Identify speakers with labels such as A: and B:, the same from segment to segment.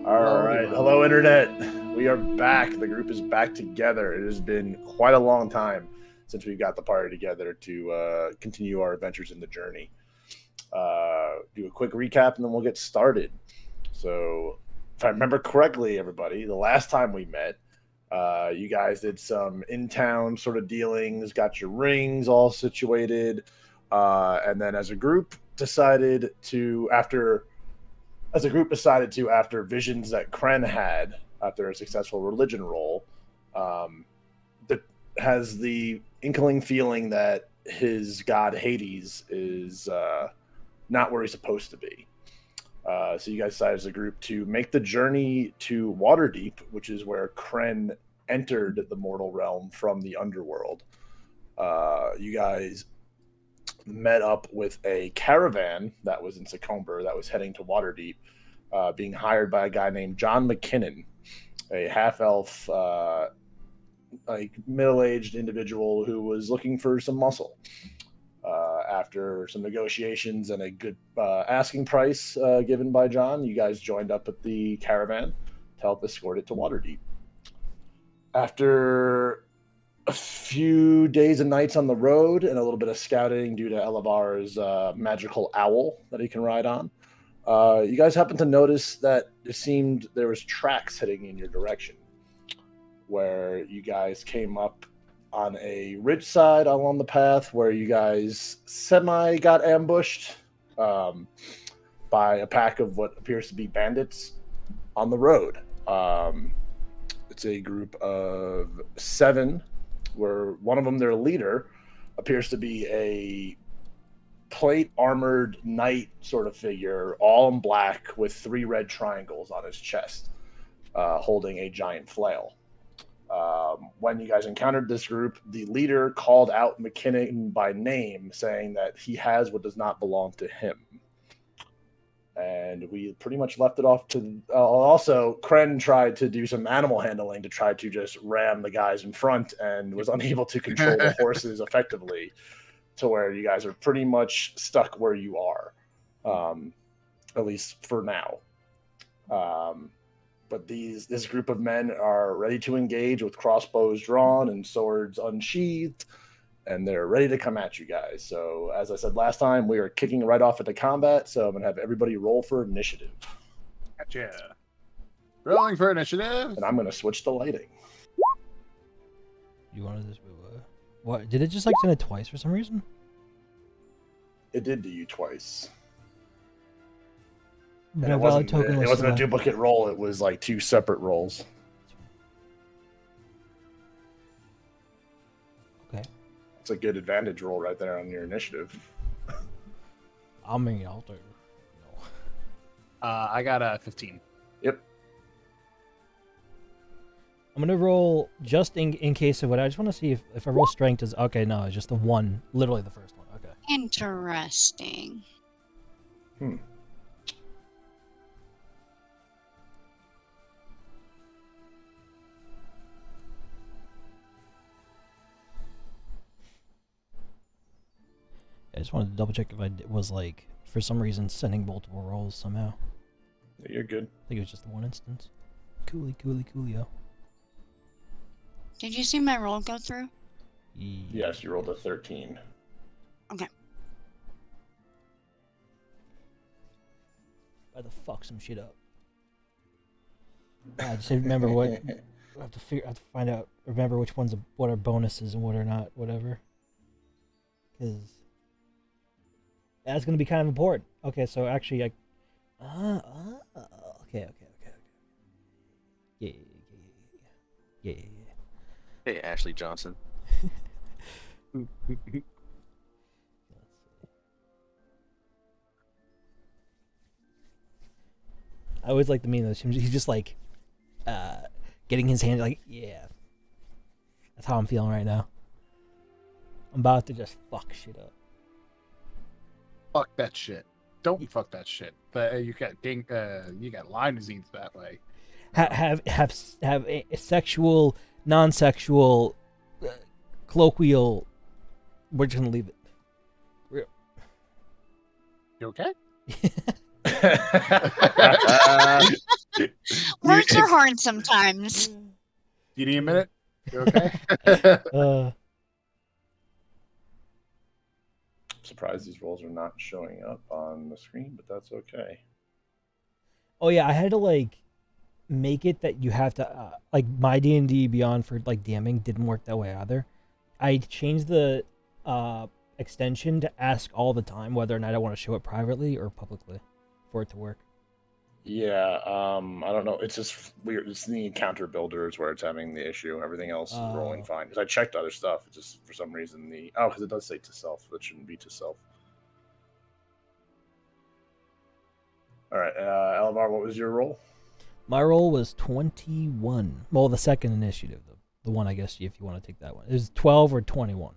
A: All right. Hello, Internet. We are back. The group is back together. It has been quite a long time since we've got the party together to continue our adventures in the journey. Do a quick recap and then we'll get started. So, if I remember correctly, everybody, the last time we met, you guys did some in-town sort of dealings, got your rings all situated, and then as a group decided to, after visions that Cren had after a successful religion roll, that has the inkling feeling that his god Hades is not where he's supposed to be. So you guys decided as a group to make the journey to Waterdeep, which is where Cren entered the mortal realm from the underworld. You guys met up with a caravan that was in Secomber that was heading to Waterdeep, being hired by a guy named John McKinnon, a half-elf, middle-aged individual who was looking for some muscle. After some negotiations and a good asking price given by John, you guys joined up with the caravan to help escort it to Waterdeep. After a few days and nights on the road and a little bit of scouting due to Elavar's magical owl that he can ride on, you guys happened to notice that it seemed there was tracks heading in your direction, where you guys came up on a ridge side along the path where you guys semi got ambushed by a pack of what appears to be bandits on the road. It's a group of 7, where one of them, their leader, appears to be a plate armored knight sort of figure, all in black with 3 red triangles on his chest, holding a giant flail. When you guys encountered this group, the leader called out McKinnon by name, saying that he has what does not belong to him. And we pretty much left it off to... also, Cren tried to do some animal handling to try to just ram the guys in front and was unable to control the horses effectively, to where you guys are pretty much stuck where you are, at least for now. But this group of men are ready to engage with crossbows drawn and swords unsheathed, and they're ready to come at you guys. So, as I said last time, we are kicking right off into combat, so I'm going to have everybody roll for initiative.
B: Gotcha. Rolling for initiative.
A: And I'm going to switch the lighting.
C: You wanted this... What? Did it just send it twice for some reason?
A: It did do you twice.
C: No
A: it
C: valid token was
A: wasn't a duplicate roll, it was like 2 separate rolls.
C: Okay.
A: It's a good advantage roll right there on your initiative.
C: I mean, I'll do. No.
B: I got a 15.
A: Yep.
C: I'm gonna roll just in case of what. I just want to see if I roll strength is okay. No, it's just the one, literally the first one. Okay.
D: Interesting.
C: I just wanted to double check if I was like, for some reason, sending multiple rolls somehow.
A: You're good.
C: I think it was just the one instance. Coolio.
D: Did you see my roll go through?
A: Yes, you rolled a 13.
D: Okay.
C: I had to fuck some shit up. I just remember what. I have to find out. Remember which ones what are bonuses and what are not. Whatever. Because that's gonna be kind of important. Okay, so actually, okay. Yeah.
E: Hey, Ashley Johnson.
C: I always like the meme of him. He's just like, getting his hand like, yeah. That's how I'm feeling right now. I'm about to just fuck shit up.
B: Fuck that shit. Don't fuck that shit. But you got Lyme disease that way.
C: Have a sexual, non-sexual, colloquial. We're just gonna leave it. Real.
B: You okay?
D: Words are hard sometimes.
B: Do you need a minute? You okay?
C: Uh,
A: Surprised these rolls are not showing up on the screen, but that's okay.
C: oh yeah, I had to like make it that you have to like my D&D Beyond for like DMing didn't work that way either. I changed the extension to ask all the time whether or not I want to show it privately or publicly for it to work.
A: Yeah, I don't know. It's just weird. It's the encounter builders where it's having the issue. Everything else is rolling fine. Because I checked other stuff. It's just for some reason because it does say to self. That shouldn't be to self. All right, Elvar, what was your roll?
C: My roll was 21. Well, the second initiative, the one I guess if you want to take that one, it was 12 or 21.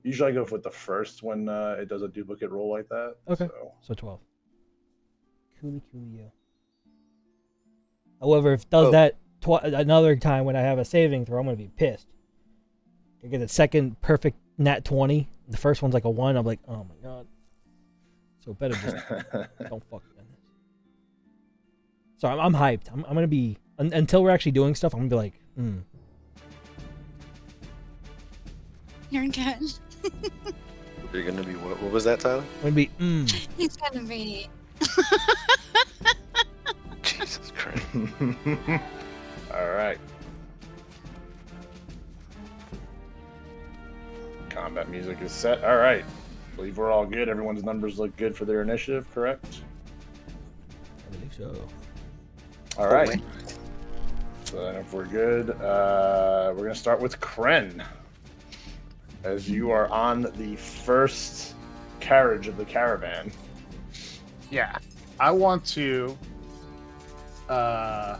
A: Usually I go with the first when it does a duplicate roll like that.
C: Okay, so 12. Coolio. However, if it does that another time when I have a saving throw, I'm going to be pissed. I get the second perfect nat 20. The first one's like a 1. I'm like, oh my god. So better just don't fuck with this. So I'm hyped. I'm going to be, until we're actually doing stuff, I'm going to be like,
D: You're good.
E: You're gonna be what? What was that, Tyler?
C: I'm going to be,
D: He's gonna be.
E: Jesus Christ.
A: All right. Combat music is set. All right. Believe we're all good. Everyone's numbers look good for their initiative, correct?
C: I believe so.
A: All right. So then if we're good, we're going to start with Cren. As you are on the first carriage of the caravan.
B: Yeah. I want to... okay.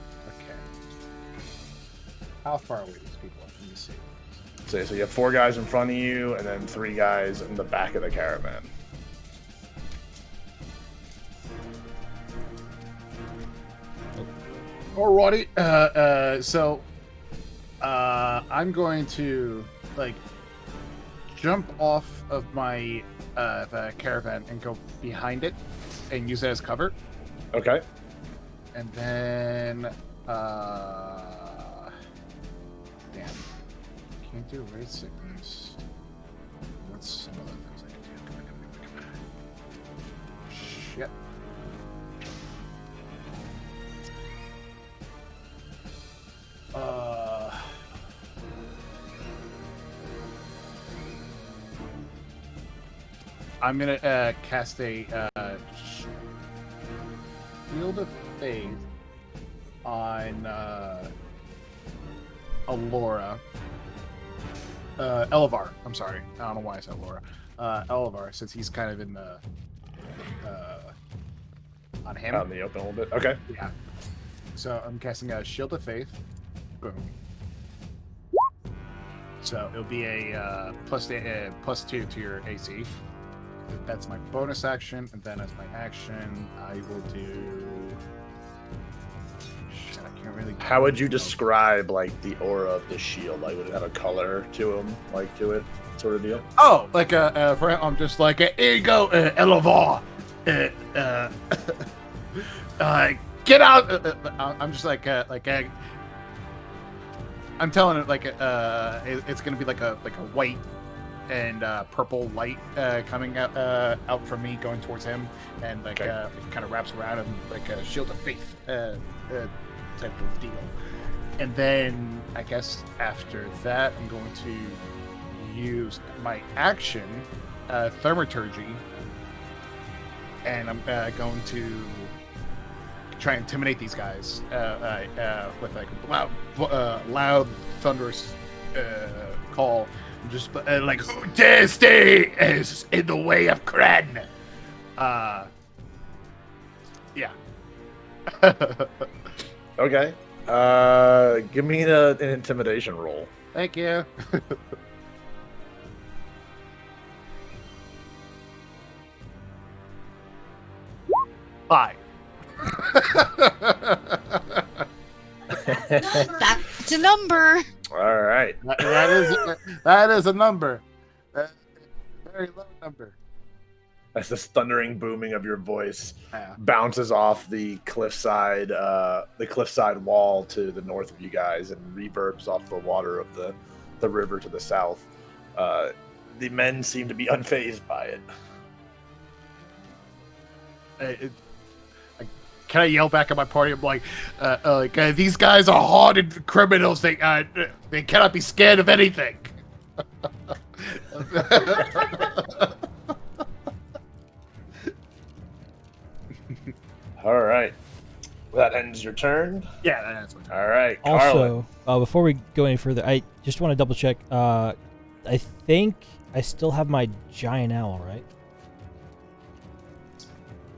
B: How far away these people are? Let me see.
A: So you have 4 guys in front of you, and then 3 guys in the back of the caravan.
B: Alrighty. So I'm going to like jump off of my the caravan and go behind it and use it as cover.
A: Okay.
B: And then damn. Can't do raid sickness. What's some other things I can do? Come on. Shit. I'm gonna cast a Shield of Faith on Alora. Elevar. I'm sorry. I don't know why I said Laura. Elevar, since he's kind of in the on him.
A: Out in the open a little bit. Okay.
B: Yeah. So I'm casting a Shield of Faith. Boom. So it'll be a plus 2 to your AC. That's my bonus action, and then as my action, I will do. Shit, I can't really.
A: How would you describe like the aura of the shield? Like, would it have a color to him, like to it, sort of deal?
B: Oh, like I'm just like here you go, Elevar. Get out! I'm just like I'm telling it like it's gonna be like a white and purple light coming out from me going towards him, and like it kind of wraps around him like a shield of faith type of deal. And then I guess after that, I'm going to use my action, thaumaturgy, and I'm going to try and intimidate these guys with like a loud, thunderous call. Just like, who dare stay in the way of Cren? Yeah.
A: Okay. Give me an intimidation roll.
B: Thank you. 5.
D: That's a number.
A: All right.
B: That is a number. Very low number.
A: as this thundering booming of your voice
B: Yeah.
A: bounces off the cliffside wall to the north of you guys and reverbs off the water of the river to the south. The men seem to be unfazed by it.
B: Can I yell back at my party? I'm like, these guys are hardened criminals. They cannot be scared of anything.
A: All right. That ends your turn.
B: Yeah, that's what.
A: All right, Carlen.
C: Also, before we go any further, I just want to double check. I think I still have my giant owl, right?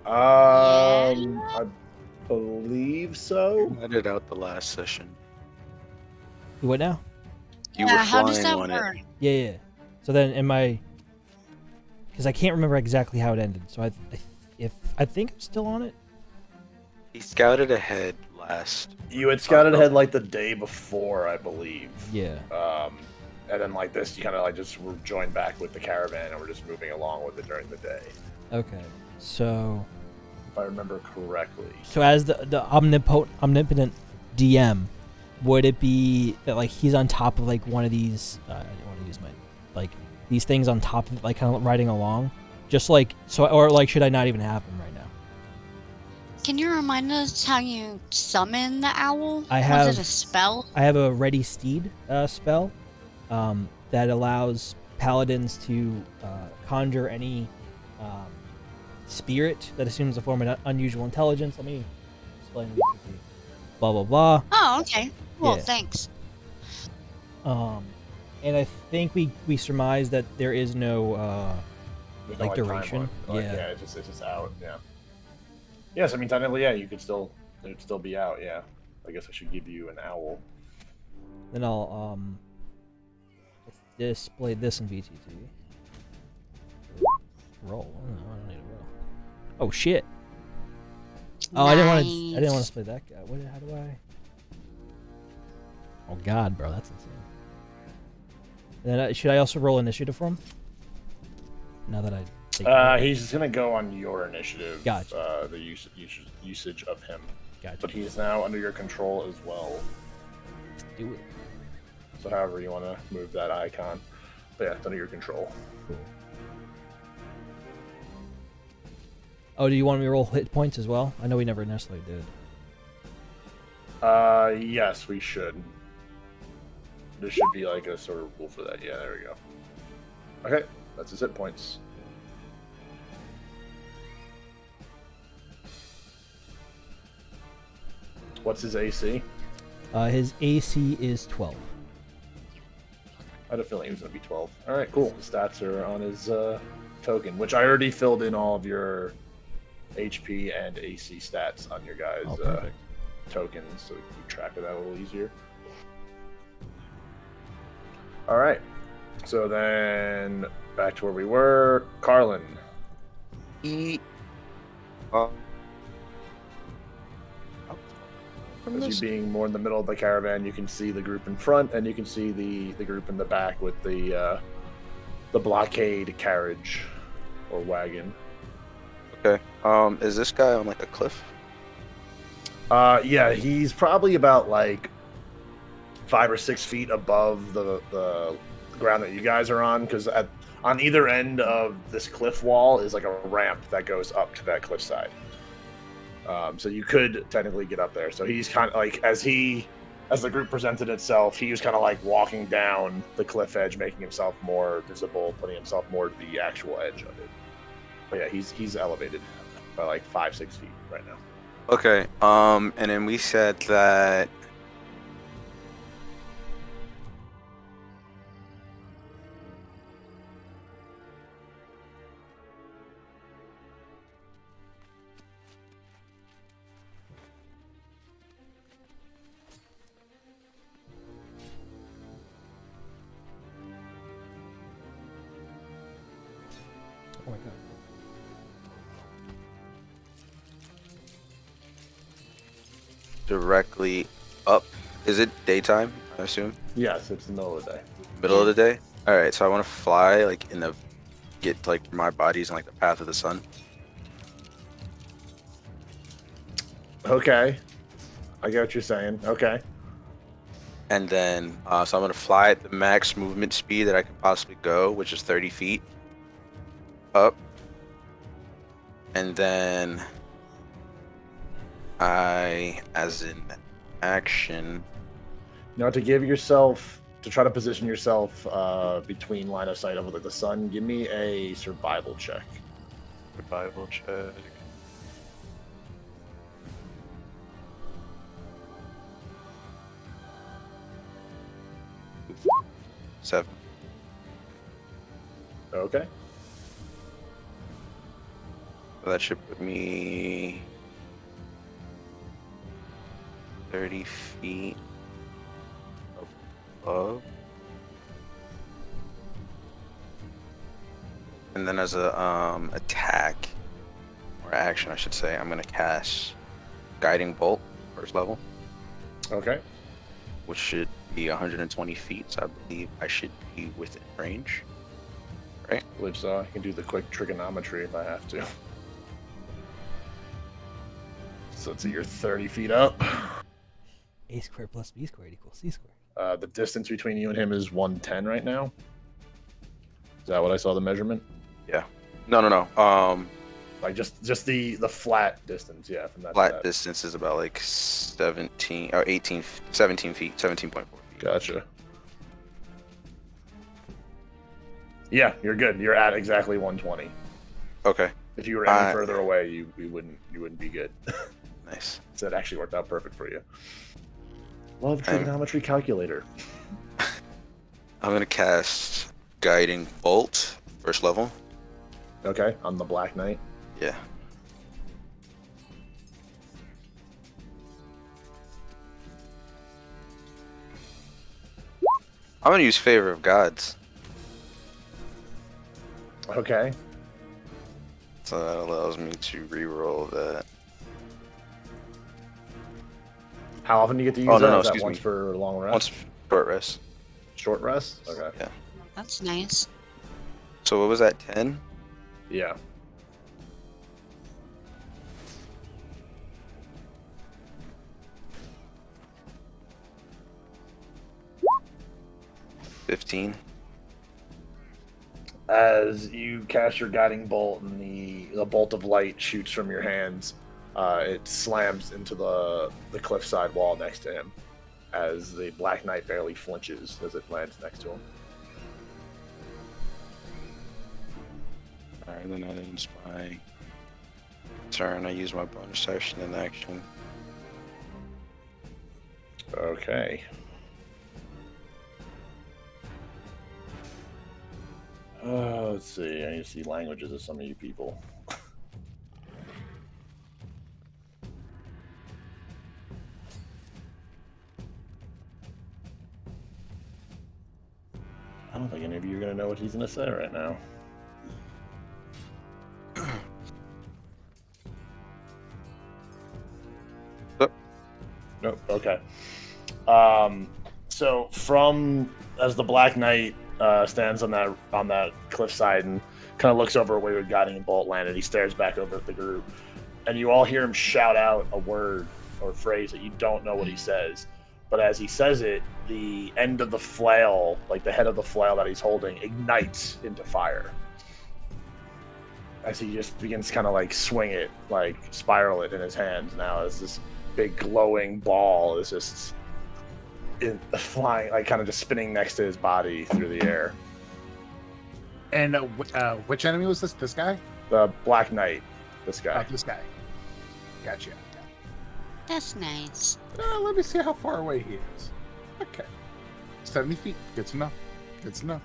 A: I believe so.
E: I did out the last session.
C: You what now?
E: You were
D: how does
E: flying
D: that
E: on
D: work?
E: it.
C: Yeah. So then, because I can't remember exactly how it ended. So I think I'm still on it.
E: He scouted ahead last.
A: You had scouted ahead like the day before, I believe.
C: Yeah.
A: And then like this, you kind of like just were joined back with the caravan, and we're just moving along with it during the day,
C: Okay. So
A: if I remember correctly.
C: as the omnipotent DM, would it be that like he's on top of like one of these? I don't want to use my like these things on top of like kind of riding along, just like so, or like should I not even have him right now?
D: Can you remind us how you summon the owl?
C: I have-
D: Was it a spell?
C: I have a Ready Steed spell that allows paladins to conjure any spirit that assumes a form of unusual intelligence. Let me explain. Blah blah blah.
D: Oh, okay. Well,
C: Yeah.
D: thanks.
C: And I think we surmise that there is no
A: There's
C: like
A: time
C: duration.
A: limit.
C: Yeah.
A: It's just out. Yeah. Yes, I mean technically, yeah, it'd still be out. Yeah. I guess I should give you an owl.
C: Then I'll display this in VTT. Roll. Oh, no, I don't need a roll. Oh shit. Oh, I didn't want to
D: Nice.
C: display that guy. How do I? Oh god, bro, that's insane. And then should I also roll initiative for him? Now that I take
A: He's just gonna go on your initiative.
C: Gotcha.
A: The usage of him,
C: gotcha.
A: but he is now under your control as well.
C: Do it.
A: So however you want to move that icon, but yeah, it's under your control.
C: Cool. Oh, do you want me to roll hit points as well? I know we never necessarily did.
A: Yes, we should. There should be like a sort of rule for that. Yeah, there we go. Okay, that's his hit points. What's his AC?
C: His AC is 12.
A: I had a feeling he was going to be 12. All right, cool. The stats are on his token, which I already filled in all of your HP and AC stats on your guys'
C: Oh, perfect.
A: tokens, so we can keep track of that a little easier. All right. So then back to where we were. Carlen. As you being more in the middle of the caravan, you can see the group in front, and you can see the group in the back with the blockade carriage or wagon.
E: Okay. Is this guy on like a cliff?
A: Yeah, he's probably about like 5 or 6 feet above the ground that you guys are on, because on either end of this cliff wall is like a ramp that goes up to that cliffside. So you could technically get up there. So he's kind of like, as the group presented itself, he was kind of like walking down the cliff edge, making himself more visible, putting himself more to the actual edge of it. But yeah, he's elevated by like 5-6 feet right now.
E: Okay. And then we said that.
C: Oh my god.
E: Directly up. Is it daytime, I assume?
A: Yes, it's the middle of the day.
E: Middle of the day? Alright, so I want to fly like in the get to, like, my body's in like the path of the sun.
A: Okay. I get what you're saying. Okay.
E: And then, so I'm gonna fly at the max movement speed that I can possibly go, which is 30 feet up. And then as in action,
A: to try to position yourself between line of sight of the sun, give me a survival check.
E: survival check. Seven.
A: Okay.
E: So that should put me 30 feet above. And then as a attack, or action I should say, I'm gonna cast Guiding Bolt, first level,
A: Okay.
E: which should be 120 feet, so I believe I should be within range. Right?
A: I believe so. I can do the quick trigonometry if I have to. So it's you're 30 feet up.
C: A squared plus B squared equals C squared.
A: The distance between you and him is 110 right now. Is that what I saw the measurement?
E: Yeah. No.
A: Like just the flat distance, yeah, from that.
E: Flat
A: to that.
E: distance is about like 17 or 18, 17 feet, 17.4 feet.
A: Gotcha. Yeah, you're good. You're at exactly 120.
E: Okay.
A: If you were any further away, you wouldn't be good.
E: Nice.
A: So it actually worked out perfect for you. Love trigonometry calculator.
E: I'm gonna cast Guiding Bolt, first level.
A: Okay, on the Black Knight.
E: Yeah. I'm gonna use Favor of Gods.
A: Okay.
E: So that allows me to reroll that.
A: How often do you get to use
E: Oh,
A: that?
E: no,
A: Is that
E: excuse
A: once
E: me.
A: for a long rest?
E: Once short rest.
A: Short rest? Okay.
E: Yeah.
D: That's nice.
E: So what was that, 10?
A: Yeah.
E: $15.
A: As you cast your guiding bolt and the bolt of light shoots from your hands, it slams into the cliffside wall next to him as the Black Knight barely flinches as it lands next to him.
E: Alright, then that ends my turn. I use my bonus action in action.
A: Okay. Let's see. I need to see languages of some of you people. I don't think any of you are going to know what he's going to say right now. Nope. Okay. So as the Black Knight stands on that cliffside and kind of looks over where your guiding bolt landed, he stares back over at the group, and you all hear him shout out a word or phrase that you don't know what he says. But as he says it, the end of the flail, like the head of the flail that he's holding, ignites into fire. As he just begins kind of like swing it, like spiral it in his hands now, as this big glowing ball is just flying, like kind of just spinning next to his body through the air.
B: And which enemy was this? This guy?
A: The Black Knight. This guy.
B: This guy. Gotcha.
D: That's nice.
B: Let me see how far away he is. Okay. 70 feet. Good to know. Good to know.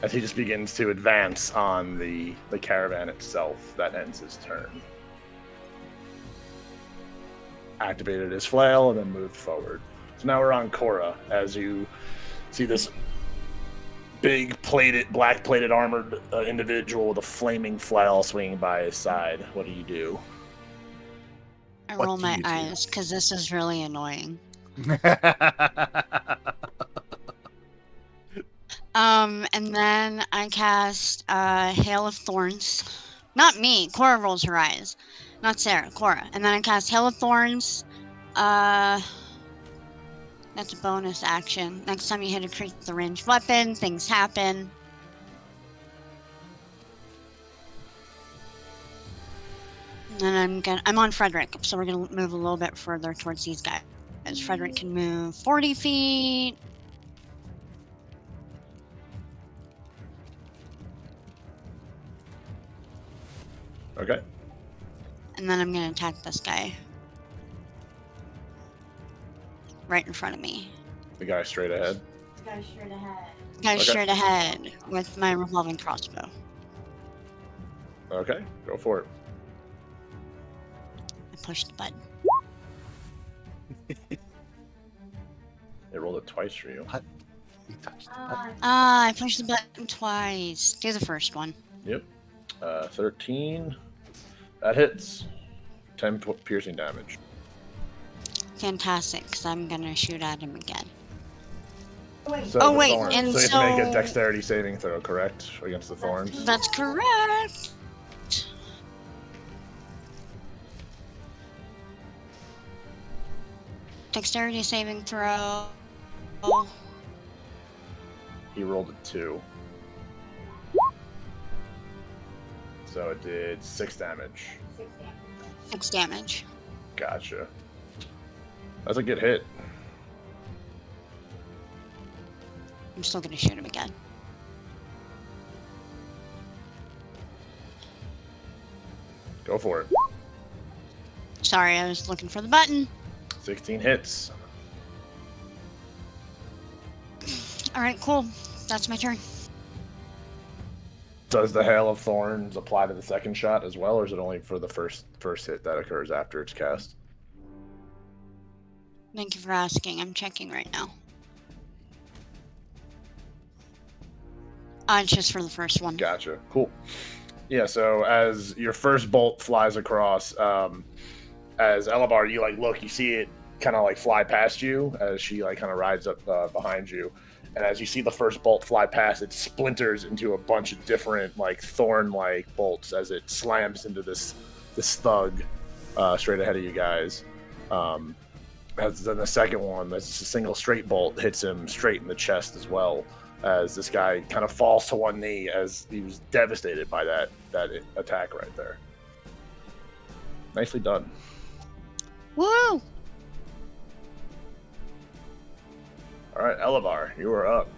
A: As he just begins to advance on the caravan itself, that ends his turn. Activated his flail and then moved forward. So now we're on Cora, as you see this big black plated armored individual with a flaming flail swinging by his side. What do?
D: I
B: What
D: roll
B: do
D: my
B: you do?
D: eyes because this is really annoying. And then I cast Hail of Thorns. Not me. Cora rolls her eyes. Not Sarah. Cora. And then I cast Hail of Thorns. That's a bonus action. Next time you hit a creature with a ranged weapon, things happen. And then I'm on Frederick, so we're gonna move a little bit further towards these guys. Frederick can move 40 feet.
A: Okay.
D: And then I'm gonna attack this guy. Right in front of me.
A: The guy straight ahead.
D: Guy's
A: Okay.
D: straight ahead with my revolving crossbow.
A: Okay, go for it.
D: I pushed the button.
A: It rolled it twice for you.
B: You touched the button.
D: I pushed the button twice. Do the first one.
A: Yep. 13. That hits. 10 piercing damage.
D: Fantastic, because I'm gonna shoot at him again.
A: So
D: Oh,
A: the
D: wait,
A: thorns.
D: and
A: so you have to make
D: so-
A: a dexterity saving throw, correct? Against the thorns?
D: That's correct. Dexterity saving throw.
A: He rolled a 2. So it did 6 damage.
D: 6 damage.
A: Gotcha. That's a good hit.
D: I'm still gonna shoot him again.
A: Go for it.
D: Sorry, I was looking for the button.
A: 16 hits.
D: Alright, cool. That's my turn.
A: Does the Hail of Thorns apply to the second shot as well, or is it only for the first hit that occurs after it's cast?
D: Thank you for asking. I'm checking right now. It's just for the first one.
A: Gotcha. Cool. Yeah, so as your first bolt flies across, as Elevar, you look, you see it kind of fly past you as she kind of rides up behind you. And as you see the first bolt fly past, it splinters into a bunch of different thorn-like bolts as it slams into this thug straight ahead of you guys. As then the second one, that's a single straight bolt, hits him straight in the chest as well, as this guy kind of falls to one knee as he was devastated by that attack right there. Nicely done.
D: Woo!
A: All right, Elevar, you are up.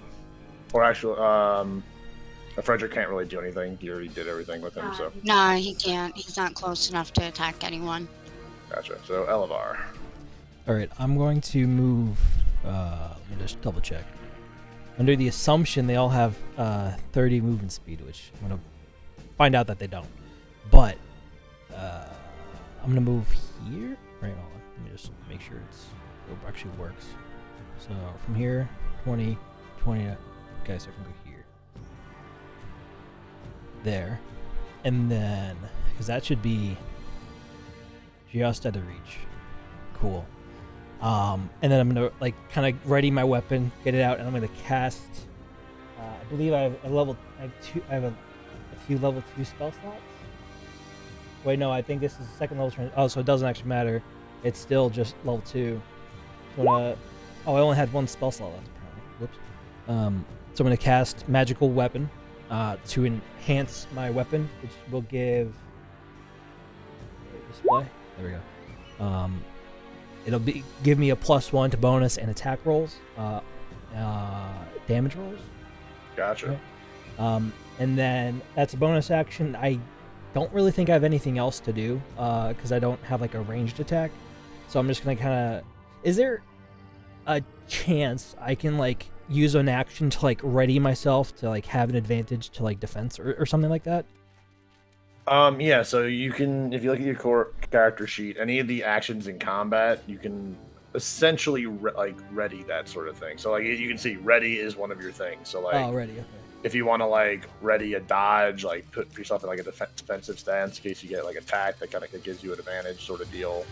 A: Or actually, Frederick can't really do anything. You already did everything with him, so
D: Nah, he can't. He's not close enough to attack anyone.
A: gotcha. So Elevar.
C: All right, I'm going to move. Let me just double check. Under the assumption they all have 30 movement speed, which I'm gonna find out that they don't. But I'm gonna move here. Right, hold on. Let me just make sure it actually works. So from here, 20. Okay, so I can go here. There, and then because that should be just out of reach. Cool. And then I'm gonna kind of ready my weapon, get it out, and I'm gonna cast. I believe I have a few level 2 spell slots. Wait, no, I think this is second level. Oh, so it doesn't actually matter. It's still just level 2. So I only had one spell slot left. Apparently. Whoops. So I'm gonna cast magical weapon to enhance my weapon, which will give display. There we go. It'll give me a +1 to bonus and attack rolls, damage rolls.
A: Gotcha.
C: Okay. And then that's a bonus action. I don't really think I have anything else to do because I don't have a ranged attack. So I'm just gonna kind of. Is there a chance I can use an action to ready myself to have an advantage to defense or something like that?
A: Yeah, so you can, if you look at your core character sheet, any of the actions in combat, you can essentially ready that sort of thing. So you can see ready is one of your things. So
C: ready. Okay.
A: if you want to ready a dodge, put yourself in a defensive stance in case you get attacked, that kind of gives you an advantage sort of deal.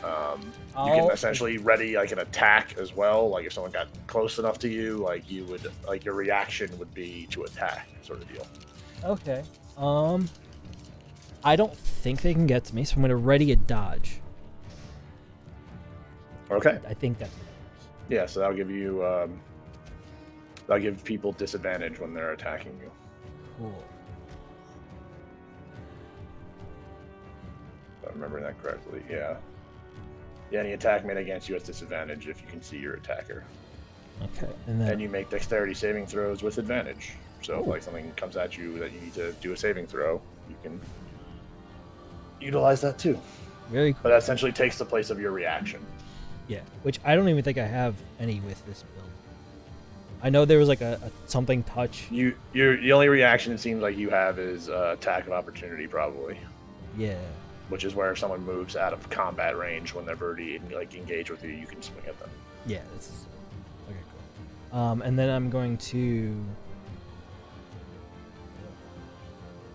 A: You can essentially ready like an attack as well. Like if someone got close enough to you, like you would, like your reaction would be to attack, sort of deal.
C: Okay. I don't think they can get to me, so I'm gonna ready a dodge.
A: Okay.
C: I think that's what it is.
A: Yeah, so that'll give you that'll give people disadvantage when they're attacking you.
C: Cool.
A: If I'm remembering that correctly, yeah. Yeah, any attack made against you has disadvantage if you can see your attacker.
C: Okay, and then
A: you make dexterity saving throws with advantage. So if like something comes at you that you need to do a saving throw, you can utilize that too.
C: very cool.
A: But that essentially takes the place of your reaction.
C: Yeah, which I don't even think I have any with this build. I know there was like a something touch.
A: The only reaction it seems like you have is attack of opportunity, probably.
C: Yeah.
A: Which is where if someone moves out of combat range when they're already like engaged with you, you can swing at them.
C: Yeah, it's okay, cool. And then I'm going to.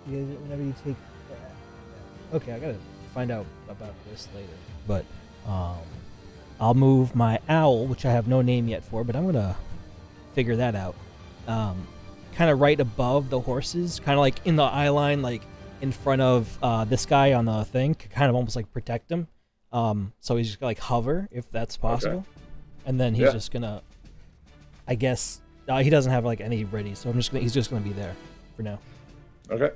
C: Whenever you take. Okay, I gotta find out about this later. But I'll move my owl, which I have no name yet for, but I'm gonna figure that out. Kind of right above the horses, kind of like in the eye line, like in front of this guy on the thing, kind of almost like protect him. So he's just gonna like hover if that's possible, and then he's just gonna. I guess he doesn't have like any ready, so he's just gonna be there for now.
A: Okay.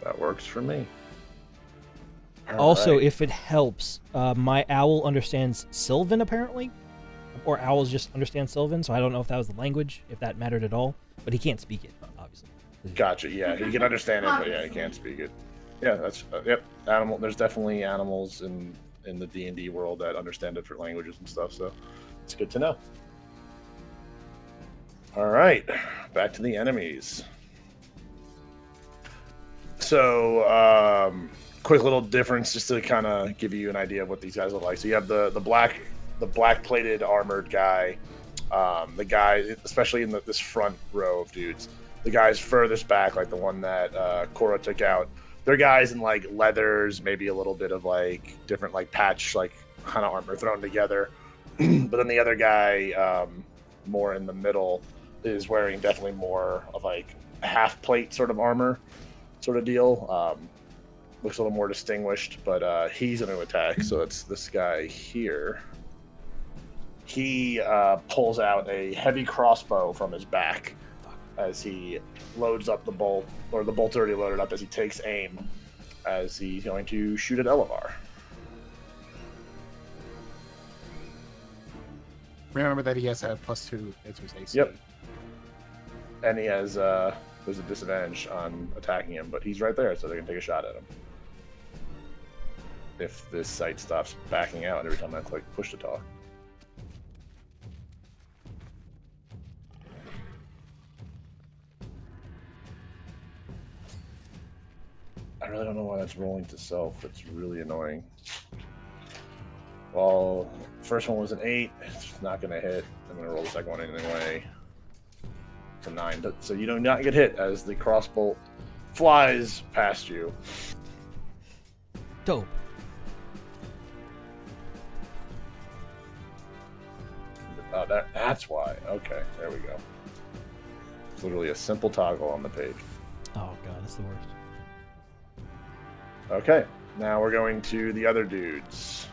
A: That works for me.
C: Also, if it helps, my owl understands Sylvan apparently, or owls just understand Sylvan. So I don't know if that was the language, if that mattered at all. But he can't speak it, obviously.
A: Gotcha. Yeah, he can understand it, but yeah, he can't speak it. Yeah, that's yep. Animal. There's definitely animals in the D&D world that understand different languages and stuff. So it's good to know. All right, back to the enemies. So, quick little difference just to kind of give you an idea of what these guys look like. So you have the black plated armored guy, the guy especially in this front row of dudes. The guys furthest back, like the one that Cora took out, they're guys in like leathers, maybe a little bit of like different like patch like kind of armor thrown together. But then the other guy, more in the middle, is wearing definitely more of like half plate sort of armor, sort of deal. Looks a little more distinguished, but he's going to attack. So it's this guy here. He pulls out a heavy crossbow from his back as he loads up the bolt, or the bolt's already loaded up as he takes aim, as he's going to shoot at Elevar.
B: Remember that he has a +2 to his AC.
A: Yep. And he has there's a disadvantage on attacking him, but he's right there, so they can take a shot at him. If this site stops backing out every time I click push to talk. I really don't know why that's rolling to self. It's really annoying. Well, first one was an 8. It's not going to hit. I'm going to roll the second one anyway. It's a 9. So you do not get hit as the crossbow flies past you.
C: Dope.
A: Oh, that's why. Okay, there we go. It's literally a simple toggle on the page.
C: Oh god, that's the worst.
A: Okay, now we're going to the other dudes.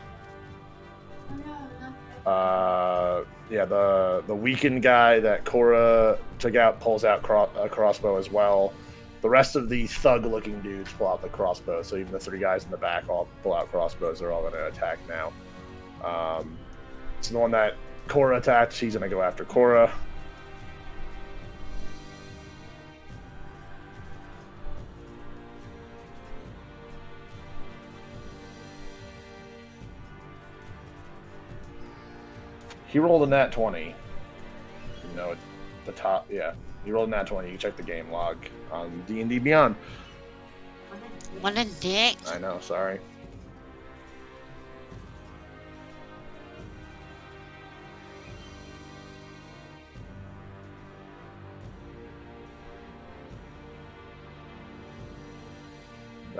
A: Yeah, the weakened guy that Cora took out pulls out a crossbow as well. The rest of the thug-looking dudes pull out the crossbow, so even the 3 guys in the back all pull out crossbows. They're all going to attack now. So the one that Cora attacked, he's going to go after Cora. He rolled a nat 20. You know, at the top, yeah. He rolled a nat 20. You can check the game log on D&D Beyond.
D: What a dick.
A: I know, sorry.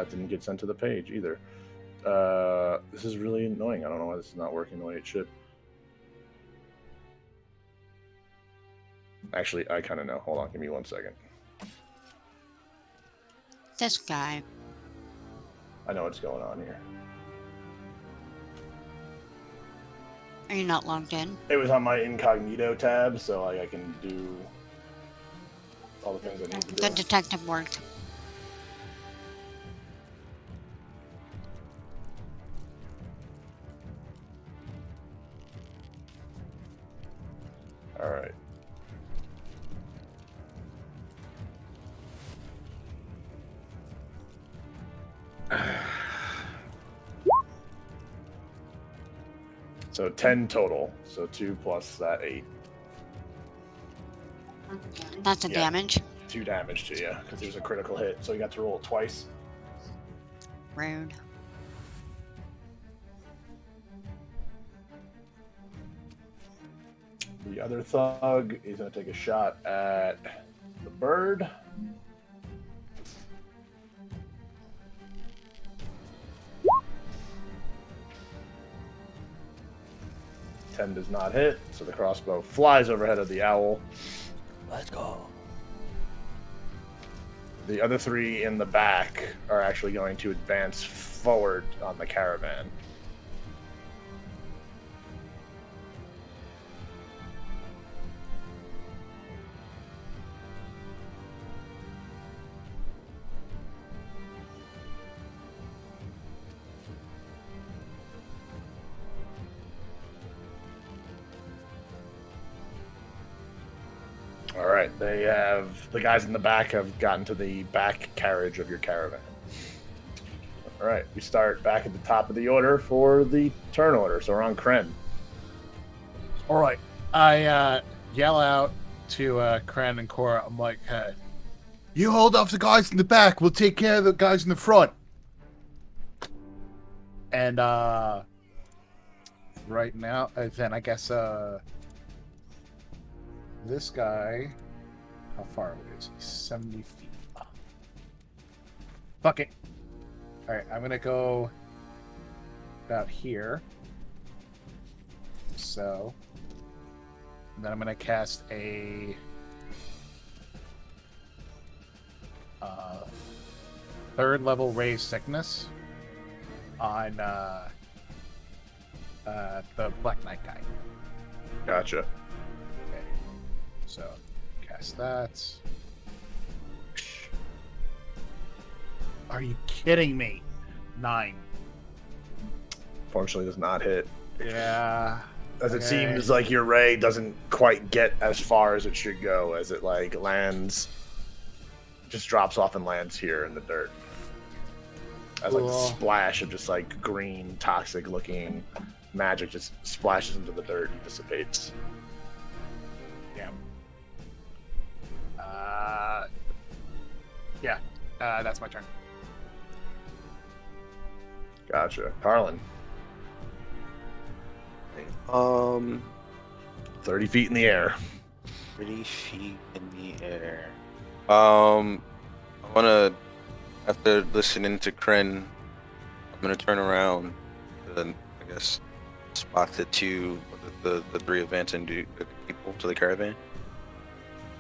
A: that didn't get sent to the page either. This is really annoying. I don't know why this is not working the way it should. Actually, I kind of know. Hold on, give me 1 second.
D: This guy.
A: I know what's going on here.
D: Are you not logged in?
A: It was on my incognito tab, so I can do all the things I need to do.
D: Good detective work.
A: All right. So 10 total. So 2 plus that 8.
D: That's a
A: Yeah.
D: damage.
A: 2 damage to you because there's a critical hit. So you got to roll it twice.
D: Rude.
A: The other thug is going to take a shot at the bird. Ten does not hit, so the crossbow flies overhead of the owl.
C: Let's go.
A: The other 3 in the back are actually going to advance forward on the caravan. All right, the guys in the back have gotten to the back carriage of your caravan. All right, we start back at the top of the order for the turn order. So we're on Cren.
B: All right. I yell out to Cren and Cora. I'm like, hey, you hold off the guys in the back. We'll take care of the guys in the front. And right now, then I guess this guy, how far away is he? 70 feet. Fuck it. All right, I'm gonna go about here. So, and then I'm gonna cast a third level raise sickness on the Black Knight guy.
A: Gotcha.
B: Okay, so cast that. Are you kidding me? 9.
A: Fortunately, does not hit.
B: Yeah.
A: As it
B: Okay.
A: seems like your ray doesn't quite get as far as it should go, as it like lands, just drops off and lands here in the dirt. As like the
B: Cool.
A: splash of just like green, toxic looking magic just splashes into the dirt and dissipates.
B: Damn. Yeah. That's my turn.
A: Gotcha. Carlen, 30 feet in the air.
E: 30 feet in the air. I wanna, after listening to Cren, I'm gonna turn around and I guess spot the 3 advancing people to the caravan.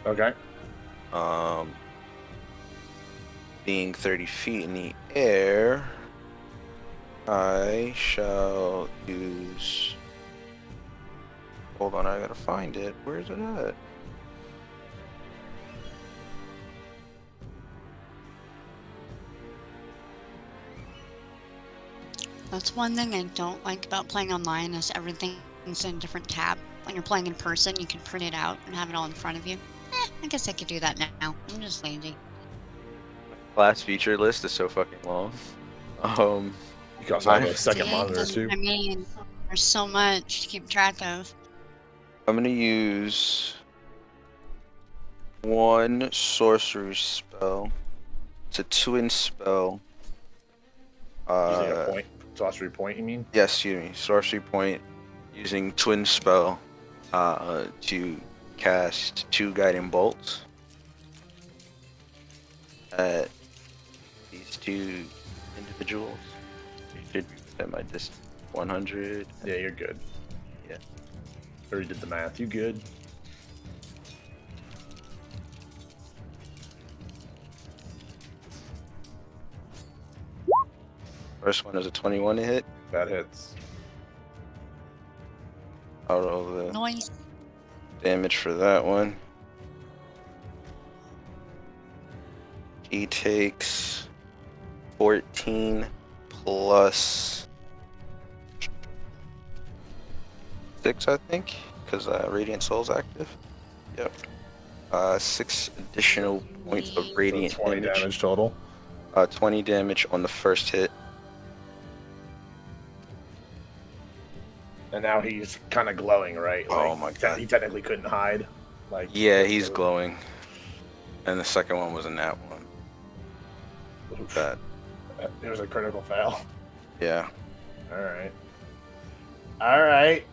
A: Okay.
E: Being 30 feet in the air, I shall use. Hold on, I gotta find it. Where is it at?
D: That's one thing I don't like about playing online is everything's in a different tab. When you're playing in person, you can print it out and have it all in front of you. I guess I could do that now. I'm just lazy.
E: Class feature list is so fucking long.
A: You can also have a second
D: See,
A: monitor
D: that's
A: too.
D: what I mean, there's so much to keep track of.
E: I'm gonna use 1 sorcery spell. It's a twin spell.
A: Using a point, sorcery point, you mean?
E: Yes, excuse me. Sorcery point using twin spell to cast 2 guiding bolts at these 2 individuals. Should be within my distance. 100.
A: Yeah, you're good.
E: Yeah.
A: Already did the math. You good?
E: First one is a 21 to hit.
A: That hits.
E: I'll roll the
D: Noise.
E: damage for that one. He takes 14 plus 6, I think, because Radiant Soul's active. Yep. 6 additional points of radiant
A: So 20
E: damage.
A: damage total.
E: 20 damage on the first hit.
A: And now he's kind of glowing, right?
E: Oh my God.
A: He technically couldn't hide. Like.
E: Yeah, he's glowing. And the second one was a nat one. That.
A: It was a critical fail.
E: Yeah.
A: All right. All right.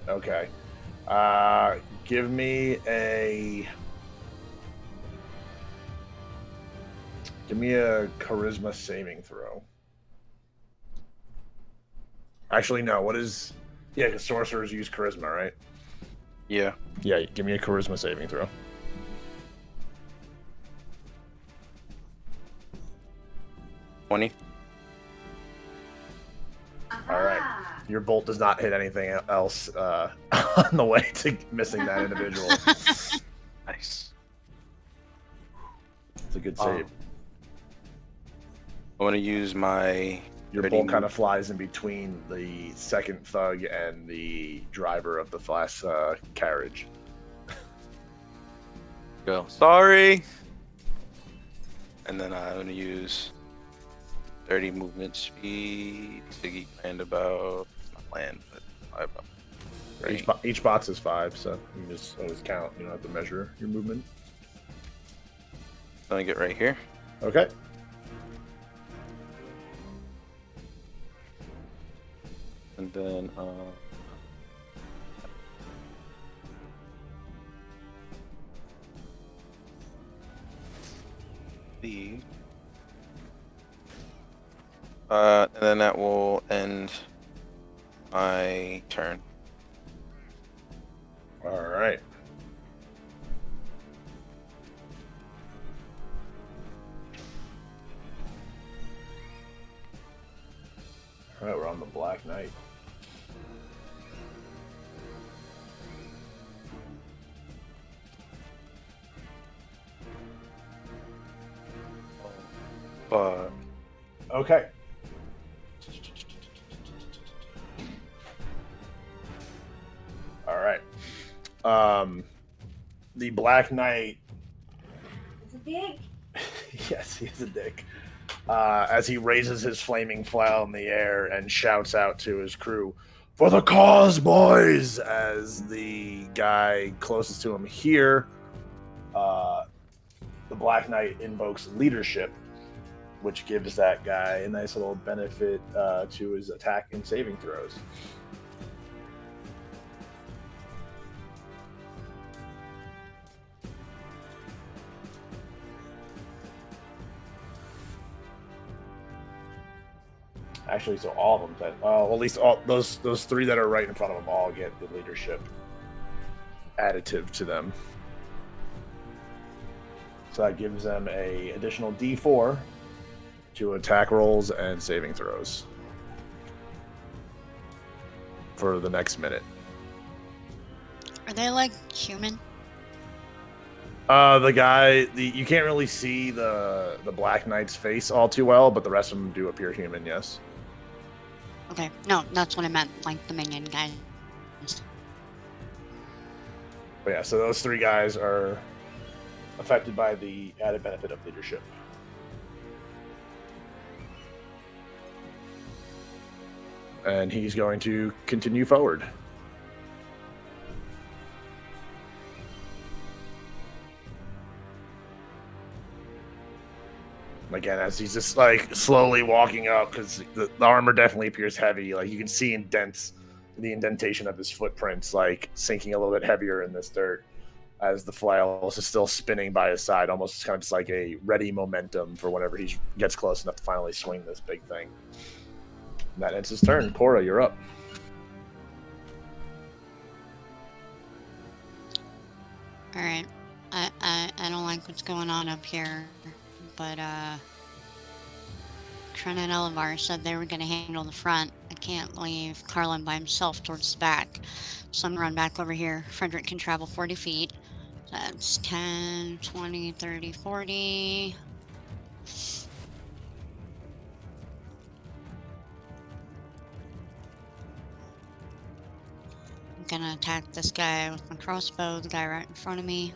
A: Okay. Give me a charisma saving throw. Actually, no. What is? Yeah, because sorcerers use charisma, right?
E: Yeah.
A: Yeah. Give me a charisma saving throw.
E: $20.
A: All right. Your bolt does not hit anything else on the way to missing that individual.
E: Nice.
A: It's a good save.
E: I want to use my.
A: Your bolt kind of flies in between the second thug and the driver of the flash carriage.
E: Go. Sorry. And then I'm going to use 30 movement speed to land about. Not land, but fly about.
A: Each box is 5, so you can just always count. You don't have to measure your movement.
E: Let me get right here.
A: Okay.
E: And then, and then that will end my turn.
A: All right. All right, we're on the Black Knight. Okay. All right. The Black Knight.
F: It's a dick.
A: Yes, he's a dick. As he raises his flaming flail in the air and shouts out to his crew, "For the cause, boys!" As the guy closest to him here, the Black Knight invokes leadership, which gives that guy a nice little benefit to his attack and saving throws. Actually, so all of them, well, at least all those 3 that are right in front of them all get the leadership additive to them. So that gives them a additional D4 to attack rolls and saving throws for the next minute.
D: Are they like human?
A: The guy, you can't really see the Black Knight's face all too well, but the rest of them do appear human. Yes.
D: Okay, no, that's what I meant, like the minion guys.
A: But yeah, so those 3 guys are affected by the added benefit of leadership. And he's going to continue forward. Again, as he's just like slowly walking up, because the armor definitely appears heavy. Like you can see the indentation of his footprints, like sinking a little bit heavier in this dirt, as the flail is still spinning by his side, almost kind of just like a ready momentum for whenever he gets close enough to finally swing this big thing. And that ends his turn. Cora, you're up.
D: All right. I don't like what's going on up here, but Cren and Elevar said they were going to handle the front. I can't leave Carlen by himself towards the back, so I'm going to run back over here. Frederick can travel 40 feet. That's 10, 20, 30, 40. I'm going to attack this guy with my crossbow, the guy right in front of me.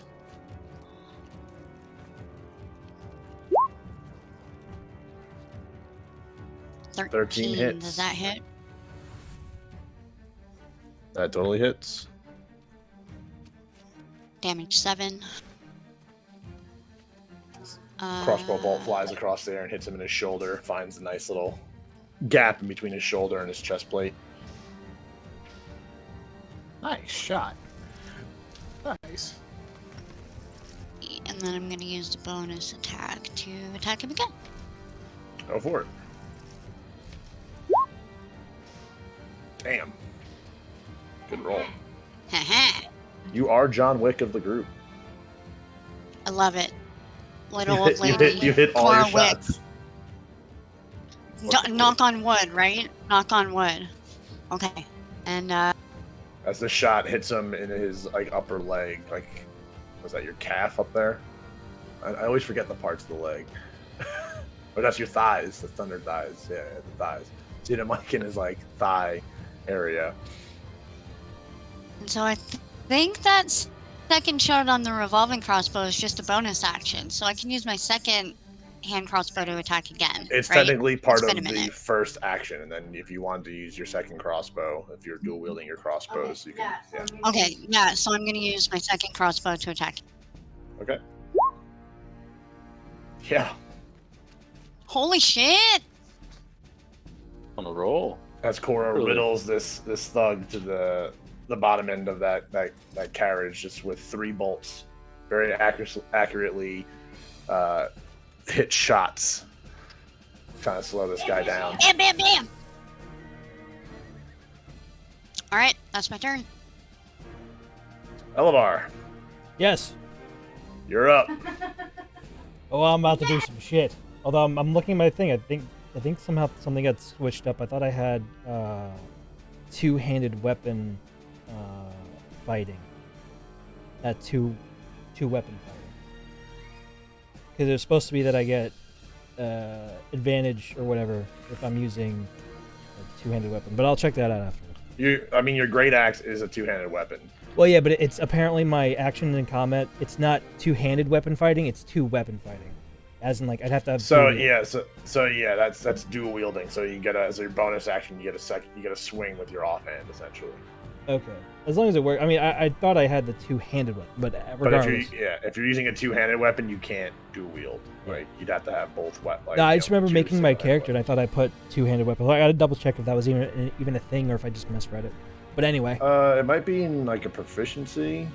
A: 13 hits.
D: Does that hit?
A: That totally hits.
D: Damage 7.
A: Crossbow bolt flies across there and hits him in his shoulder, finds a nice little gap in between his shoulder and his chest plate.
B: Nice shot. Nice.
D: And then I'm going to use the bonus attack to attack him again.
A: Go for it. Damn. Good roll.
D: Haha.
A: You are John Wick of the group.
D: I love it. Little old
A: You
D: lady.
A: hit all
D: Cora
A: your
D: Wick.
A: shots.
D: Knock on wood, right? Knock on wood. Okay. And
A: As the shot hits him in his like upper leg, like was that your calf up there? I always forget the parts of the leg. But that's your thighs, the thunder thighs. Yeah, the thighs. See him like in his like thigh area.
D: and so I think that second shot on the revolving crossbow is just a bonus action, so I can use my second hand crossbow to attack again.
A: It's
D: right?
A: technically part
D: It's
A: of
D: been a
A: the
D: minute.
A: first action, and then if you want to use your second crossbow, if you're dual wielding your crossbows, you can. Yeah.
D: Okay, yeah, so I'm going to use my second crossbow to attack.
A: Okay. Yeah.
D: Holy shit!
E: On a roll.
A: As Cora
E: Really?
A: riddles this thug to the bottom end of that carriage, just with 3 bolts, very accurately hit shots, trying to slow this guy down.
D: Bam, bam, bam! Alright, that's my turn.
A: Elevar,
C: Yes.
A: you're up.
C: Oh, I'm about to do some shit. Although I'm looking at my thing, I think somehow something got switched up. I thought I had two-handed weapon fighting. That two weapon fighting. Because it's supposed to be that I get advantage or whatever if I'm using a two-handed weapon. But I'll check that out after.
A: Your great axe is a 2-handed weapon.
C: Well, yeah, but it's apparently my action in combat. It's not two-handed weapon fighting. It's two-weapon fighting. As in, like, I'd have to have.
A: So
C: two-
A: yeah, so yeah, that's dual wielding. So you get as your bonus action, you get a swing with your offhand essentially.
C: Okay, as long as it works. I mean, I thought I had the two-handed weapon, but
A: But
C: regardless.
A: if you're using a 2-handed weapon, you can't dual wield. Right? You'd have to have both weapons.
C: No, I just remember making my character, and I thought I put two-handed weapons. I gotta double check if that was even a thing or if I just misread it. But anyway,
A: It might be in like a proficiency.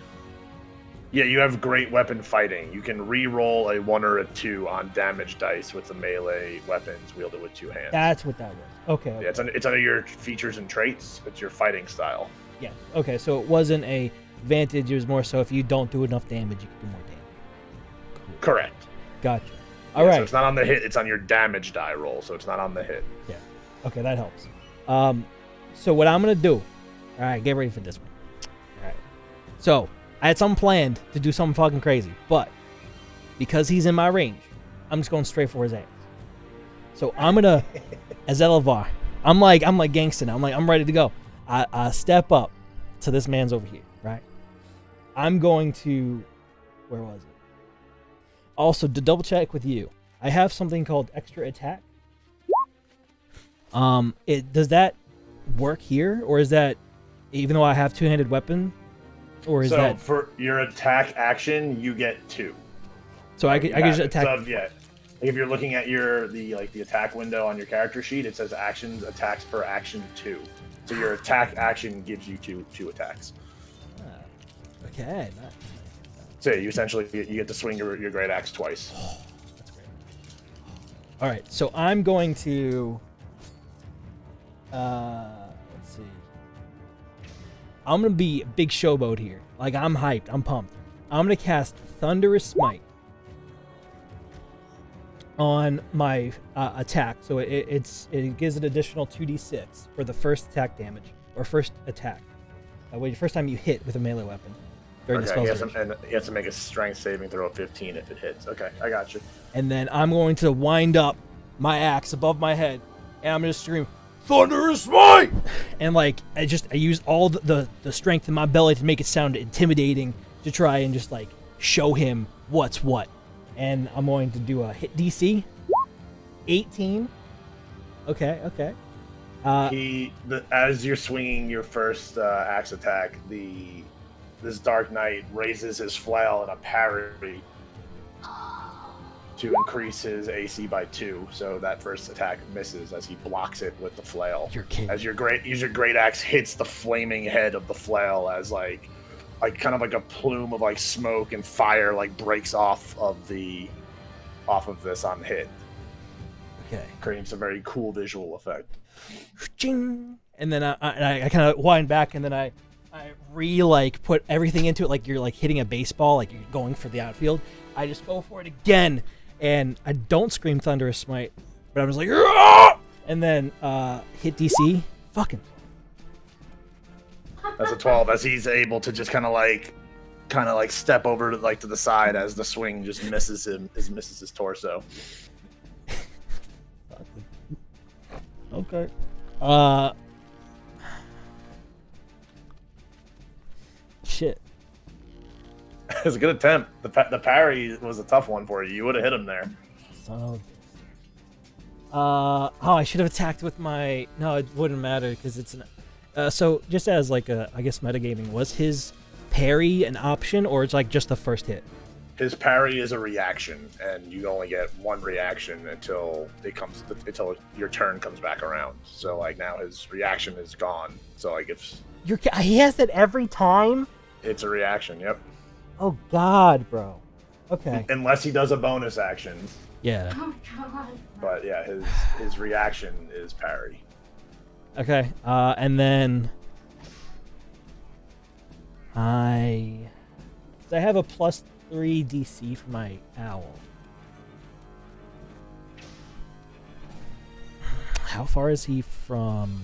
A: Yeah, you have great weapon fighting. You can re-roll a 1 or a 2 on damage dice with the melee weapons wielded with 2 hands.
C: that's what that was. Okay.
A: Yeah, it's under your features and traits. It's your fighting style.
C: Yeah. Okay, so it wasn't a advantage. It was more so if you don't do enough damage, you can do more damage. Cool.
A: Correct.
C: Gotcha.
A: Yeah,
C: All right.
A: So it's not on the hit. It's on your damage die roll. So it's not on the hit.
C: Okay, that helps. So what I'm gonna do? All right, get ready for this one. All right. So I had something planned to do something fucking crazy, but because he's in my range, I'm just going straight for his ass. So I'm gonna, as Elevar, I'm like gangsta now. I'm ready to go. I step up to this man's over here, right? I'm going to, where was it? Also, to double check with you, I have something called extra attack. Does that work here, or is that even though I have two-handed weapon, or is
A: so
C: that
A: for your attack action, you get 2.
C: so I could just attack?
A: So, yeah. if you're looking at the attack window on your character sheet, it says actions attacks per action 2. So your attack action gives you two attacks.
C: Okay. Nice.
A: So you essentially you get to swing your great axe twice.
C: That's great. All right, so I'm going to. Let's see. I'm gonna be a big showboat here. Like I'm hyped. I'm pumped. I'm gonna cast Thunderous Smite on my attack. So it gives an additional 2d6 for the first attack damage or first attack. First time you hit with a melee weapon. During the spell
A: and he has to make a strength saving throw of 15 if it hits. Okay, I got you.
C: And then I'm going to wind up my axe above my head, and I'm going to scream, Thunderous Smite! And I use all the strength in my belly to make it sound intimidating, to try and just show him what's what. And I'm going to do a hit DC. 18. Okay.
A: As you're swinging your first axe attack, this Dark Knight raises his flail in a parry to increase his AC by 2. So that first attack misses as he blocks it with the flail.
C: You're kidding.
A: As your great axe hits the flaming head of the flail, as kind of like a plume of smoke and fire breaks off of this on hit.
C: Okay.
A: Creating some very cool visual effect.
C: Ching! And then I kind of wind back, and then I put everything into it like you're hitting a baseball, like you're going for the outfield. I just go for it again, and I don't scream Thunderous Smite, but I'm just like, Aah! And then hit DC, fucking.
A: That's a 12. As he's able to just kind of step over to the side as the swing just misses his torso.
C: Okay. Shit.
A: It was a good attempt. The parry was a tough one for you. You would have hit him there.
C: So. I should have attacked with my. No, it wouldn't matter because it's an. So just as I guess metagaming, was his parry an option or it's just the first hit?
A: His parry is a reaction, and you only get one reaction until your turn comes back around. So now his reaction is gone. So if
C: he has it every time.
A: It's a reaction. Yep.
C: Oh God, bro. Okay.
A: Unless he does a bonus action.
C: Yeah.
F: Oh God.
A: But yeah, his reaction is parry.
C: Okay. And then I have a +3 DC for my owl. How far is he from?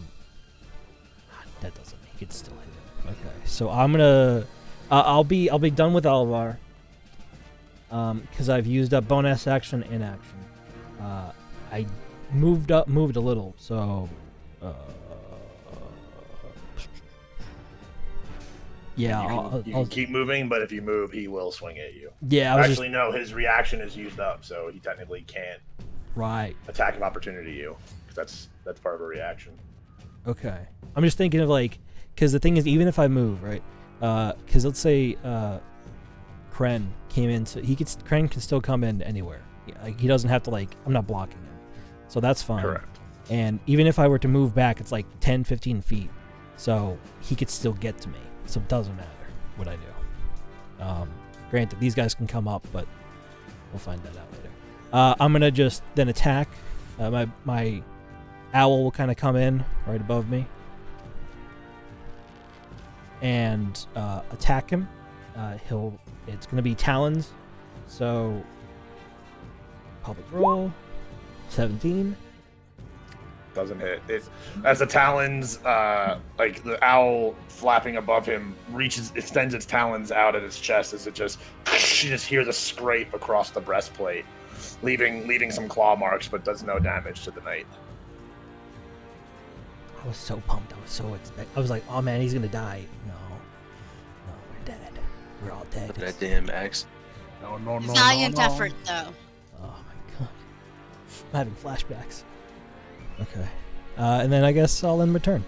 C: That doesn't. He could still hit it. Okay, so I'm gonna. I'll be done with Alvar. Because I've used up bonus action and action. I moved a little, so. Yeah,
A: you can keep moving, but if you move, he will swing at you.
C: Yeah,
A: no, his reaction is used up, so he technically can't attack of opportunity you, because that's part of a reaction.
C: Okay, I'm just thinking of because the thing is, even if I move, right? Because let's say Cren came in, so Cren can still come in anywhere. He doesn't have to I'm not blocking him, so that's fine.
A: Correct.
C: And even if I were to move back, it's 10, 15 feet, so he could still get to me. So it doesn't matter what I do. Granted, these guys can come up, but we'll find that out later. I'm gonna just then attack. My owl will kind of come in right above me and attack him. It's gonna be talons. So public roll 17.
A: Doesn't hit. As the talons, the owl flapping above him extends its talons out at its chest as you just hear the scrape across the breastplate, leaving some claw marks, but does no damage to the knight.
C: I was so pumped. I was so expectant. I was like, oh man, he's gonna die. No, we're dead. We're all dead.
E: That damn axe.
B: No.
D: Valiant effort, though.
C: Oh my god. I'm having flashbacks. Okay. And then I guess I'll end my turn.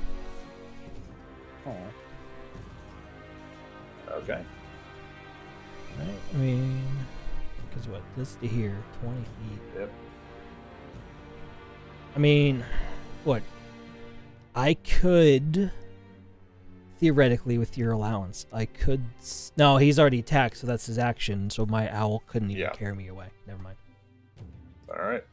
A: Okay.
C: Right, I mean, Because what? This to here, 20 feet.
A: Yep.
C: I mean, what? I could, theoretically, with your allowance, I could... No, he's already attacked, so that's his action, so my owl couldn't even carry me away. Never mind.
A: All right.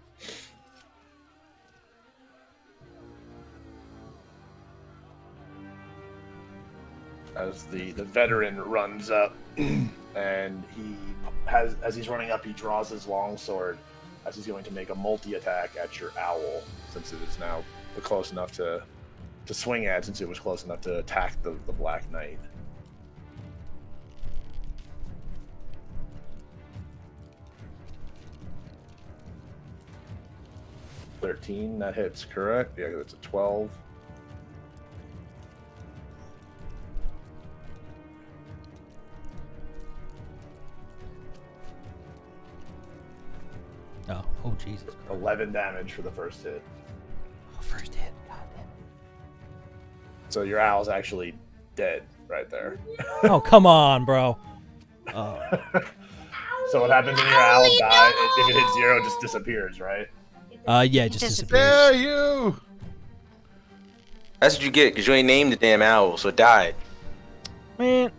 A: As the veteran runs up, and he has, as he's running up, he draws his longsword as he's going to make a multi-attack at your owl, since it is now close enough to swing at, since it was close enough to attack the Black Knight. $13, that hits, correct? Yeah, that's a 12.
C: Oh, Jesus.
A: 11 damage for the first hit.
C: Oh, first hit. God damn it.
A: So your owl's actually dead right there.
C: Oh, come on, bro.
A: So what happens when your owl dies? If it hits 0, it just disappears, right?
C: Yeah, it just disappears.
B: Dare you!
E: That's what you get, because you ain't named the damn owl, so it died.
C: Man.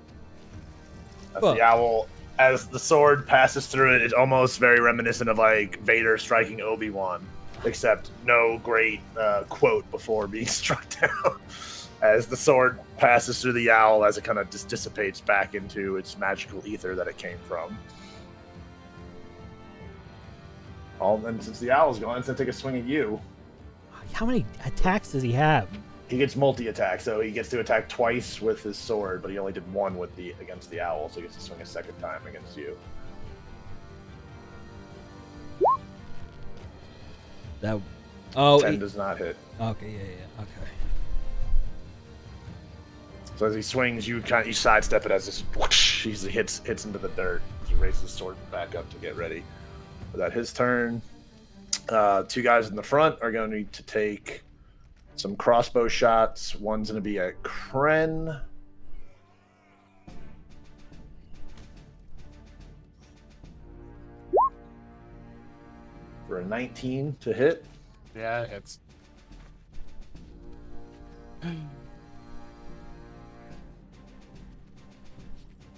A: That's the owl. As the sword passes through it, it's almost very reminiscent of like Vader striking Obi-Wan, except no great quote before being struck down. As the sword passes through the owl, as it kind of just dissipates back into its magical ether that it came from. And since the owl's gone, it's gonna take a swing at you.
C: How many attacks does he have?
A: He gets multi-attack, so he gets to attack twice with his sword, but he only did one with against the owl, so he gets to swing a second time against you.
C: That
A: 10 does not hit.
C: Okay, yeah, okay.
A: So as he swings, you sidestep it as this whoosh, he hits into the dirt. He raises his sword back up to get ready. But that his turn. 2 guys in the front are going to need to take some crossbow shots. One's going to be at Cren. For a 19 to hit.
B: Yeah, it's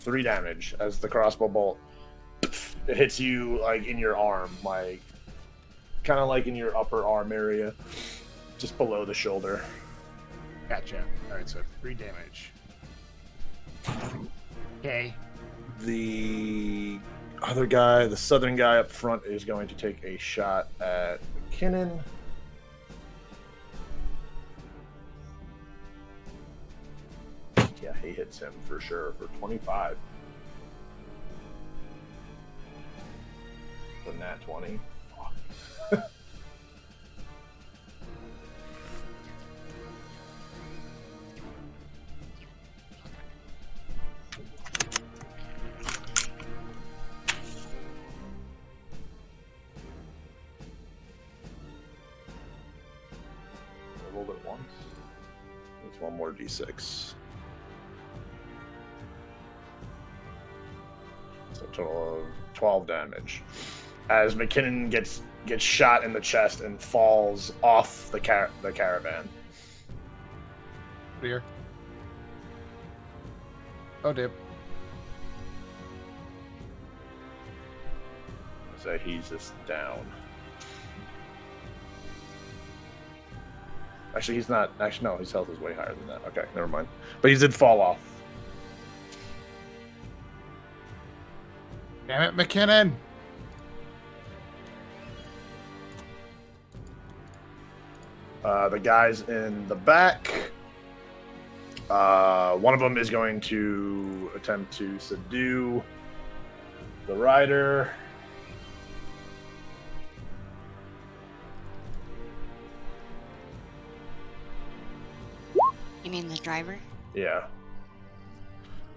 A: 3 damage as the crossbow bolt it hits you like in your arm, like kind of like in your upper arm area, just below the shoulder.
B: Gotcha. All right, so 3 damage. Okay.
A: The other guy, the southern guy up front, is going to take a shot at McKinnon. Yeah, he hits him for sure for 25. The nat 20. Fuck. I rolled it once. There's one more d6. So a total of 12 damage. As McKinnon gets shot in the chest and falls off the caravan.
B: Clear. Oh, dip.
A: So he's just down. Actually, he's not. Actually, no, his health is way higher than that. Okay, never mind. But he did fall off.
B: Damn it, McKinnon!
A: The guys in the back. One of them is going to attempt to subdue the rider.
D: You mean the driver?
A: Yeah.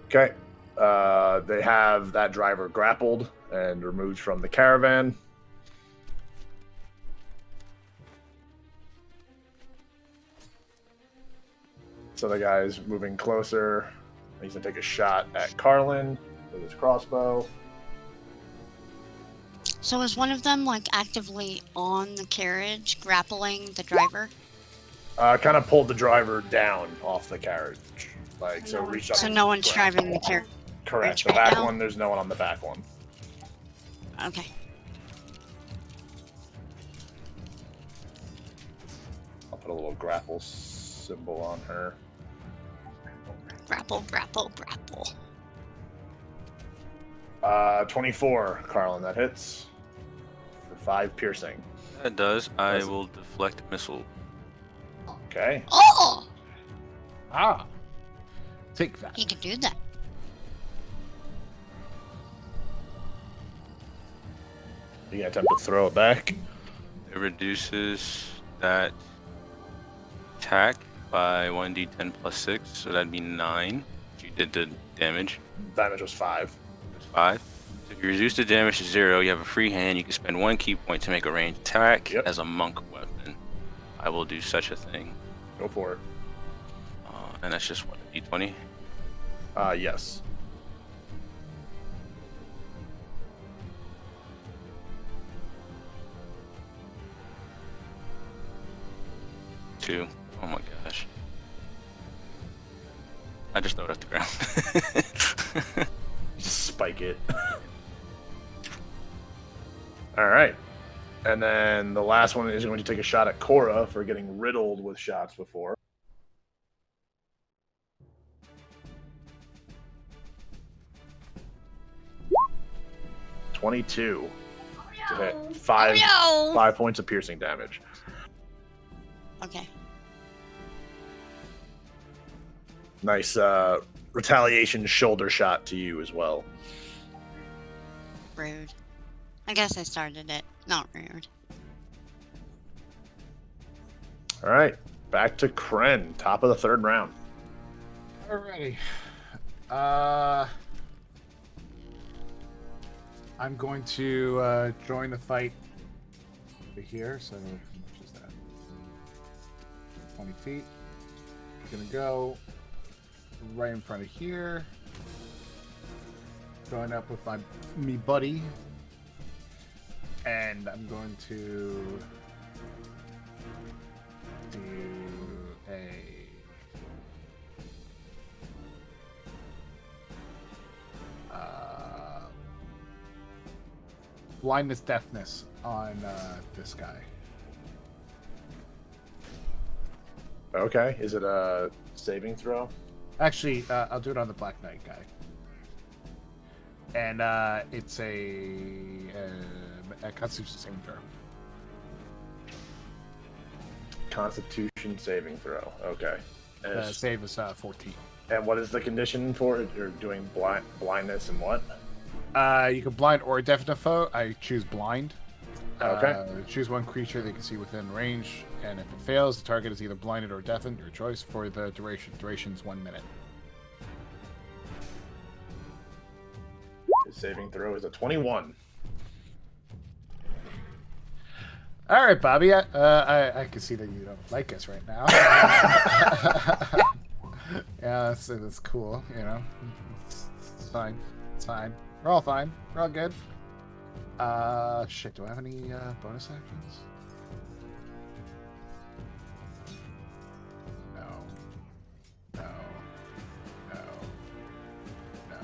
A: Okay. They have that driver grappled and removed from the caravan. So the guy's moving closer. He's going to take a shot at Carlen with his crossbow.
D: So is one of them like actively on the carriage, grappling the driver?
A: Kind of pulled the driver down off the carriage. Like, so reached up.
D: So
A: and
D: no one's
A: grabbed.
D: driving the carriage.
A: Correct. The
D: right
A: back
D: now?
A: one, there's no one on the back one.
D: Okay.
A: I'll put a little grapple symbol on her.
D: Grapple, grapple, grapple.
A: 24, Carlen, that hits. For 5 piercing.
E: That does. I will deflect missile.
A: Okay.
D: Oh!
B: Ah. Take that.
D: He could do that.
A: You gonna attempt to throw it back?
E: It reduces that attack by 1d10 plus 6, so that'd be 9. If you did the damage.
A: Damage was 5.
E: That's 5. So if you reduce the damage to 0, you have a free hand. You can spend 1 key point to make a ranged attack as a monk weapon. I will do such a thing.
A: Go for it.
E: And that's just what, a d20?
A: Yes.
E: Two. Oh my gosh. I just throw it at the ground.
A: Just spike it. Alright. And then the last one is going to take a shot at Cora for getting riddled with shots before. $22 to hit. 5 points of piercing damage.
D: Okay.
A: Nice retaliation shoulder shot to you as well.
D: Rude. I guess I started it. Not rude.
A: All right, back to Cren, top of the 3rd round.
B: Alrighty. I'm going to join the fight over here. So how much is that? 20 feet. I'm gonna go right in front of here. Join up with me buddy. And I'm going to do a blindness deafness on this guy.
A: Okay, is it a saving throw?
B: Actually, I'll do it on the Black Knight guy. And it's a Constitution saving throw.
A: Constitution saving throw. Okay. And,
B: Save is 14.
A: and what is the condition for it? You're doing blindness and what?
B: You can blind or deafen a foe. I choose blind.
A: Okay.
B: Choose one creature they can see within range, and if it fails, the target is either blinded or deafened, your choice, for the duration. Duration's 1 minute.
A: His saving throw is a 21.
B: All right, Bobby. I can see that you don't like us right now. Yeah, that's cool. You know, it's fine. It's fine. We're all fine. We're all good. Shit. Do I have any bonus actions? No. No. No. No.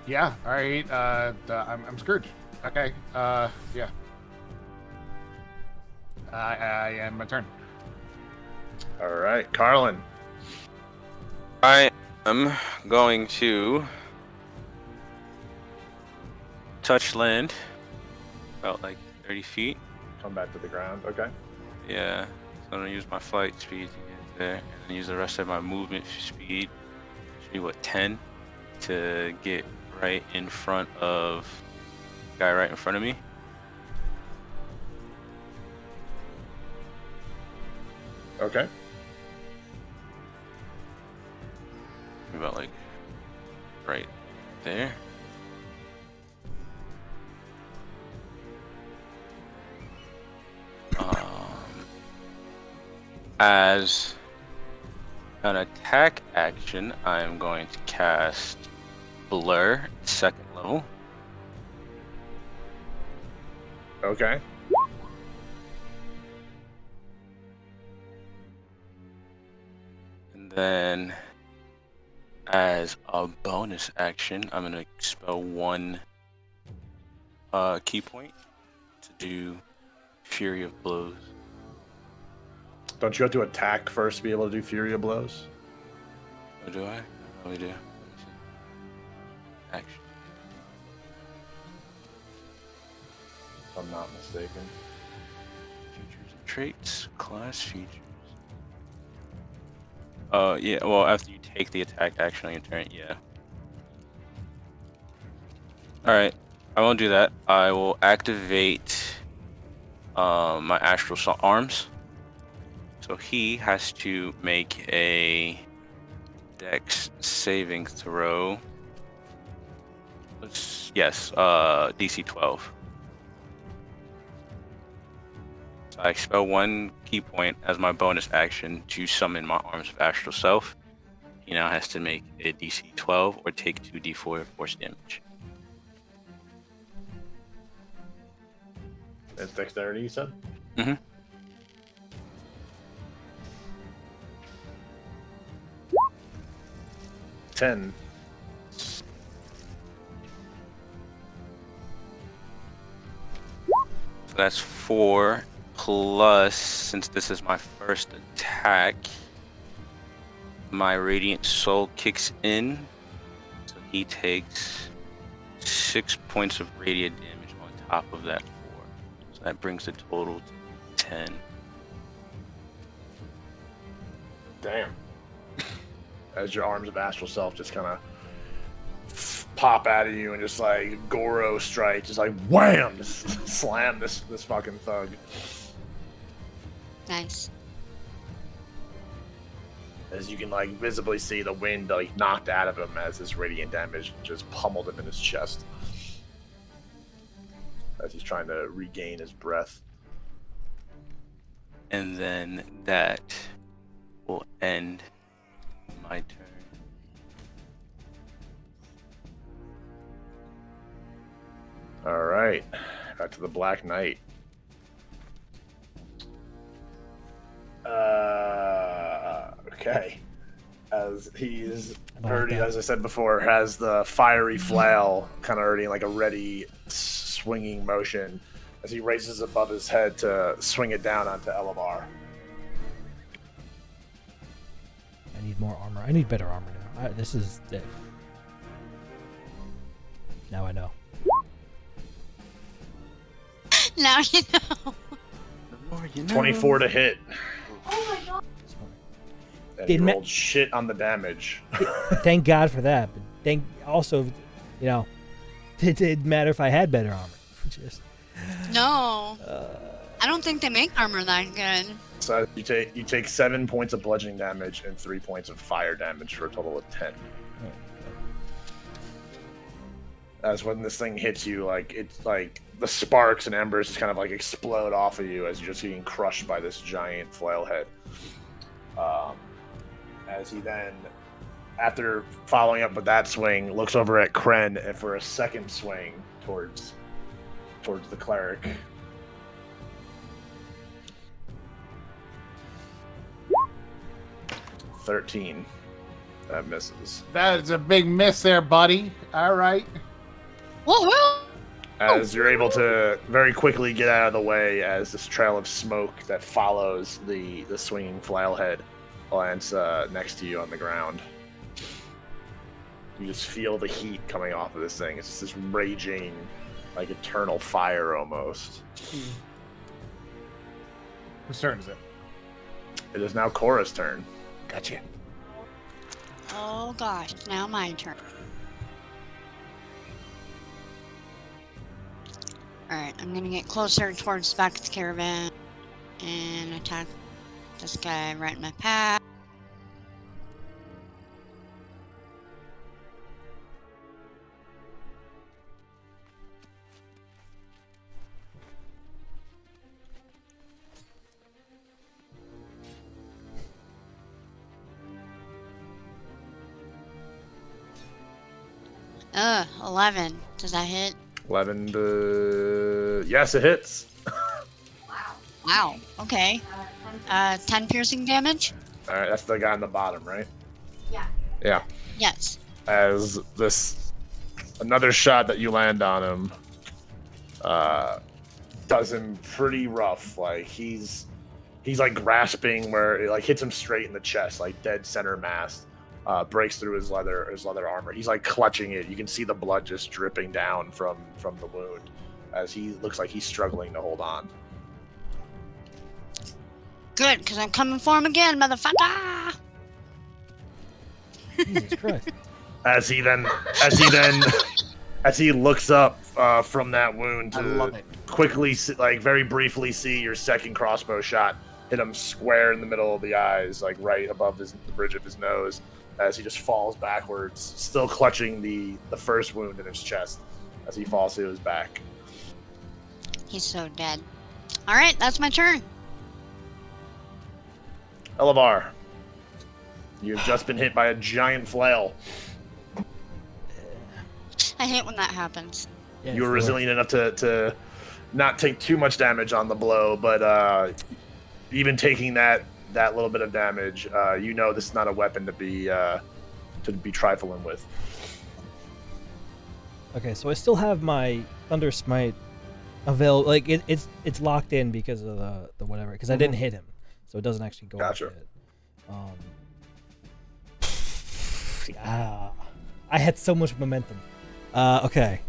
B: Yeah. All right. I'm screwed. Okay. Yeah. I end my turn.
A: All right, Carlen.
E: I am going to touch land about like 30 feet.
A: Come back to the ground. Okay.
E: Yeah, so I'm gonna use my flight speed to get there, and then use the rest of my movement speed. Should be what, 10, to get right in front of the guy right in front of me.
A: Okay.
E: About like right there. As an attack action, I'm going to cast Blur, 2nd level.
A: Okay.
E: And then, as a bonus action, I'm gonna expel 1 key point to do Fury of Blows.
A: Don't you have to attack first to be able to do Fury of Blows?
E: Oh, do I? I probably do. Let me see. Action.
A: If I'm not mistaken.
E: Features and traits, class features. Yeah, well, after you take the attack action on your turn, yeah. Alright, I won't do that. I will activate my Astral Arms. So he has to make a Dex saving throw. Yes, DC 12. So I expel 1 key point as my bonus action to summon my Arms of Astral Self. He now has to make a DC 12 or take 2d4 force damage.
A: It's dexterity, you said?
E: Mm-hmm.
A: Ten.
E: So that's 4 plus, since this is my first attack, my Radiant Soul kicks in. So he takes 6 points of radiant damage on top of that 4. So that brings the total to 10.
A: Damn. As your Arms of Astral Self just kind of pop out of you and just like Goro strike, just like wham, just slam this fucking thug.
D: Nice.
A: As you can like visibly see the wind like knocked out of him as this radiant damage just pummeled him in his chest. As he's trying to regain his breath.
E: And then that will end my turn.
A: All right, back to the Black Knight. Okay. As he's already, as I said before, has the fiery flail kind of already in like a ready swinging motion as he raises above his head to swing it down onto Elevar.
C: I need more armor. I need better armor now. This is it. Now I know.
D: Now you know.
E: The more you know.
A: 24 to hit.
F: Oh my god.
A: And
C: Didn't
A: he
C: ma-
A: rolled shit on the damage.
C: Thank God for that. But also, it didn't matter if I had better armor. Just
D: No. I don't think they make armor that good.
A: So you take 7 points of bludgeoning damage and 3 points of fire damage for a total of 10. As when this thing hits you, like it's like the sparks and embers just kind of like explode off of you as you're just getting crushed by this giant flail head. As he then, after following up with that swing, looks over at Cren and for a second swing towards the cleric. $13. That misses.
B: That is a big miss there, buddy. All right.
D: Whoa.
A: As you're able to very quickly get out of the way as this trail of smoke that follows the swinging flailhead lands next to you on the ground. You just feel the heat coming off of this thing. It's just this raging, like eternal fire almost.
B: Whose turn is it?
A: It is now Cora's turn.
B: Gotcha.
D: Oh gosh, it's now my turn. Alright, I'm gonna get closer towards the back of the caravan and attack this guy right in my path. 11. Does that hit?
A: 11 to... Yes, it hits.
D: Wow. Okay. 10 piercing damage?
A: All right, that's the guy on the bottom, right?
F: Yeah.
A: Yeah.
D: Yes.
A: As another shot that you land on him does him pretty rough. Like he's like grasping where it like hits him straight in the chest, like dead center mass. Breaks through his leather armor. He's like clutching it. You can see the blood just dripping down from the wound as he looks like he's struggling to hold on.
D: Good, because I'm coming for him again, motherfucker!
C: Jesus Christ.
A: As he looks up from that wound
B: I love
A: to
B: it.
A: quickly, like very briefly, see your second crossbow shot hit him square in the middle of the eyes, like right above the bridge of his nose, as he just falls backwards, still clutching the first wound in his chest as he falls to his back.
D: He's so dead. Alright, that's my turn.
A: Elevar, you've just been hit by a giant flail.
D: I hate when that happens.
C: Yeah,
A: You were
C: sure.
A: resilient enough to not take too much damage on the blow, but even taking that little bit of damage, you know this is not a weapon to be trifling with.
C: Okay, so I still have my Thunder Smite available. Like it's locked in because of the whatever. Because I didn't hit him, so it doesn't actually go.
A: Gotcha.
C: Yet. I had so much momentum. Okay.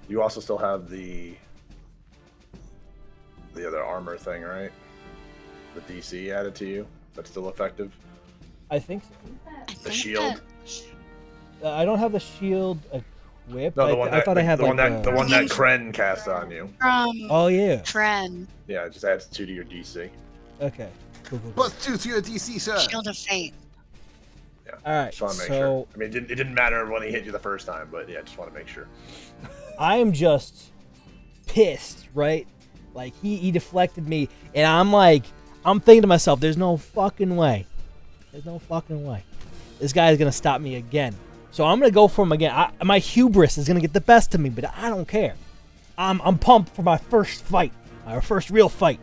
A: You also still have the other armor thing, right? The DC added to you. That's still effective.
C: I think so.
D: I
A: The
D: think
A: shield.
C: I don't have the shield equipped.
A: No, the one
C: I thought I had
A: the
C: like
A: one that Cren cast on you.
D: From
C: Oh yeah.
D: Cren,
A: Yeah, it just adds 2 to your DC.
C: Okay. Cool.
B: +2 to your DC, sir.
D: Shield of Fate.
A: Yeah.
C: All right.
A: Just want to make
C: So
A: sure. I mean, it didn't matter when he hit you the first time, but yeah, just want to make sure.
C: I am just pissed, right? Like he deflected me, and I'm thinking to myself, there's no fucking way. There's no fucking way. This guy is gonna stop me again. So I'm gonna go for him again. My hubris is gonna get the best of me, but I don't care. I'm pumped for my first fight, our first real fight.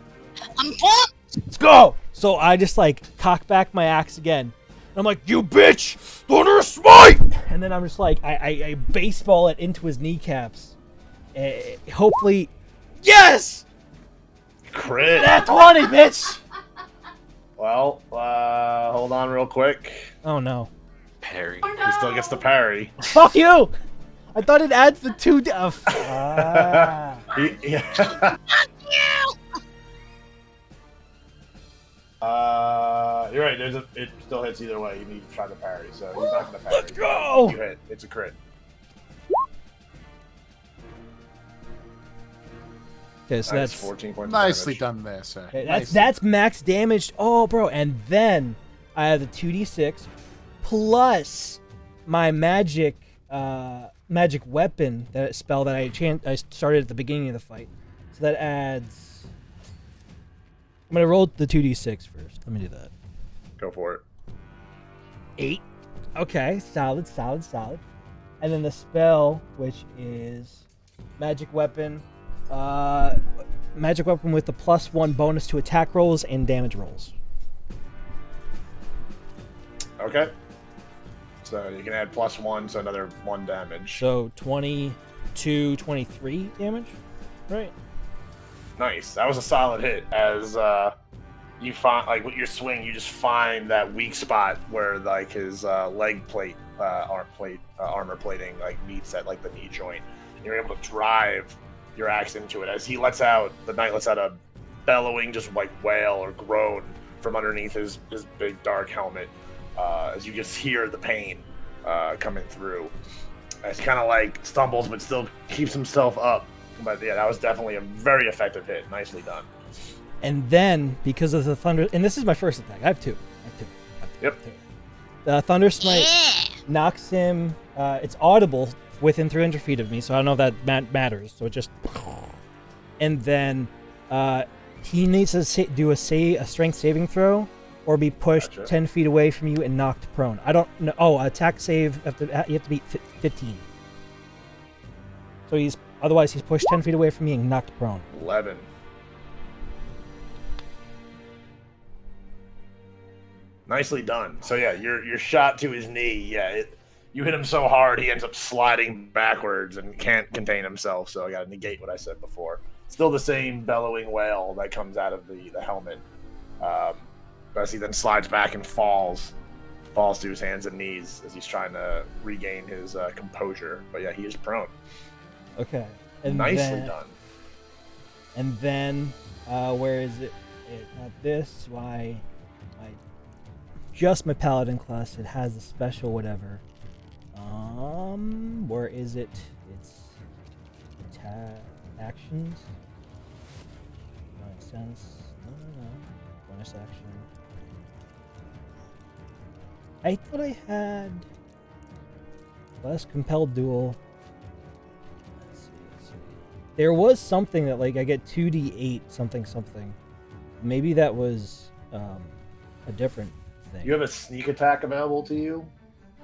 D: I'm pumped!
C: Let's go! So I just like cock back my axe again. And I'm like, you bitch! Thunder Smite! And then I'm just like, I baseball it into his kneecaps. Hopefully, yes!
A: Crit.
C: That's 20, bitch!
A: Well, hold on real quick.
C: Oh no.
E: Parry.
A: He still gets the parry.
C: Fuck you! I thought it adds the 2
A: Yeah. You're right. It still hits either way. You need to try the parry, so he's not gonna parry.
C: Let's go!
A: You hit. It's a crit.
C: Okay, so
A: That's
C: that's
A: 14 points.
B: Nicely
A: of
B: done there, sir.
C: okay,
B: Nicely.
C: that's max damage. Oh, bro, and then I have the 2d6 plus my magic weapon spell that I started at the beginning of the fight. So that adds. I'm gonna roll the 2d6 first. Let me do that.
A: Go for it.
C: 8. Okay, solid. And then the spell, which is magic weapon. Magic weapon with the +1 bonus to attack rolls and damage rolls.
A: Okay. So you can add +1, so another 1 damage.
C: So 22, 23 damage, right?
A: Nice. That was a solid hit. As you find, like with your swing, you just find that weak spot where like his leg plate, armor plating, like meets at like the knee joint. And you're able to drive your axe into it as the knight lets out a bellowing, just like wail or groan from underneath his big dark helmet. As you just hear the pain coming through. As he kind of like stumbles but still keeps himself up. But yeah, that was definitely a very effective hit. Nicely done.
C: And then because of the thunder, and this is my first attack. I have two.
A: Yep.
C: The thunder smite
D: Yeah!
C: knocks him. It's audible within 300 feet of me, so I don't know if that matters. So it just, and then he needs to do a strength saving throw, or be pushed
A: Gotcha.
C: 10 feet away from you and knocked prone. I don't know. Oh, attack save. You have to beat 15. So he's pushed 10 feet away from me and knocked prone.
A: 11. Nicely done. So yeah, your shot to his knee. Yeah, you hit him so hard he ends up sliding backwards and can't contain himself. So I got to negate what I said before. Still the same bellowing wail that comes out of the helmet. As he then slides back and falls to his hands and knees as he's trying to regain his composure. But yeah, he is prone.
C: Okay.
A: Nicely done.
C: And then, where is it? Not this. Why? Just my paladin class. It has a special whatever. Where is it? It's actions. Sense. No. Bonus action. I thought I had less compelled duel. Let's see. There was something that like I get 2d8 something. Maybe that was a different thing.
A: You have a sneak attack available to you,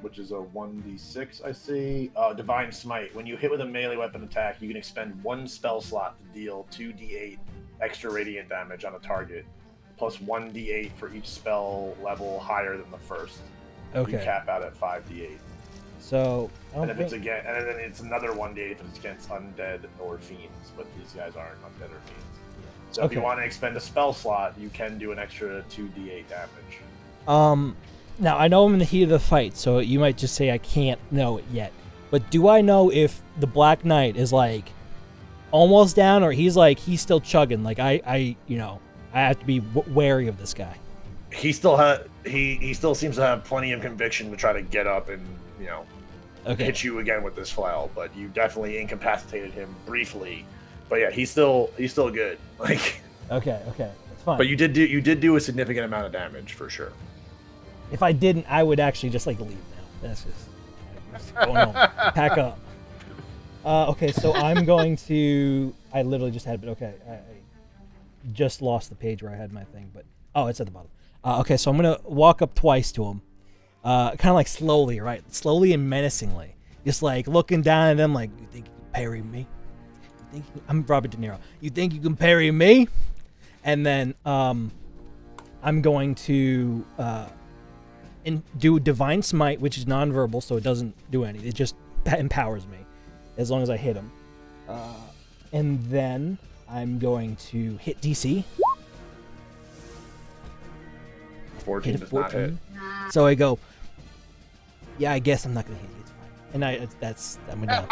A: which is a 1d6, I see. Divine Smite. When you hit with a melee weapon attack, you can expend 1 spell slot to deal 2d8 extra radiant damage on a target, plus 1d8 for each spell level higher than the first.
C: Okay.
A: You cap out at 5d8.
C: So,
A: and then it's another 1d8 if it's against undead or fiends, but these guys aren't undead or fiends. So if you want to expend a spell slot, you can do an extra 2d8 damage.
C: Now I know I'm in the heat of the fight, so you might just say I can't know it yet. But do I know if the Black Knight is like almost down, or he's still chugging? Like I have to be wary of this guy.
A: He still seems to have plenty of conviction to try to get up and hit you again with this flail. But you definitely incapacitated him briefly. But yeah, he's still good. Like
C: okay, that's fine.
A: But you did do a significant amount of damage for sure.
C: If I didn't, I would actually just leave now. That's just going home. Pack up. Okay, so I'm going to. I literally just had, but okay, I just lost the page where I had my thing, but it's at the bottom. Okay, so I'm gonna walk up twice to him, kind of like slowly, right? Slowly and menacingly, just like looking down at him, like, you think you can parry me? I'm Robert De Niro. You think you can parry me? And then I'm going to do Divine Smite, which is non-verbal, so it doesn't do anything. It just empowers me as long as I hit him. And then I'm going to hit DC.
A: 14 does not hit.
C: So I go, yeah, I guess I'm not gonna hit you. It's fine. And I'm done.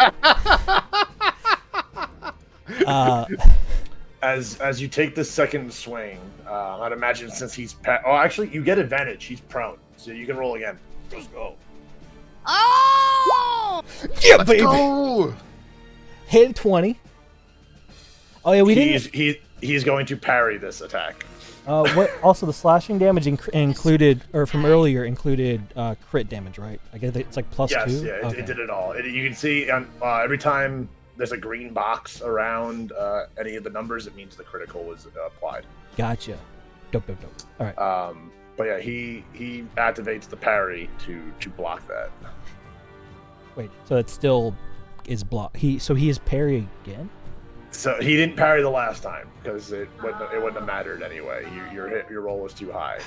A: As you take the second swing, I'd imagine since he's actually you get advantage. He's prone, so you can roll again. Let's go.
D: Oh!
C: Yeah,
B: Let's
C: baby.
B: go!
C: Hit 20. Oh yeah,
A: He's going to parry this attack.
C: What? Also, the slashing damage included, or from earlier included crit damage, right? I guess it's like +2.
A: Yes, yeah, it did it all. You can see every time there's a green box around any of the numbers, it means the critical was applied.
C: Gotcha. Dope. All right.
A: But yeah, he activates the parry to block that.
C: Wait, so it still is blocked. He is parry again?
A: So he didn't parry the last time because it wouldn't have mattered anyway. Your roll was too high.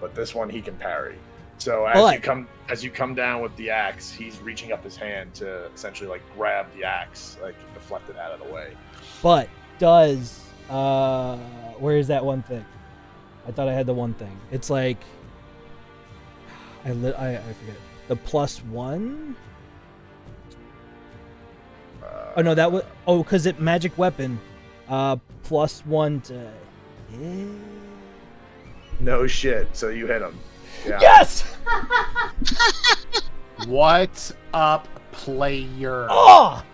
A: But this one he can parry. So as you come down with the axe, he's reaching up his hand to essentially like grab the axe, like deflect it out of the way.
C: But does where is that one thing? I thought I had the one thing. It's like I forget the +1. Oh no, that was because it magic weapon, +1 to hit.
A: No shit. So you hit him. Yeah.
C: Yes.
B: What's up, player?
C: Oh.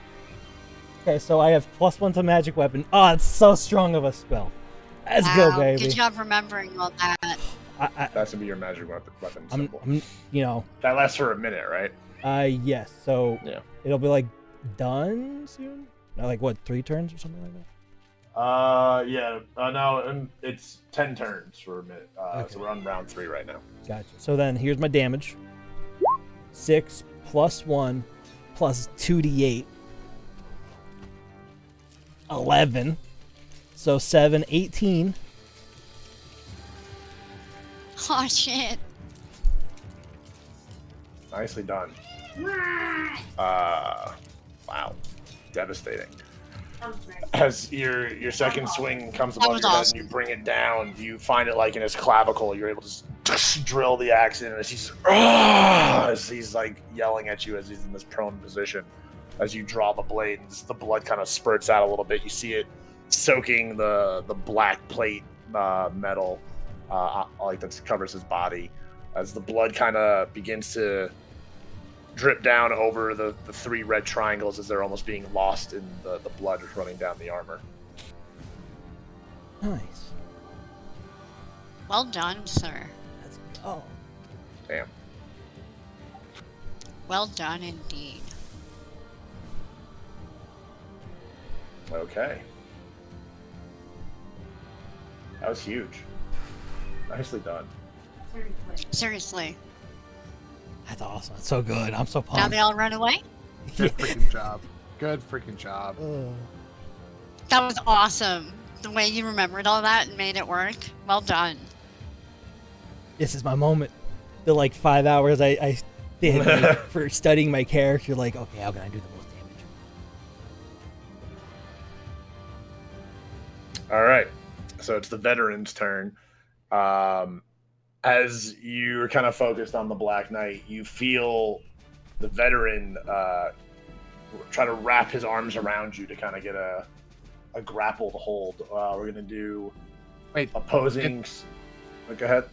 C: Okay, so I have +1 to magic weapon. Oh, it's so strong of a spell. Let's go, baby.
D: Good job remembering all that.
A: That's gonna be your magic weapon symbol.
C: I'm
A: that lasts for a minute, right?
C: Yes. So
A: yeah,
C: it'll be like done soon. Like what, 3 turns or something like that?
A: No, it's 10 turns for a minute.
C: Okay.
A: So we're on round 3 right now.
C: Gotcha. So then here's my damage. 6 +1 +2d8. 11. So 7, 18.
D: Oh shit.
A: Nicely done. Wow. Devastating. As your second swing comes
D: That
A: above
D: was
A: your head
D: awesome.
A: and you bring it down, you find it like in his clavicle. You're able to just drill the axe in as he's like yelling at you as he's in this prone position. As you draw the blade, and the blood kind of spurts out a little bit. You see it soaking the black plate metal like that covers his body. As the blood kind of begins to drip down over the three red triangles as they're almost being lost in the blood running down the armor.
C: Nice.
D: Well done, sir.
C: Let's go.
A: Damn.
D: Well done indeed.
A: Okay. That was huge. Nicely done.
D: Seriously.
C: That's awesome. That's so good. I'm so
D: Now
C: pumped.
D: they all run away?
B: Good freaking job. Good freaking job.
D: That was awesome. The way you remembered all that and made it work. Well done.
C: This is my moment. The like 5 hours I did like, for studying my character. Like, okay, how can I do the most damage?
A: All right. So it's the veteran's turn. As you're kind of focused on the Black Knight, you feel the veteran try to wrap his arms around you to kind of get a grappled hold. We're going to do
B: Wait,
A: opposing... Go ahead.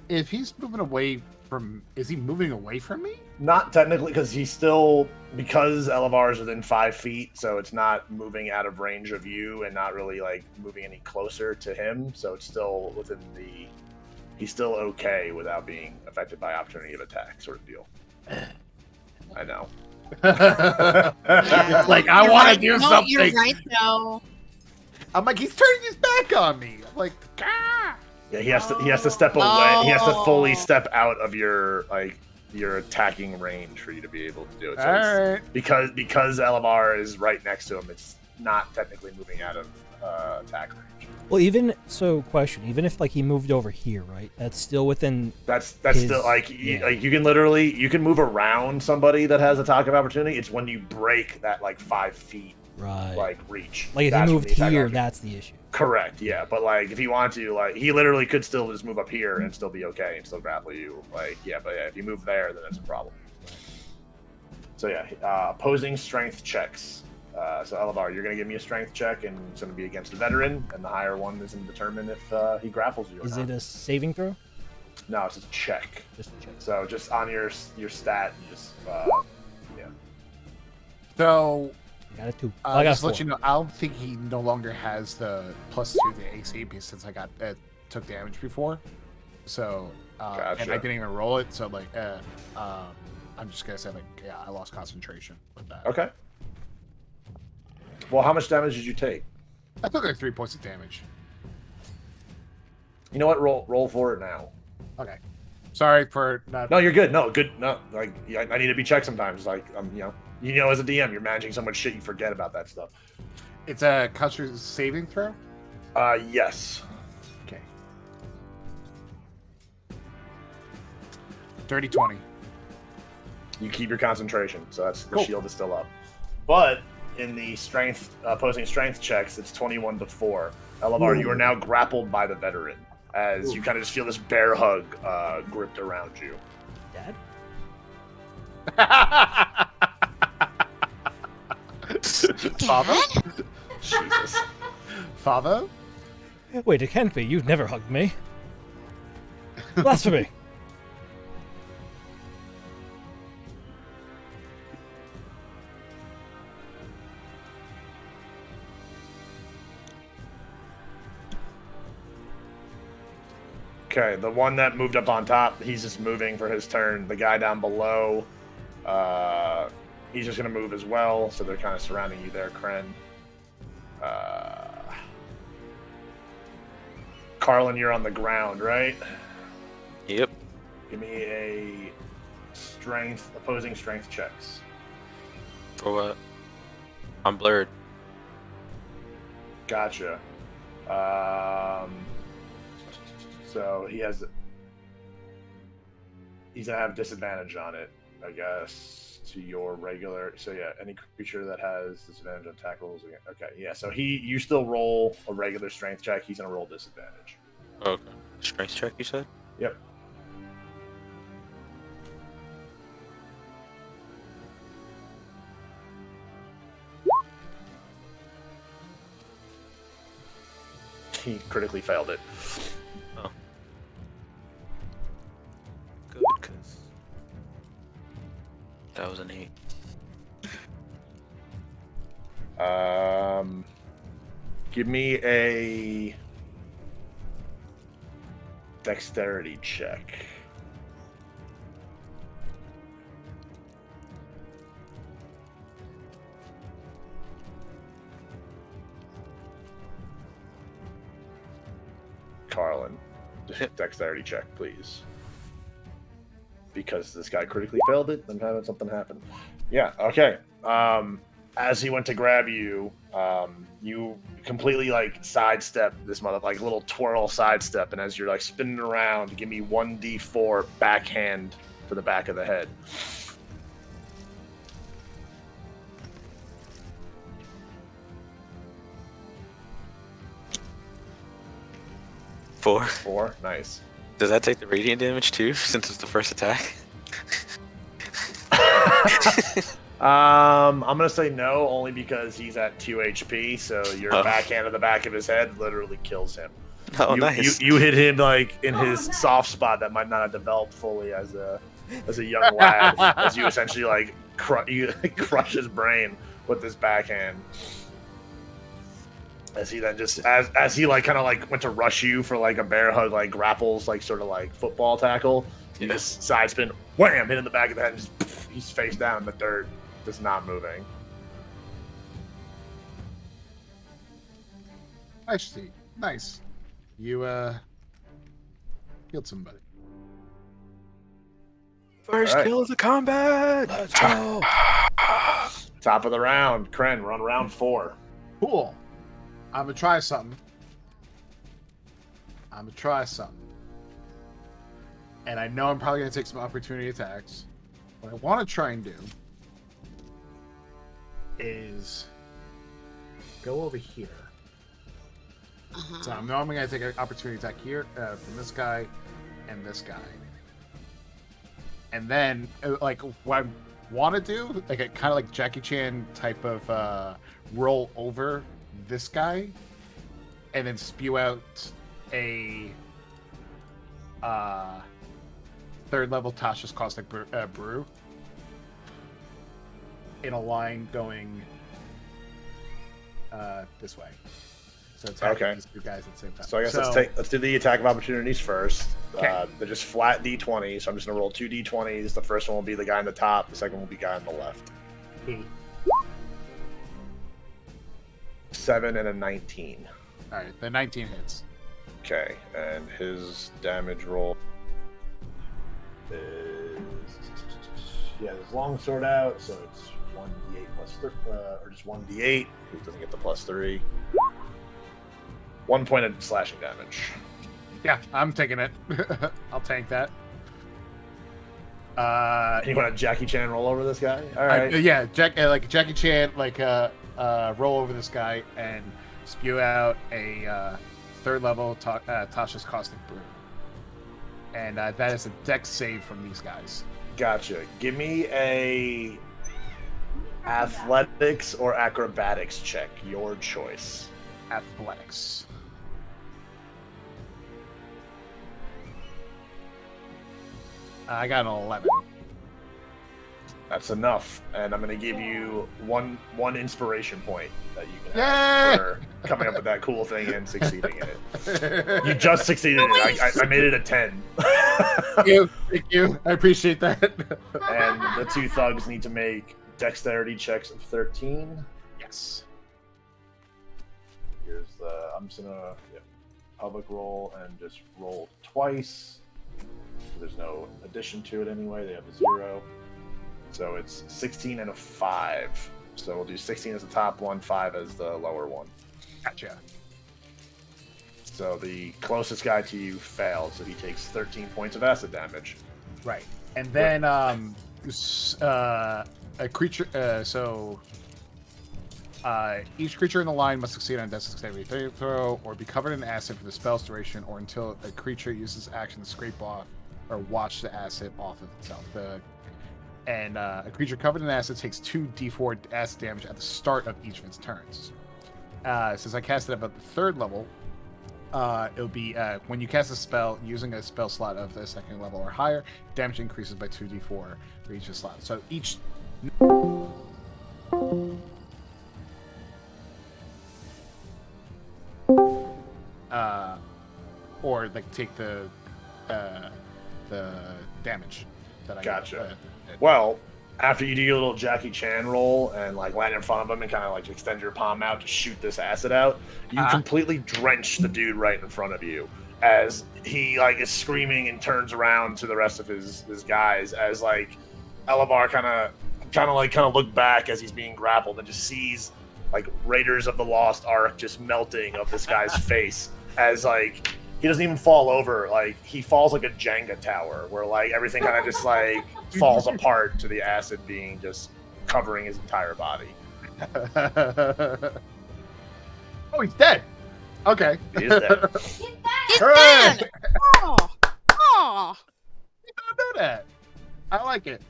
B: if he's moving away from, is he moving away from me?
A: Not technically, because he's still, because Elevar is within 5 feet, so it's not moving out of range of you and not really like moving any closer to him. So it's still within the, he's still okay without being affected by opportunity of attack, sort of deal. I know.
B: It's like, I
D: You're
B: want to
D: right.
B: do
D: No,
B: something.
D: You're right, though.
B: I'm like, he's turning his back on me. I'm like, ah!
A: Yeah, he has to step away. He has to fully
D: Oh.
A: step out of your your attacking range for you to be able to do it. So it's-
B: All right.
A: because Elevar is right next to him, it's not technically moving out of attack range.
C: Well, even so, question. Even if like he moved over here, right? That's still within.
A: That's
C: His-
A: still like
C: yeah.
A: you can literally you can move around somebody that has attack of opportunity. It's when you break that like 5 feet
C: Right.
A: like reach.
C: Like if
A: That's
C: he
A: when
C: moved
A: the attack of
C: here,
A: opportunity-
C: that's the issue.
A: Correct, yeah. But like if he wanted to, like he literally could still just move up here and still be okay and still grapple you. Like yeah, but yeah, if you move there, then it's a problem. So yeah, opposing strength checks. So Elevar, you're gonna give me a strength check, and it's gonna be against a veteran, and the higher one is going to determine if he grapples you. Or
C: Is
A: not.
C: it a saving throw?
A: No, it's just a check.
C: Just a check.
A: So just on your stat, you just yeah.
B: So,
C: I got a 2. I got
B: just to
C: 4.
B: let you know, I don't think he no longer has the +2 to the AC because since I got took damage before. So, and I
A: Gotcha.
B: didn't even roll it. So, like, I'm just gonna say, like, yeah, I lost concentration with that.
A: Okay. Well, how much damage did you take?
B: I took like 3 points of damage.
A: You know what? Roll for it now.
B: Okay. Sorry for not.
A: No, you're good. No, good. No, like yeah, I need to be checked sometimes. Like you know, as a DM, you're managing so much shit, you forget about that stuff.
B: It's a Constitution saving throw.
A: Yes.
B: Okay. Dirty 20.
A: You keep your concentration, so that's the
B: Cool.
A: shield is still up. But in the strength opposing strength checks, it's 21 to 4. Elevar, you are now grappled by the veteran as you kind of just feel this bear hug gripped around you.
C: Dad?
B: Father?
A: Jesus.
B: Father?
C: Wait, it can't be. You've never hugged me. Blasphemy.
A: Okay, the one that moved up on top, he's just moving for his turn. The guy down below, he's just going to move as well, so they're kind of surrounding you there, Cren. Carlen, you're on the ground, right?
E: Yep.
A: Give me a opposing strength checks.
E: For what? I'm blurred.
A: Gotcha. So he's gonna have disadvantage on it, I guess, to your regular. So yeah, any creature that has disadvantage on attack rolls. Okay, yeah. So you still roll a regular strength check. He's gonna roll disadvantage.
E: Okay. Strength check, you said?
A: Yep. He critically failed it.
E: Oh. Good, because that was an 8.
A: Give me a dexterity check. Carlen, dexterity check, please. Because this guy critically failed it, then having something happen. Yeah, okay. As he went to grab you, you completely like sidestep this like little twirl sidestep, and as you're like spinning around, give me 1d4 backhand to the back of the head. Four, nice.
E: Does that take the radiant damage too, since it's the first attack?
A: I'm gonna say no, only because he's at 2 HP. So your backhand to the back of his head literally kills him.
E: Oh,
A: nice. You hit him like in his soft spot that might not have developed fully as a young lad, as you essentially like crush his brain with this backhand. As he then just as he like kind of like went to rush you for like a bear hug, like grapples, like sort of like football tackle. You just side spin, wham, hit in the back of the head, and just, poof, he's face down in the dirt, just not moving.
B: Nice. You killed somebody.
E: First kill of the combat.
C: Let's go.
A: Top of the round, Cren. We're on round 4.
B: Cool. I'm gonna try something. And I know I'm probably gonna take some opportunity attacks. What I want to try and do is go over here. So I'm normally gonna take an opportunity attack here from this guy and this guy. And then, like, what I want to do, like, a kind of like Jackie Chan type of roll over this guy, and then spew out a third level Tasha's Caustic Brew in a line going this way. So it's
A: okay.
B: These two guys at the same time.
A: So I guess let's do the attack of opportunities first.
B: Okay.
A: They're just flat d20, so I'm just gonna roll 2 d20s. The first one will be the guy on the top. The second one will be the guy on the left. 7 and a 19.
B: All right, the 19 hits.
A: Okay, and his damage roll is his long sword out, so it's 1d8 plus 3, or just 1d8. He doesn't get the plus 3. 1 point of slashing damage.
B: Yeah, I'm taking it. I'll tank that.
A: You want a Jackie Chan roll over this guy? All right.
B: Like Jackie Chan, roll over this guy and spew out a third level Tasha's Caustic Brew. And that is a dex save from these guys.
A: Gotcha. Give me a athletics or acrobatics check. Your choice.
B: Athletics. I got an 11.
A: That's enough, and I'm going to give you one inspiration point that you can have for coming up with that cool thing and succeeding in it. You just succeeded in it. I made it a 10.
B: Thank you. I appreciate that.
A: And the two thugs need to make dexterity checks of 13.
B: Yes.
A: Here's I'm just going to public roll and just roll twice. There's no addition to it anyway. They have a 0. So it's 16 and a 5. So we'll do 16 as the top one, 5 as the lower one.
B: Gotcha.
A: So the closest guy to you fails, so he takes 13 points of acid damage.
B: Right. And then a creature. Each creature in the line must succeed on a dex dexterity throw, or be covered in acid for the spell's duration, or until a creature uses action to scrape off or wash the acid off of itself. A creature covered in acid takes 2d4 acid damage at the start of each of its turns. Since I cast it about the 3rd level, it'll be when you cast a spell using a spell slot of the 2nd level or higher, damage increases by 2d4 for each slot. So each or like take the damage that I
A: Gotcha. Well, after you do your little Jackie Chan roll and like land in front of him and kind of like extend your palm out to shoot this acid out, you completely drench the dude right in front of you as he like is screaming and turns around to the rest of his guys as like Elevar kind of look back as he's being grappled and just sees like Raiders of the Lost Ark just melting of this guy's face as like he doesn't even fall over, like he falls like a Jenga tower where like everything kind of just like falls apart to the acid being just covering his entire body.
B: Oh, he's dead. Okay.
A: He is dead.
D: He's dead! Oh! Oh!
B: You don't know that. I like it.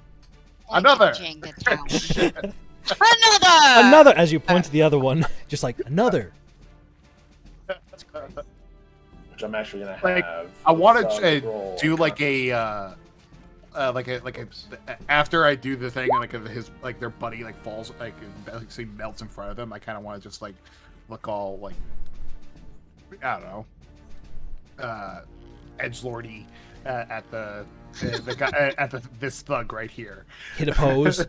D: Like
B: Another.
D: a Jenga tower. Another!
C: Another, as you point to the other one, just like another.
A: Which I'm actually gonna
B: Like,
A: have.
B: I want
A: the
B: to
A: roll
B: do like
A: conference.
B: a after I do the thing like his like their buddy like falls like basically melts in front of them. I kind of want to just like look all like I don't know edgelordy at the guy at this thug right here.
C: Hit a pose.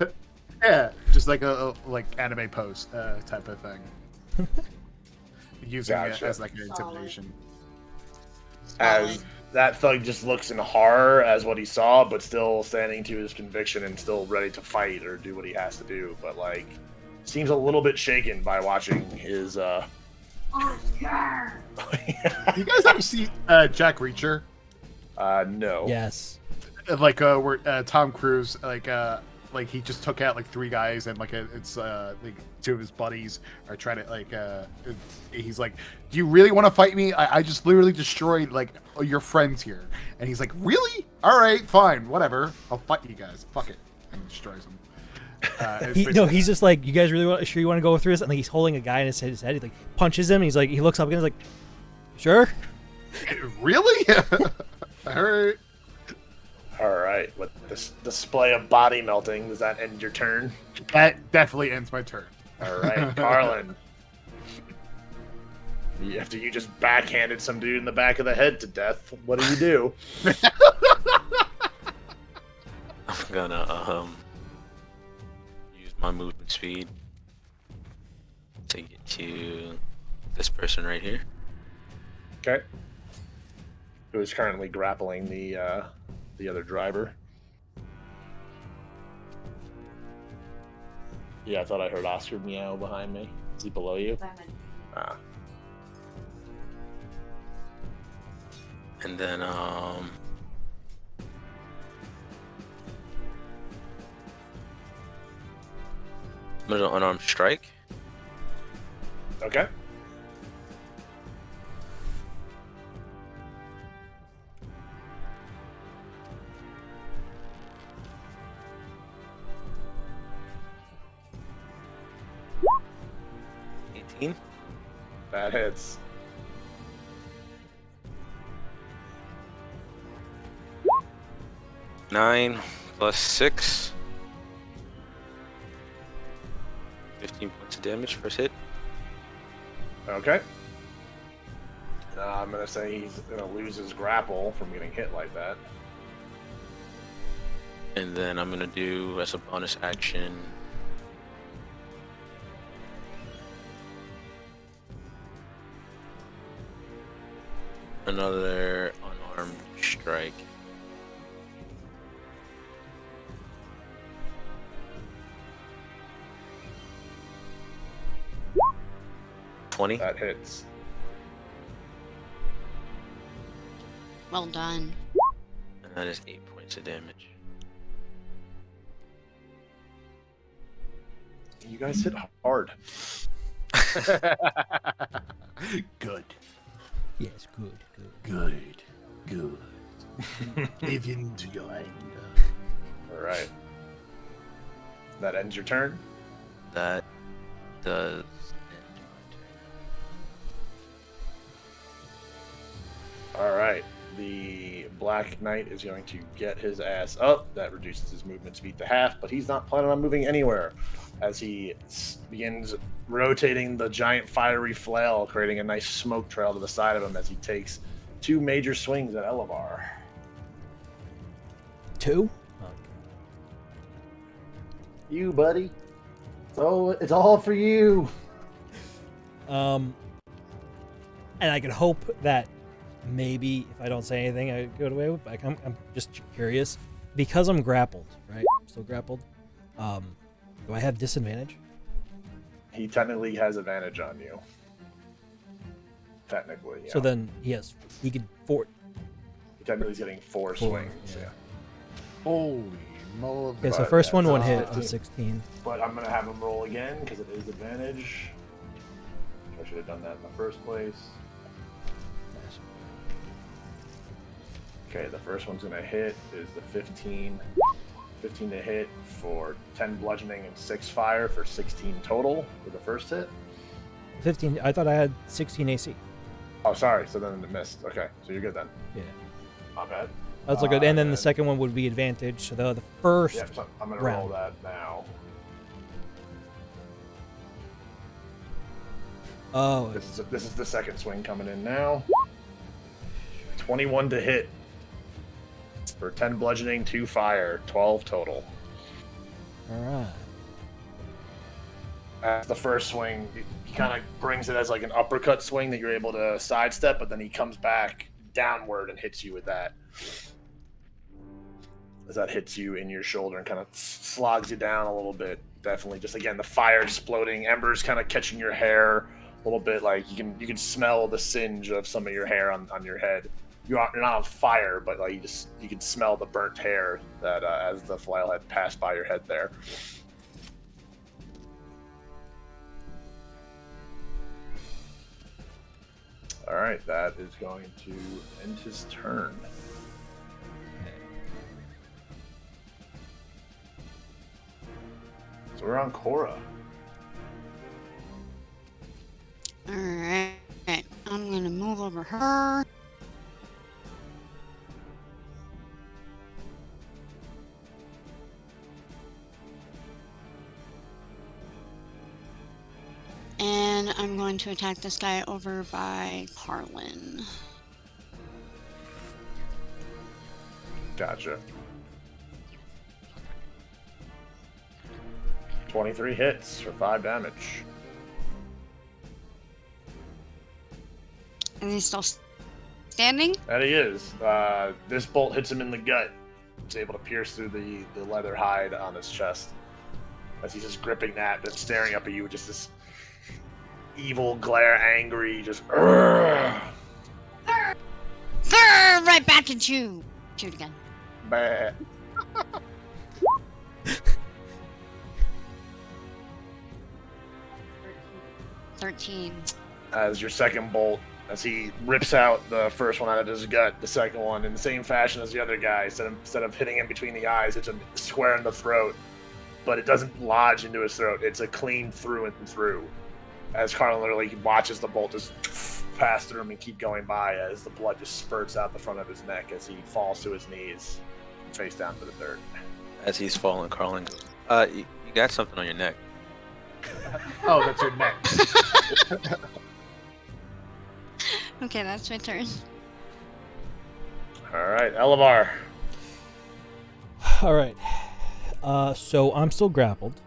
B: Yeah, just like a like anime pose type of thing. Using
A: Gotcha.
B: it as like an intimidation.
A: As that thug just looks in horror as what he saw, but still standing to his conviction and still ready to fight or do what he has to do. But like, seems a little bit shaken by watching his.
F: Oh, yeah.
B: You guys ever see Jack Reacher?
A: No.
C: Yes.
B: Like where Tom Cruise like he just took out like 3 guys and like it's like 2 of his buddies are trying to like he's like, do you really want to fight me? I just literally destroyed like your friends here. And he's like, really? All right, fine, whatever, I'll fight you guys, fuck it, and destroys them.
C: He's just like, you guys really sure you want to go through this? And like he's holding a guy in his head. He like punches him. And he's like, he looks up again. He's like, sure.
B: Really? All right.
A: All right. With this display of body melting, does that end your turn?
B: That definitely ends my turn.
A: All right, Carlen. After you just backhanded some dude in the back of the head to death, what do you do?
E: I'm gonna use my movement speed to get to this person right here.
A: Okay. Who is currently grappling the other driver. Yeah, I thought I heard Oscar meow behind me. Is he below you? Ah.
E: And then I'm gonna unarmed strike.
A: Okay. That hits.
E: Nine plus 6. 15 points of damage first hit.
A: Okay. I'm going to say he's going to lose his grapple from getting hit like that.
E: And then I'm gonna do as a bonus action another unarmed strike. 20.
A: That hits.
D: Well done.
E: And that is 8 points of damage.
A: You guys hit hard.
B: Good.
C: Yes, good.
B: Good. Live into your anger.
A: All right. That ends your turn.
E: That does.
A: All right. The Black Knight is going to get his ass up. That reduces his movement speed to half, but he's not planning on moving anywhere as he begins rotating the giant fiery flail, creating a nice smoke trail to the side of him as he takes 2 major swings at Elevar.
C: 2?
A: You, buddy. It's all for you.
C: And I can hope that maybe if I don't say anything, I go away with. Like, I'm just curious because I'm grappled, right? I'm still grappled. Do I have disadvantage?
A: He technically has advantage on you. Technically, yeah.
C: So then he could
A: Technically, he's getting 4 swings. Yeah.
B: Holy moly.
C: Okay, so first one won't hit on 16.
A: But I'm gonna have him roll again because it is advantage. I should have done that in the first place. Okay, the first one's gonna hit is the 15. 15 to hit for 10 bludgeoning and 6 fire for 16 total for the first hit.
C: 15. I thought I had 16 AC.
A: Oh, sorry. So then it missed. Okay, so you're good then.
C: Yeah.
A: Not bad.
C: That's good. And then the second one would be advantage. So the first.
A: Yep, so I'm gonna
C: round.
A: roll that now.
C: Oh.
A: This is the second swing coming in now. 21 to hit for 10 bludgeoning, 2 fire, 12 total.
C: All right.
A: The first swing, he kind of brings it as like an uppercut swing that you're able to sidestep, but then he comes back downward and hits you with that. As that hits you in your shoulder and kind of slogs you down a little bit. Definitely, just again the fire exploding, embers kind of catching your hair a little bit. Like you can smell the singe of some of your hair on your head. You're not on fire, but like you can smell the burnt hair that as the flail had passed by your head there. All right, that is going to end his turn. So we're on Cora.
D: Alright. I'm gonna move over her. And I'm going to attack this guy over by Carlen.
A: Gotcha. 23 hits for 5 damage.
D: And he's still standing?
A: That he is. This bolt hits him in the gut. It's able to pierce through the leather hide on his chest. As he's just gripping that, then staring up at you with just this evil glare, angry, just
D: Grr, right back at you. Shoot again.
A: bah.
D: 13.
A: As your second bolt, as he rips out the first one out of his gut, the second one in the same fashion as the other guy, instead of hitting him between the eyes, it's a square in the throat, but it doesn't lodge into his throat. It's a clean through and through. As Carlen literally watches the bolt just pass through him and keep going by, as the blood just spurts out the front of his neck as he falls to his knees and face down to the dirt.
E: As he's falling, Carlen goes, you got something on your neck.
B: Oh, that's your neck.
D: Okay, that's my turn.
A: All right, Elevar.
C: All right. So I'm still grappled.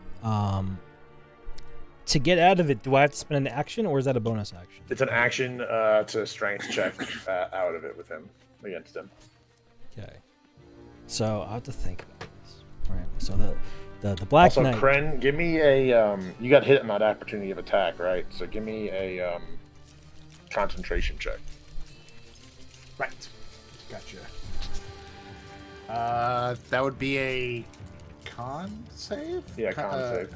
C: To get out of it, do I have to spend an action, or is that a bonus action?
A: It's an action to strength check out of it with him, against him.
C: Okay. So I have to think about this. All right. So The Black
A: Also,
C: Knight.
A: Cren, give me a you got hit on that opportunity of attack, right? So give me a concentration check.
B: Right. Gotcha. That would be a con save?
A: Yeah, con save.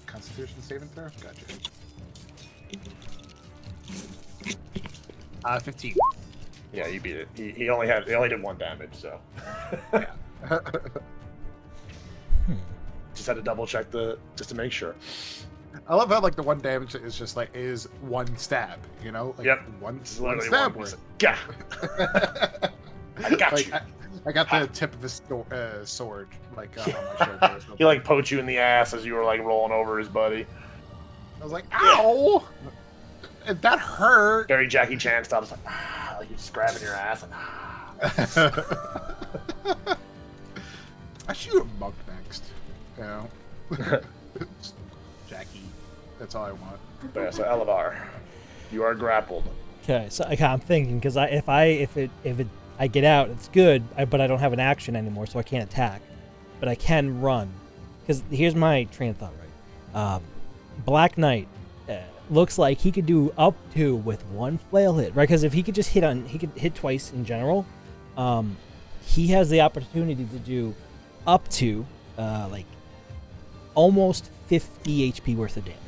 B: Constitution saving throw? Gotcha. 15.
A: Yeah, you beat it. He only did 1 damage, so.
B: Yeah.
A: Just had to double check just to make sure.
B: I love how like the 1 damage is just like is 1 stab, you know? Like,
A: Yep.
B: One
A: It's literally
B: stab
A: one.
B: worth.
A: Yeah. I got
B: Like,
A: you.
B: I got the tip of his sword like on my shoulder.
A: He like poked you in the ass as you were like rolling over his buddy.
B: I was like, ow! That hurt.
A: Very Jackie Chan style, just like you're just grabbing your ass. And,
B: I shoot a monk next. You know? Just Jackie. That's all I want.
A: But yeah, so Elevar, you are grappled.
C: Okay, so I'm thinking because if I get out, it's good, but I don't have an action anymore, so I can't attack, but I can run. Because here's my train of thought, right? Black Knight looks like he could do up to with 1 flail hit, right? Because if he could just he could hit twice in general. He has the opportunity to do up to like almost 50 HP worth of damage,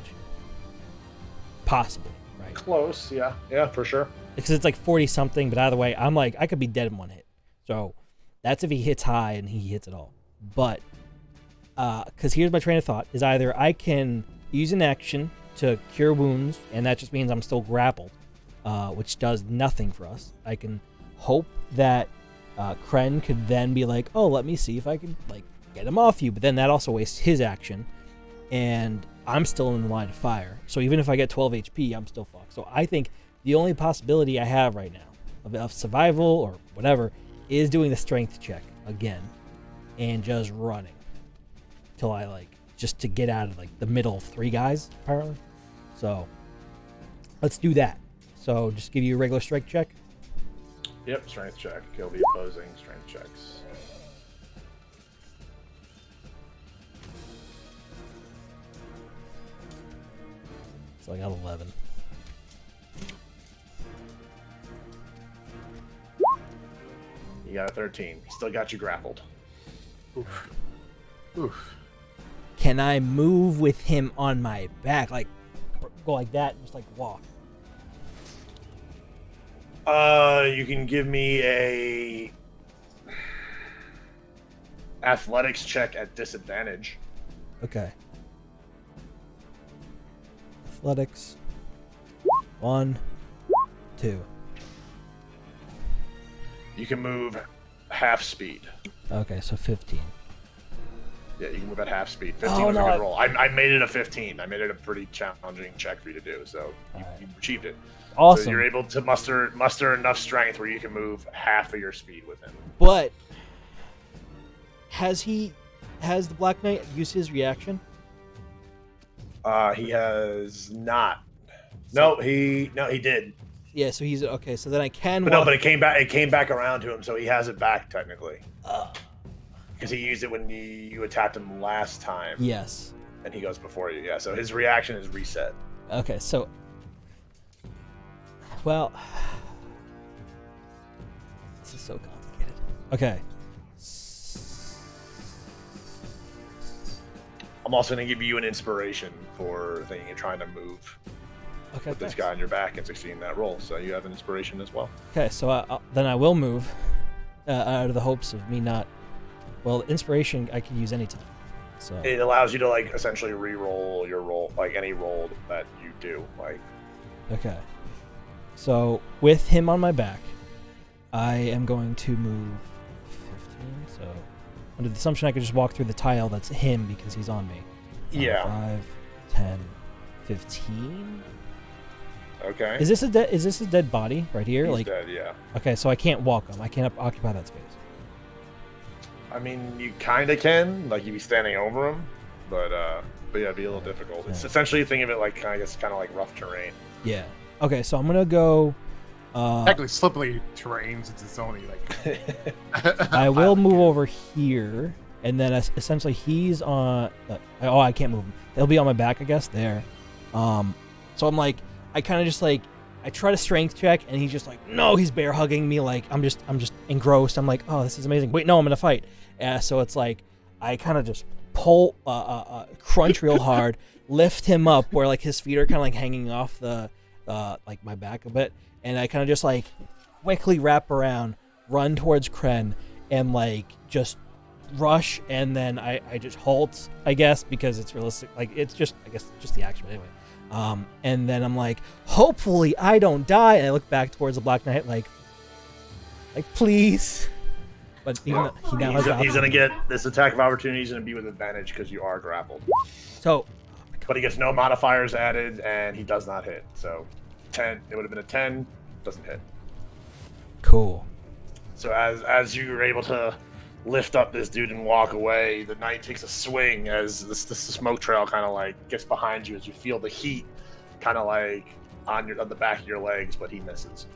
C: possibly, right?
A: Close, yeah, for sure.
C: Because it's like 40 something, but either way, I'm like, I could be dead in 1 hit. So that's if he hits high and he hits it all. But because here's my train of thought: is either I can use an action to cure wounds, and that just means I'm still grappled, which does nothing for us. I can hope that Cren could then be like, oh, let me see if I can like get him off you, but then that also wastes his action, and I'm still in the line of fire. So even if I get 12 HP, I'm still fucked. So I think the only possibility I have right now of survival or whatever is doing the strength check again and just running till I like just to get out of like the middle of 3 guys apparently. So let's do that. So just give you a regular strength check.
A: Yep, strength check. Kill the opposing strength checks.
C: So I got 11.
A: You got a 13. He still got you grappled.
B: Oof. Oof.
C: Can I move with him on my back, like go like that, and just like walk?
A: You can give me a athletics check at disadvantage.
C: Okay. Athletics. 1, 2.
A: You can move half speed.
C: Okay, so 15.
A: Yeah, you can move at half speed. 15
C: Oh,
A: was
C: no,
A: a good roll. I made it a 15. I made it a pretty challenging check for you to do, so you achieved it.
C: Awesome.
A: So you're able to muster enough strength where you can move half of your speed with him.
C: But has the Black Knight used his reaction?
A: He has not. No, he did.
C: Yeah, so he's okay. So then I can.
A: But no, but it came back. It came back around to him, so he has it back technically. Because he used it when you attacked him last time.
C: Yes.
A: And he goes before you. Yeah, so his reaction is reset.
C: Okay, so. Well. This is so complicated. Okay.
A: I'm also going to give you an inspiration for thinking you're trying to move
C: Okay.
A: with this guy on your back and succeeding that roll. So you have an inspiration as well.
C: Okay, so then I will move out of the hopes of me not. Well, inspiration I could use anytime. So
A: It allows you to like essentially re-roll your roll, like any roll that you do. Like
C: okay. So with him on my back, I am going to move 15. So under the assumption I could just walk through the tile that's him because he's on me.
A: Yeah.
C: 5, 10, 15.
A: Okay.
C: Is this a dead body right here?
A: He's
C: like
A: dead, yeah.
C: Okay, so I can't walk him. I can't occupy that space.
A: I mean, you kind of can, like you'd be standing over him, but yeah, it'd be a little difficult. It's essentially think of it like kind of like rough terrain.
C: Yeah. Okay, so I'm gonna go.
B: Technically slippery terrain since it's only like.
C: I will move over here. and then essentially he's on. I can't move him. He'll be on my back, I guess. There. So I'm like, I kind of just like, I try to strength check, and he's just like, no, he's bear hugging me. Like I'm just engrossed. I'm like, oh, this is amazing. Wait, no, I'm gonna fight. So it's like, I kind of just pull, crunch real hard, lift him up where like his feet are kind of like hanging off the, like my back a bit, and I kind of just like quickly wrap around, run towards Cren, and like just rush, and then I just halt, I guess, because it's realistic. Like it's just, I guess, just the action. But anyway, and then I'm like, hopefully I don't die, and I look back towards the Black Knight, like please. But even though he now has
A: he's gonna get this attack of opportunity. He's gonna be with advantage because you are grappled.
C: So,
A: but he gets no modifiers added, and he does not hit. So, 10. It would have been a 10. Doesn't hit.
C: Cool.
A: So as you're able to lift up this dude and walk away, the knight takes a swing as the smoke trail kind of like gets behind you as you feel the heat kind of like on the back of your legs, but he misses.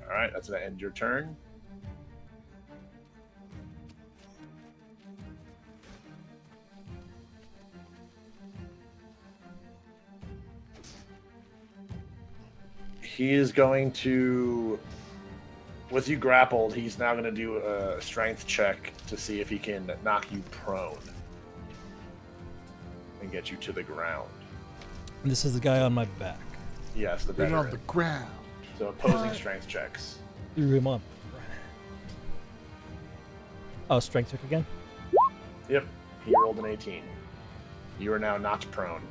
A: All right, that's gonna end your turn. He is going to, with you grappled, he's now going to do a strength check to see if he can knock you prone and get you to the ground.
C: And this is the guy on my back.
A: Yes, the
B: Get
A: veteran.
B: on the ground.
A: So opposing strength checks.
C: Threw him up. Oh, strength check again?
A: Yep, he rolled an 18. You are now knocked prone.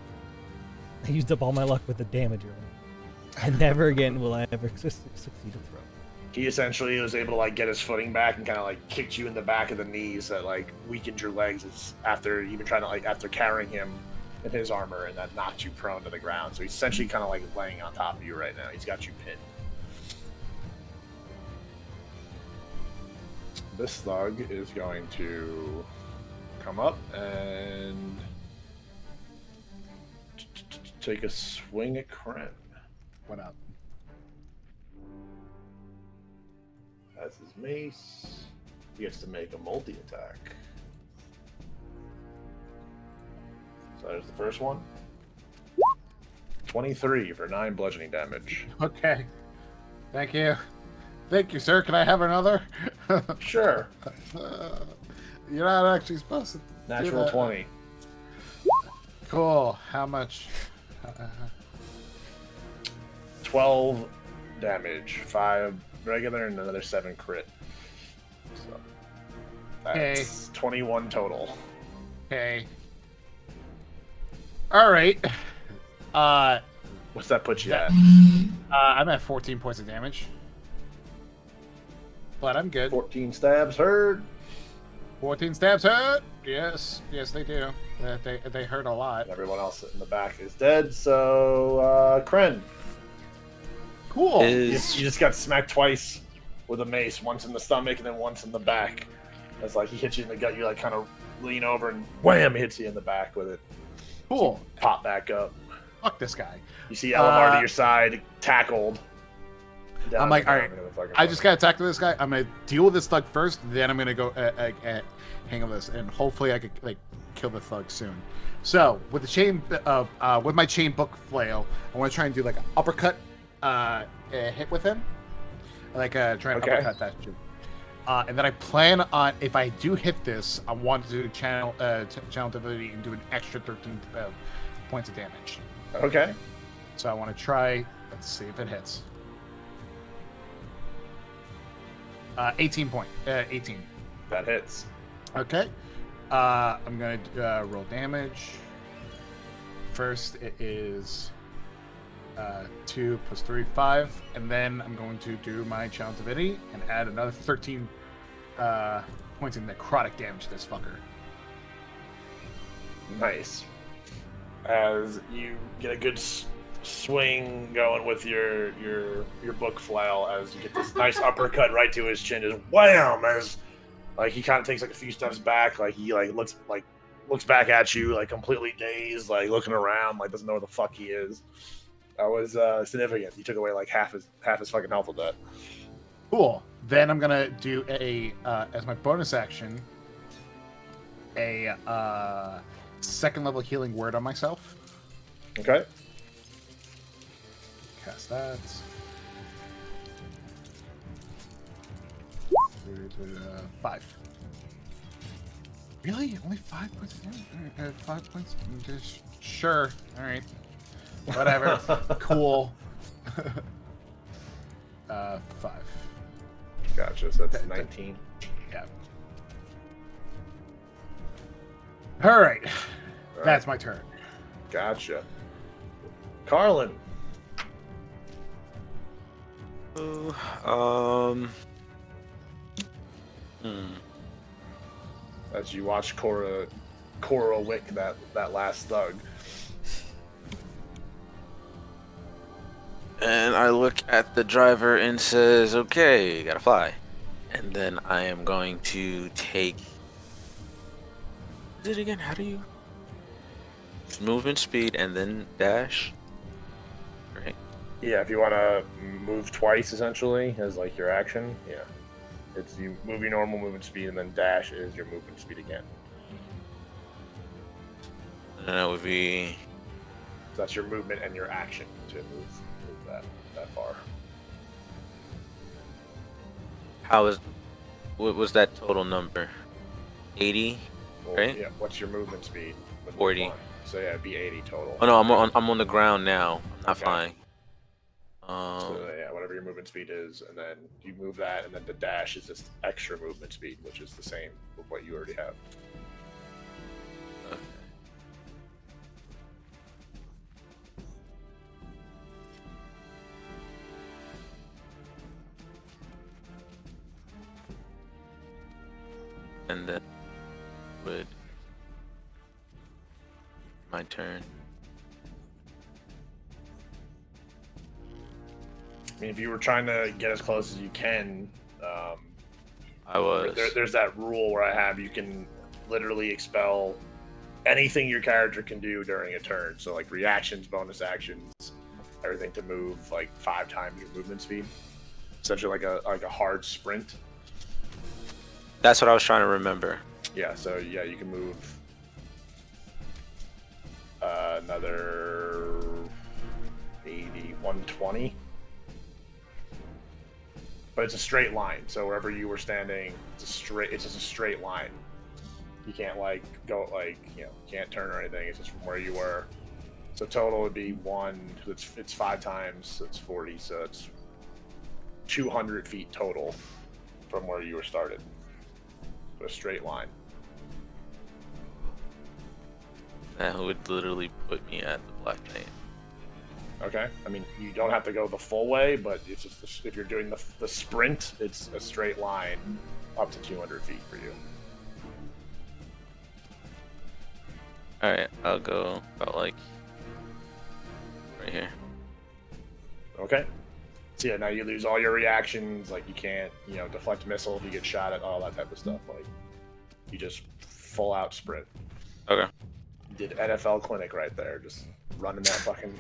C: I used up all my luck with the damage roll. And never again will I ever succeed a throw.
A: He essentially was able to like get his footing back and kind of like kicked you in the back of the knees that like weakened your legs after even trying to like after carrying him in his armor, and that knocked you prone to the ground. So he's essentially kind of like laying on top of you right now. He's got you pinned. This thug is going to come up and take a swing at Cren.
B: What up?
A: That's his mace. He gets to make a multi-attack. So there's the first one. 23 for 9 bludgeoning damage.
B: Okay. Thank you. Thank you, sir. Can I have another?
A: Sure.
B: You're not actually supposed to.
A: Natural 20.
B: Cool. How much?
A: 12 damage. 5 regular and another 7 crit. So that's 21 total.
B: Okay. All right.
A: What's that put you at?
B: I'm at 14 points of damage. But I'm good.
A: 14 stabs hurt.
B: 14 stabs hurt. Yes, they do. They hurt a lot.
A: Everyone else in the back is dead. So, Cren.
B: Cool.
A: You just got smacked twice with a mace. Once in the stomach and then once in the back. It's like he hits you in the gut. You like kind of lean over and wham, hits you in the back with it.
B: Cool.
A: So pop back up.
B: Fuck this guy.
A: You see Elamar to your side, tackled.
B: I'm like, all right, I just got attacked with this guy. I'm gonna deal with this thug first, then I'm gonna go hang on this, and hopefully I could like kill the thug soon. So with the chain, with my chain book flail, I want to try and do like an uppercut hit with him, like try and uppercut that shit. And then I plan on, if I do hit this, I want to do channel ability and do an extra 13 points of damage.
A: Okay.
B: So I want to try. Let's see if it hits. 18.
A: That hits.
B: Okay. I'm going to roll damage. First, it is 2 plus 3, 5. And then I'm going to do my challenge ability and add another 13 points of necrotic damage to this fucker.
A: Nice. As you get a good swing going with your book flail, as you get this nice uppercut right to his chin, just wham! As like he kind of takes like a few steps back, like he looks back at you like completely dazed, like looking around, like doesn't know where the fuck he is. That was significant. He took away like half his fucking health with that.
B: Cool. Then I'm gonna do a as my bonus action, a second level healing word on myself.
A: Okay.
B: Cast that. 5. Really? Only 5 points? 5 points? Sure. All right. Whatever. Cool. 5.
A: Gotcha. So that's 19.
B: Yeah. All right. That's my turn.
A: Gotcha. Carlen. As you watch Cora wick that last thug.
E: And I look at the driver and says, "Okay, gotta fly." And then I am going to take. Is it again? How do you? Movement speed and then dash. Right.
A: Yeah, if you want to move twice, essentially, as like your action, yeah. It's you move your normal movement speed, and then dash is your movement speed again.
E: And that would be.
A: So that's your movement and your action to move that far.
E: What was that total number? 80,
A: Well,
E: right?
A: Yeah. What's your movement speed? With
E: 40.
A: flying? So yeah, it'd be 80 total.
E: Oh no, I'm on the ground now. I'm not
A: Okay.
E: flying.
A: So yeah, whatever your movement speed is, and then you move that, and then the dash is just extra movement speed, which is the same with what you already have.
E: Okay. And then would my turn.
A: I mean, if you were trying to get as close as you can,
E: I was.
A: there's that rule where I have you can literally expel anything your character can do during a turn. So like reactions, bonus actions, everything to move like 5 times your movement speed. Essentially like a hard sprint.
E: That's what I was trying to remember.
A: Yeah, so yeah, you can move another 80, 120. But it's a straight line, so wherever you were standing, it's just a straight line. You can't like go like, you can't turn or anything, it's just from where you were. So total would be it's 5 times, so it's 40, so it's 200 feet total from where you were started. So a straight line.
E: That would literally put me at the Black Knight.
A: Okay, I mean, you don't have to go the full way, but it's just if you're doing the sprint, it's a straight line up to 200 feet for you.
E: Alright, I'll go about like right here.
A: Okay. So yeah, now you lose all your reactions, like you can't, deflect missile if you get shot at, all that type of stuff. Like, you just full out sprint.
E: Okay.
A: You did NFL clinic right there, just running that fucking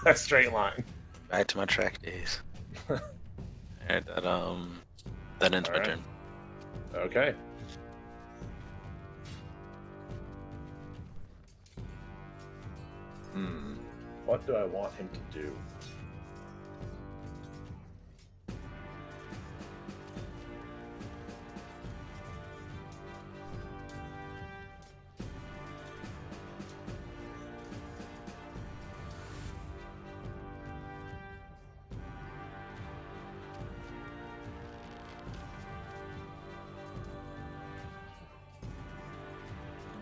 A: that straight line.
E: Back to my track days. Alright, that ends my turn.
A: Okay. What do I want him to do?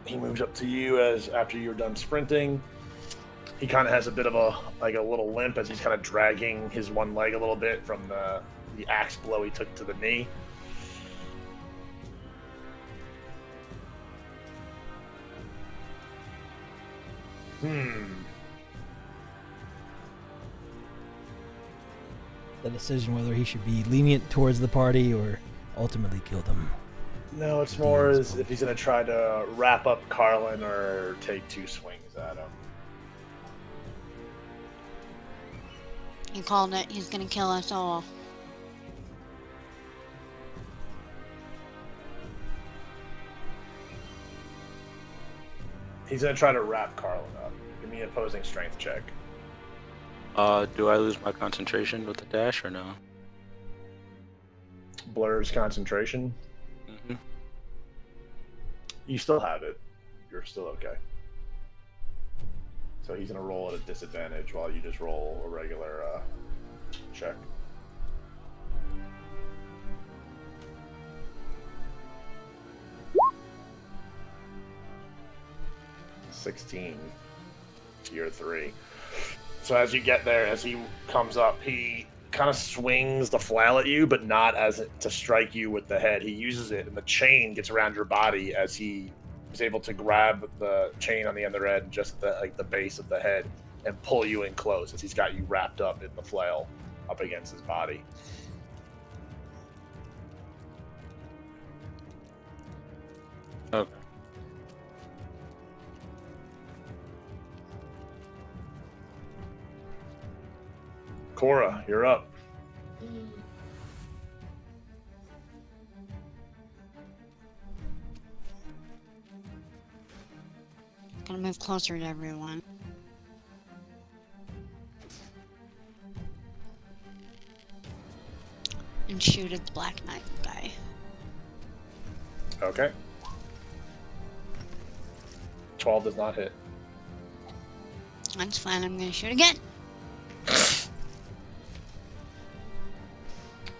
A: He moves up to you after you're done sprinting. He kind of has a bit of a little limp as he's kind of dragging his one leg a little bit from the axe blow he took to the knee.
C: The decision whether he should be lenient towards the party or ultimately kill them.
A: No, it's more as if he's going to try to wrap up Carlen or take 2 swings at him.
D: You called it. He's gonna kill us all.
A: He's gonna try to wrap Carlen up. Give me an opposing strength check.
E: Do I lose my concentration with the dash or no?
A: Blurs concentration.
E: Mm-hmm.
A: You still have it. You're still okay. So he's gonna roll at a disadvantage while you just roll a regular check. (16) Year 3. So as you get there, as he comes up, he kind of swings the flail at you, but not as to strike you with the head. He uses it, and the chain gets around your body as he is able to grab the chain on the other end, just the base of the head, and pull you in close as he's got you wrapped up in the flail up against his body.
E: Okay.
A: Cora, you're up.
D: Gotta move closer to everyone. And shoot at the Black Knight guy.
A: Okay. 12 does not hit.
D: That's fine, I'm gonna shoot again.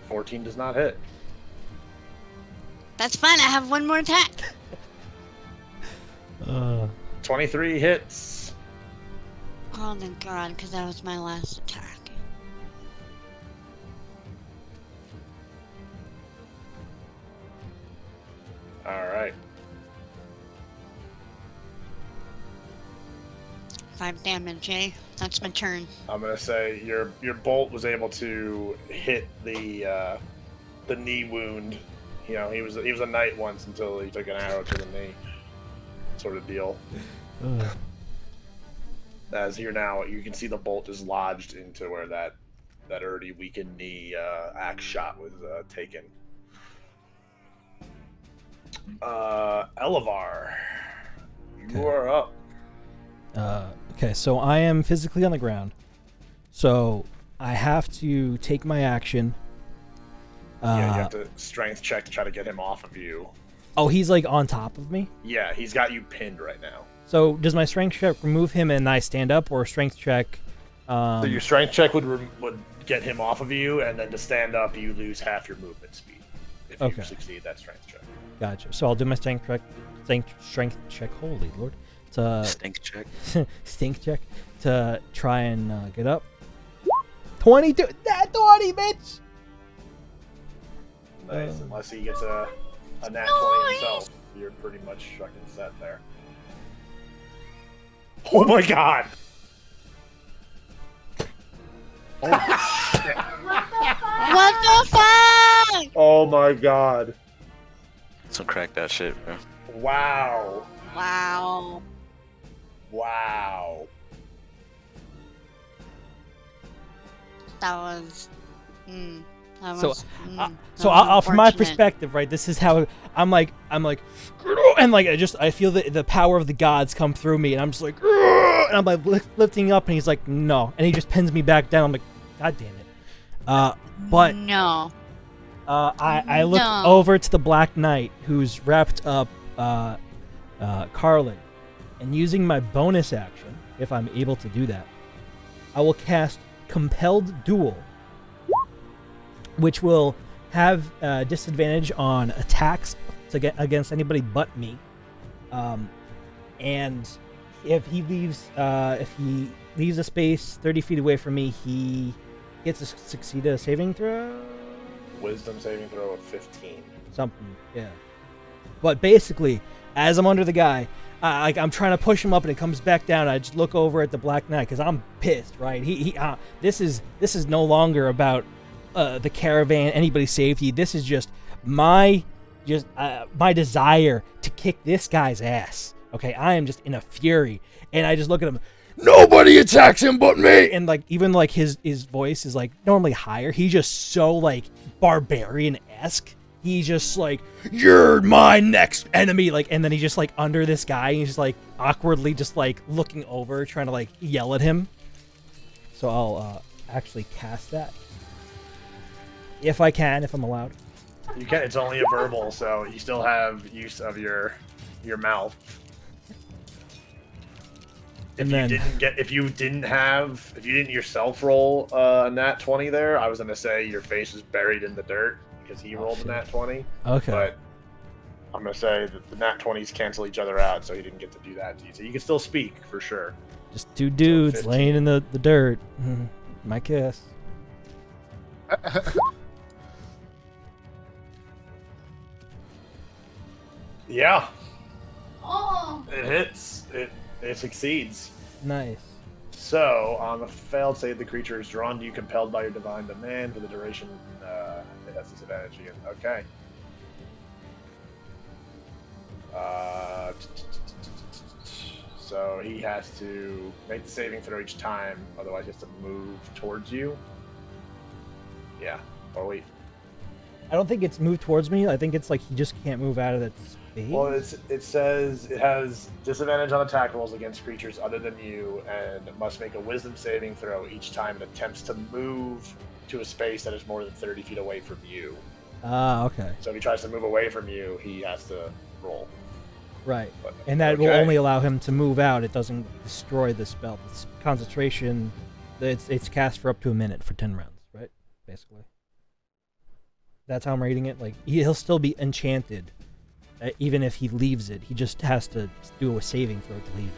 A: 14 does not hit.
D: That's fine, I have one more attack.
A: 23 hits.
D: Oh my god, because that was my last attack.
A: Alright.
D: 5 damage, eh? That's my turn.
A: I'm gonna say your bolt was able to hit the knee wound. You know, he was a knight once until he took an arrow to the knee, sort of deal. As here now, you can see the bolt is lodged into where that already weakened knee axe shot was taken. Elevar, you are up.
C: Okay, so I am physically on the ground. So I have to take my action.
A: Yeah, you have to strength check to try to get him off of you.
C: Oh, he's like on top of me?
A: Yeah, he's got you pinned right now.
C: So does my strength check remove him and I stand up, or strength check?
A: So your strength check would get him off of you, and then to stand up, you lose half your movement speed if you succeed that strength check.
C: Gotcha. So I'll do my strength check. Holy Lord.
E: Stink check.
C: Stink check to try and get up. 22. That 20, bitch.
A: Nice. Unless he gets a nat 20 himself, you're pretty much fucking set there. Oh my god! Oh shit!
D: What the fuck?
A: Oh my god!
E: So crack that shit, bro.
A: Wow!
D: Wow.
A: Wow!
C: So,
A: That
D: was
C: from my
D: unfortunate.
C: perspective, right, this is how I'm like, and like, I feel the power of the gods come through me, and I'm just like, and I'm like lifting up, and he's like, no, and he just pins me back down. I'm like, god damn it. But
D: no.
C: I look over to the Black Knight who's wrapped up Carlen, and using my bonus action, if I'm able to do that, I will cast Compelled Duel, which will have disadvantage on attacks against anybody but me. And if he leaves a space 30 feet away from me, he gets to succeed a saving throw.
A: Wisdom saving throw of 15.
C: Something, yeah. But basically, as I'm under the guy, I'm trying to push him up, and it comes back down. I just look over at the Black Knight because I'm pissed, right? This is no longer about the caravan, anybody's safety. This is just my desire to kick this guy's ass. Okay, I am just in a fury, and I just look at him. Nobody attacks him but me, and like even like his voice is like normally higher. He's just so like barbarian-esque. he's just like, "You're my next enemy!" Like, and then he's just like under this guy, and he's just like awkwardly just like looking over, trying to like yell at him. So I'll actually cast that if I can, if I'm allowed.
A: You can. It's only a verbal, so you still have use of your mouth. If you didn't yourself roll a nat 20 there, I was gonna say your face is buried in the dirt because he rolled a nat 20.
C: Okay.
A: But I'm gonna say that the nat 20s cancel each other out, so he didn't get to do that to you. So you can still speak for sure.
C: Just two dudes
A: 15.
C: laying in the dirt. My kiss.
A: Yeah,
F: Oh.
A: it hits. It succeeds.
C: Nice.
A: So, on the failed save, the creature is drawn to you, compelled by your divine demand for the duration. It has disadvantage again. Okay. So he has to make the saving throw each time, otherwise he has to move towards you. Yeah. Oh wait.
C: I don't think it's moved towards me. I think it's like he just can't move out of that space.
A: Well, it says it has disadvantage on attack rolls against creatures other than you, and it must make a wisdom saving throw each time it attempts to move to a space that is more than 30 feet away from you.
C: Ah, okay.
A: So if he tries to move away from you, he has to roll.
C: Right.
A: But,
C: And that will
A: okay.
C: only allow him to move out. It doesn't destroy the spell. It's concentration. It's cast for up to a minute for 10 rounds, right? Basically. That's how I'm reading it. Like, he'll still be enchanted, even if he leaves it. He just has to do a saving throw to leave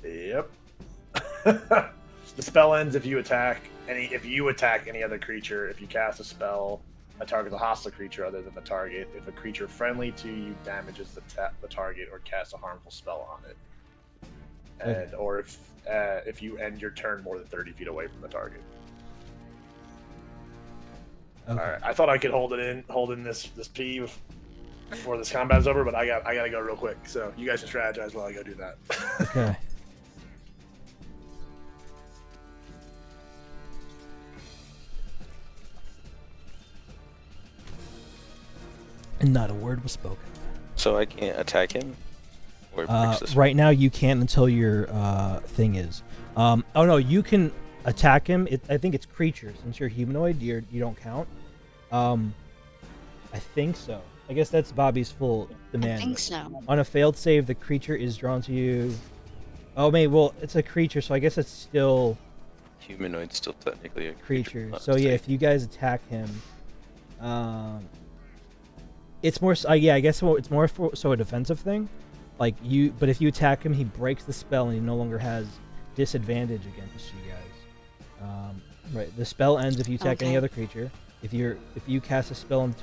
C: it.
A: Yep. The spell ends if you attack any other creature. If you cast a spell that targets a hostile creature other than the target, if a creature friendly to you damages the target or casts a harmful spell on it, and or if you end your turn more than 30 feet away from the target.
C: Okay.
A: All right. I thought I could hold in this P before this combat's over, but I gotta go real quick. So you guys can strategize while I go do that.
C: Okay. And not a word was spoken.
E: So I can't attack him? Or breach this
C: Right now you can't until your thing is. Oh no, you can attack him. I think it's creatures. Since you're humanoid, you don't count. I think so. I guess that's Bobby's full demand.
D: I think so.
C: On a failed save, the creature is drawn to you. Oh, maybe. Well, it's a creature, so I guess it's still
E: Humanoid's still technically a
C: creature.
E: not
C: So yeah,
E: safe.
C: if you guys attack him, it's more. Yeah, I guess it's more so a defensive thing. Like you, but if you attack him, he breaks the spell and he no longer has disadvantage against you guys. Right. The spell ends if you attack any
D: Okay.
C: other creature. If you cast a spell on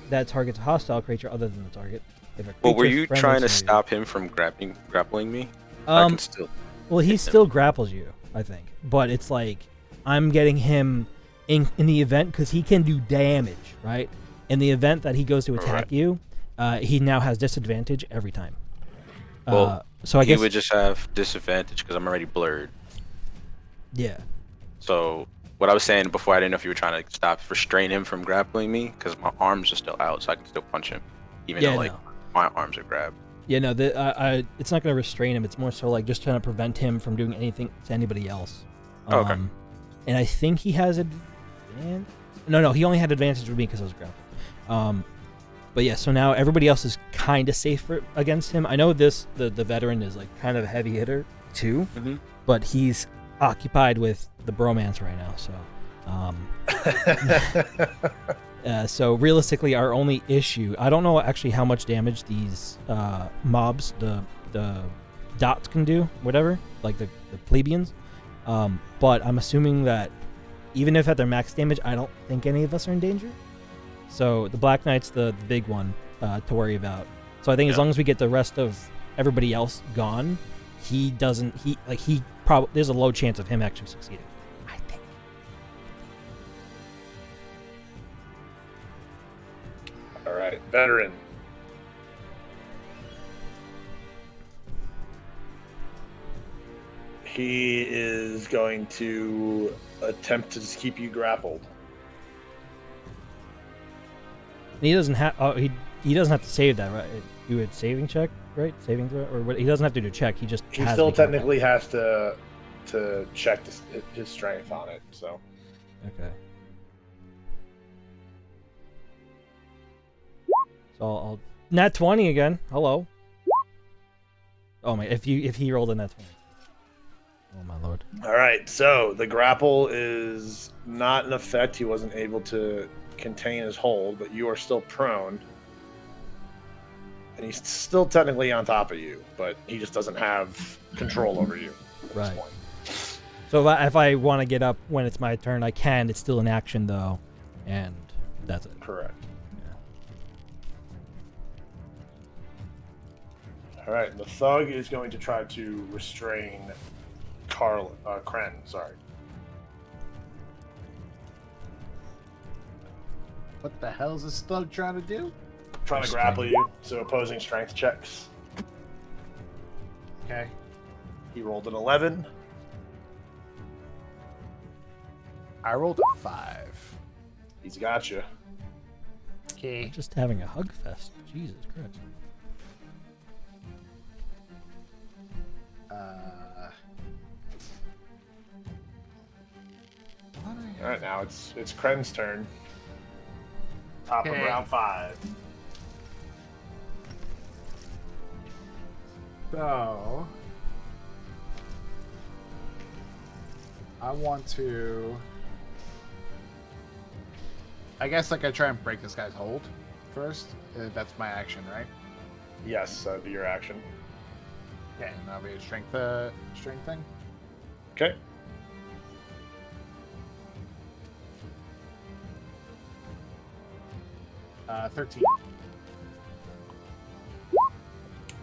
C: that targets a hostile creature other than the target. If a
E: Well, were
C: creature
E: you
C: friendly
E: trying to
C: you-
E: stop him from grappling me? I can still.
C: Well, he
E: hit him.
C: still grapples you, I think. But it's like I'm getting him in the event because he can do damage, right? In the event that he goes to attack
E: Right.
C: you, he now has disadvantage every time.
E: Well,
C: so I
E: he
C: guess
E: would just have disadvantage because I'm already blurred.
C: yeah.
E: So what I was saying before, I didn't know if you were trying to restrain him from grappling me because my arms are still out, so I can still punch him, even
C: Yeah,
E: though like
C: no.
E: my arms are grabbed.
C: Yeah, no, it's not going to restrain him. It's more so like just trying to prevent him from doing anything to anybody else.
E: Okay.
C: And I think he has advantage. No, he only had advantage with me because I was grappled. But yeah, so now everybody else is kind of safe against him. I know the veteran is like kind of a heavy hitter too,
E: Mhm.
C: but he's occupied with the bromance right now. So, so realistically, our only issue, I don't know actually how much damage these mobs, the dots can do, whatever, like the plebeians. But I'm assuming that even if at their max damage, I don't think any of us are in danger. So the Black Knight's the big one to worry about. So I think as long as we get the rest of everybody else gone, there's a low chance of him actually succeeding. I think.
A: All right, veteran. He is going to attempt to just keep you grappled.
C: He doesn't have. Oh, he doesn't have to save that, right? Do a saving check, right? Saving throw, or what? He doesn't have to do a check. He just
A: He
C: has
A: still
C: to make it.
A: technically has to check his strength on it. So
C: Okay. So I'll nat 20 again. Hello. Oh my! If he rolled a nat 20. Oh my lord.
A: all right. So the grapple is not in effect. He wasn't able to contain his hold, but you are still prone, and he's still technically on top of you, but he just doesn't have control over you at
C: Right.
A: this point.
C: So if I want to get up when it's my turn, I can. It's still an action though, and that's it.
A: Correct.
C: Yeah.
A: All right. The thug is going to try to restrain Cren. Sorry.
B: What the hell is this thug trying to do?
A: Trying to grapple you. So opposing strength checks.
B: Okay.
A: He rolled an 11.
B: I rolled a 5.
A: He's got you.
B: Okay.
C: Just having a hug fest. Jesus Christ.
A: All right, now it's Kren's turn. Top of
B: Okay.
A: round 5.
B: So, I want to. I guess like I try and break this guy's hold first. That's my action, right?
A: Yes, that'd be your action.
B: Okay, and that'll be a strength thing.
A: Okay.
B: Uh, 13.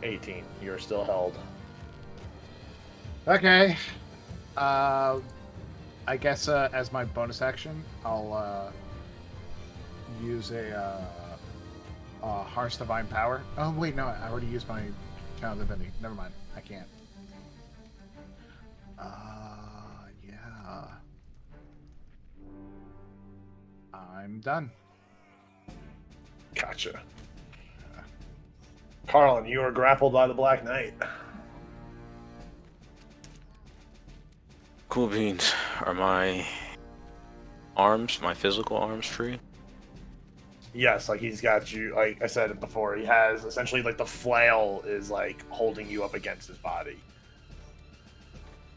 A: 18. You're still held.
B: Okay. I guess as my bonus action, I'll use a Harsh Divine Power. Oh wait, no, I already used my Channel Divinity. Never mind, I can't. Yeah. I'm done.
A: Gotcha. Carlen, you are grappled by the Black Knight.
E: Cool beans. Are my arms, my physical arms, free?
A: Yes, like he's got you. Like I said before, he has essentially like the flail is like holding you up against his body.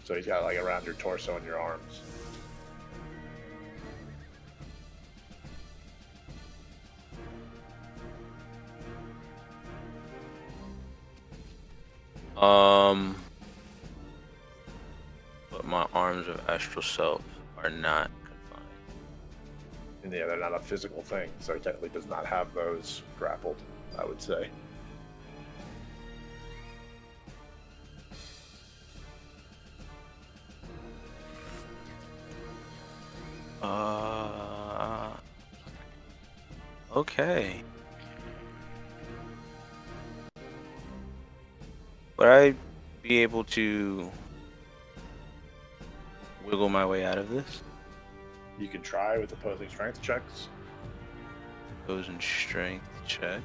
A: So he's got like around your torso and your arms.
E: But my arms of astral self are not confined.
A: And yeah, they're not a physical thing, so he technically does not have those grappled, I would say.
E: Okay. Would I be able to wiggle my way out of this?
A: You can try with opposing strength checks.
E: Those in strength checks.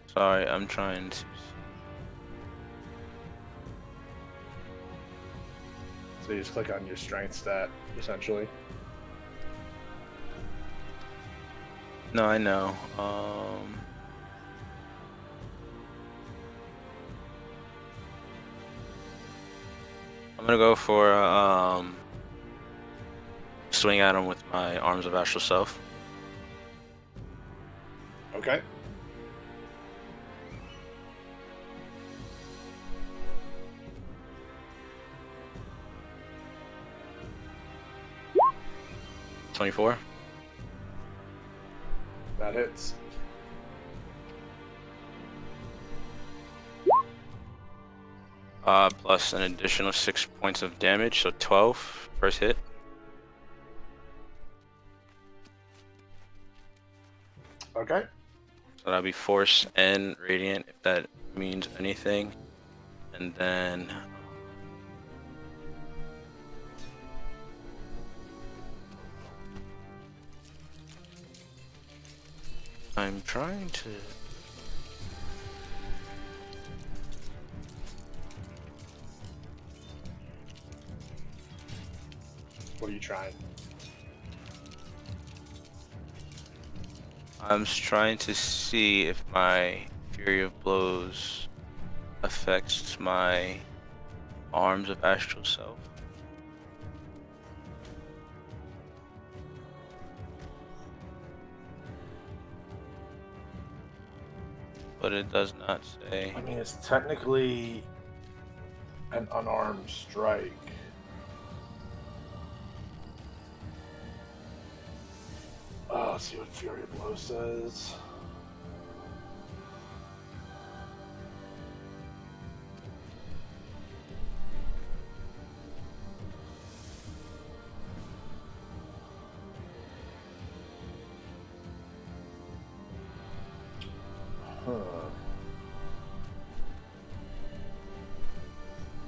E: Sorry, I'm trying to.
A: So you just click on your strength stat, essentially.
E: No, I know. I'm gonna go for swing at him with my arms of astral self.
A: Okay.
E: $24.
A: That hits.
E: Plus an additional 6 points of damage, so 12 first hit.
A: Okay.
E: So that'll be force and radiant, if that means anything. And then I'm trying to.
A: What are you trying?
E: I'm just trying to see if my Fury of Blows affects my Arms of Astral Self. But it does not say.
A: I mean, it's technically an unarmed strike. Let's see what Fury of Blow says.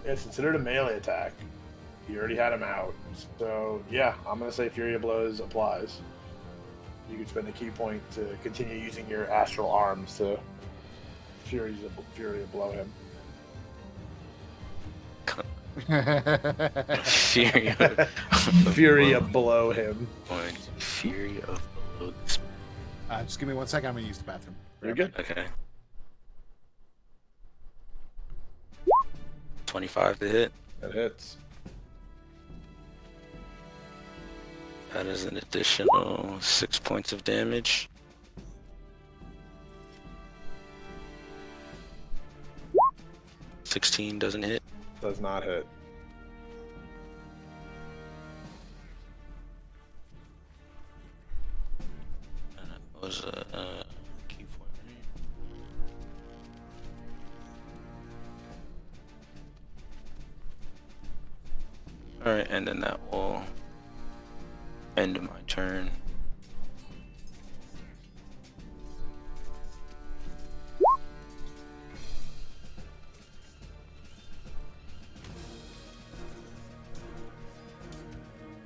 A: It's considered a melee attack. You already had him out. So, yeah, I'm going to say Fury of Blows applies. You can spend a key point to continue using your astral arms to Fury of Blow him.
E: Fury of
A: Fury of Blow him.
E: Fury of Blow.
B: Just give me 1 second. I'm gonna use the bathroom.
A: You're good.
E: Okay. 25 to hit.
A: That hits.
E: That is an additional 6 points of damage. $16 doesn't hit.
A: Does not hit.
E: And that was a key point. Alright, and then that will end my turn.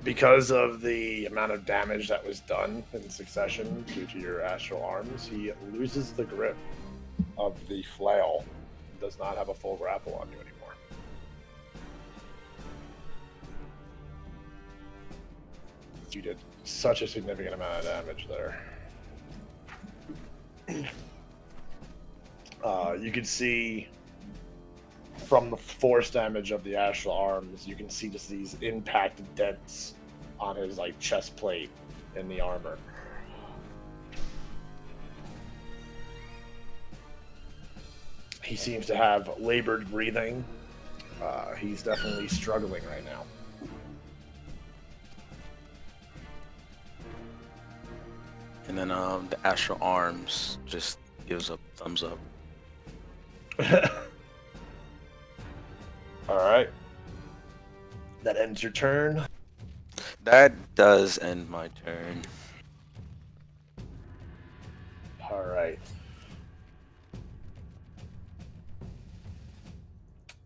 A: Because of the amount of damage that was done in succession due to your astral arms, he loses the grip of the flail. Does not have a full grapple on you anymore. You did such a significant amount of damage there. You can see from the force damage of the astral arms, you can see just these impacted dents on his like chest plate in the armor. He seems to have labored breathing. He's definitely struggling right now.
E: And then the astral arms just gives a thumbs up.
A: All right. That ends your turn.
E: That does end my turn.
A: All right.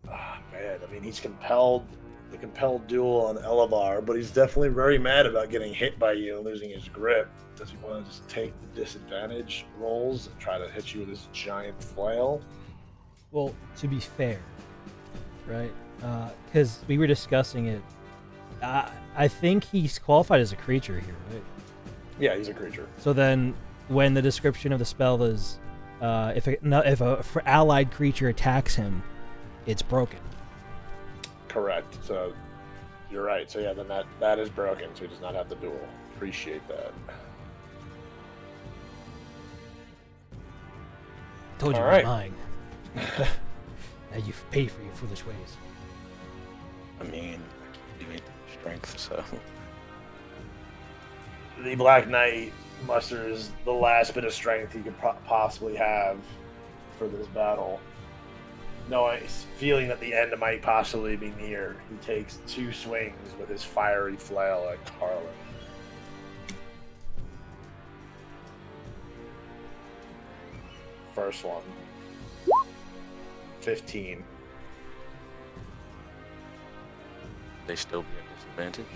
A: Man, I mean, he's compelled. The compelled duel on Elevar, but he's definitely very mad about getting hit by you and losing his grip. Does he want to just take the disadvantage rolls and try to hit you with this giant flail?
C: Well, to be fair, right? Because we were discussing it. I think he's qualified as a creature here, right?
A: Yeah, he's a creature.
C: So then, when the description of the spell is, if a allied creature attacks him, it's broken.
A: Correct. So you're right. So yeah, then that is broken. So he does not have the duel. Appreciate that.
C: I told you
A: All
C: I was
A: right.
C: lying. Now you've paid for your foolish ways.
E: I mean, I can't do strength, so.
A: The Black Knight musters the last bit of strength he could possibly have for this battle. Knowing, feeling that the end might possibly be near, he takes 2 swings with his fiery flail at Carlen. First one. 15.
E: They still be at disadvantage.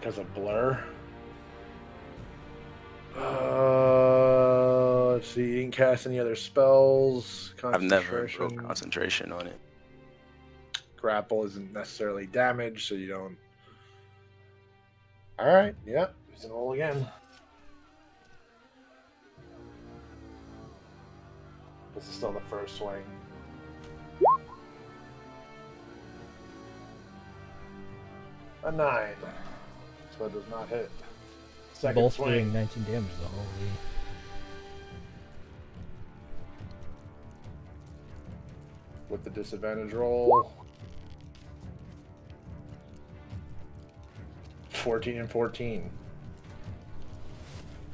A: Because of blur. Let's see. You didn't cast any other spells.
E: I've never
A: Concentration.
E: rolled concentration on it.
A: Grapple isn't necessarily damaged, so you don't. All right. Yep. He's gonna roll again. This is still the first swing. A 9. So it does not hit. Second
C: Both
A: swing.
C: doing 19 damage though. Holy.
A: With the disadvantage roll. 14 and 14.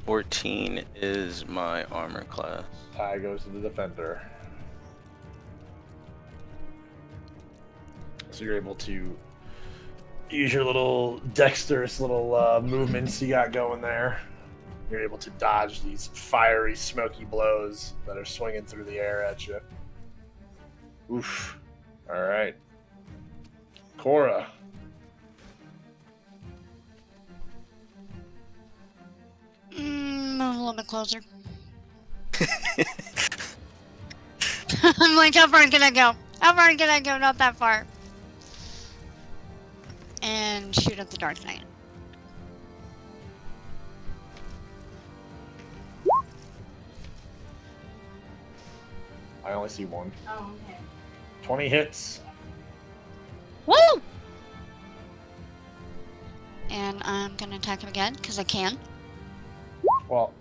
E: 14 is my armor class.
A: Tie goes to the defender. So you're able to use your little dexterous little movements you got going there. You're able to dodge these fiery, smoky blows that are swinging through the air at you. Oof. All right. Cora.
D: Move a little bit closer. I'm like, how far can I go? How far can I go? Not that far. And shoot at the Dark Knight.
A: I only see one.
F: Oh, okay.
A: 20 hits.
D: Woo! And I'm gonna attack him again, because I can.
A: Well.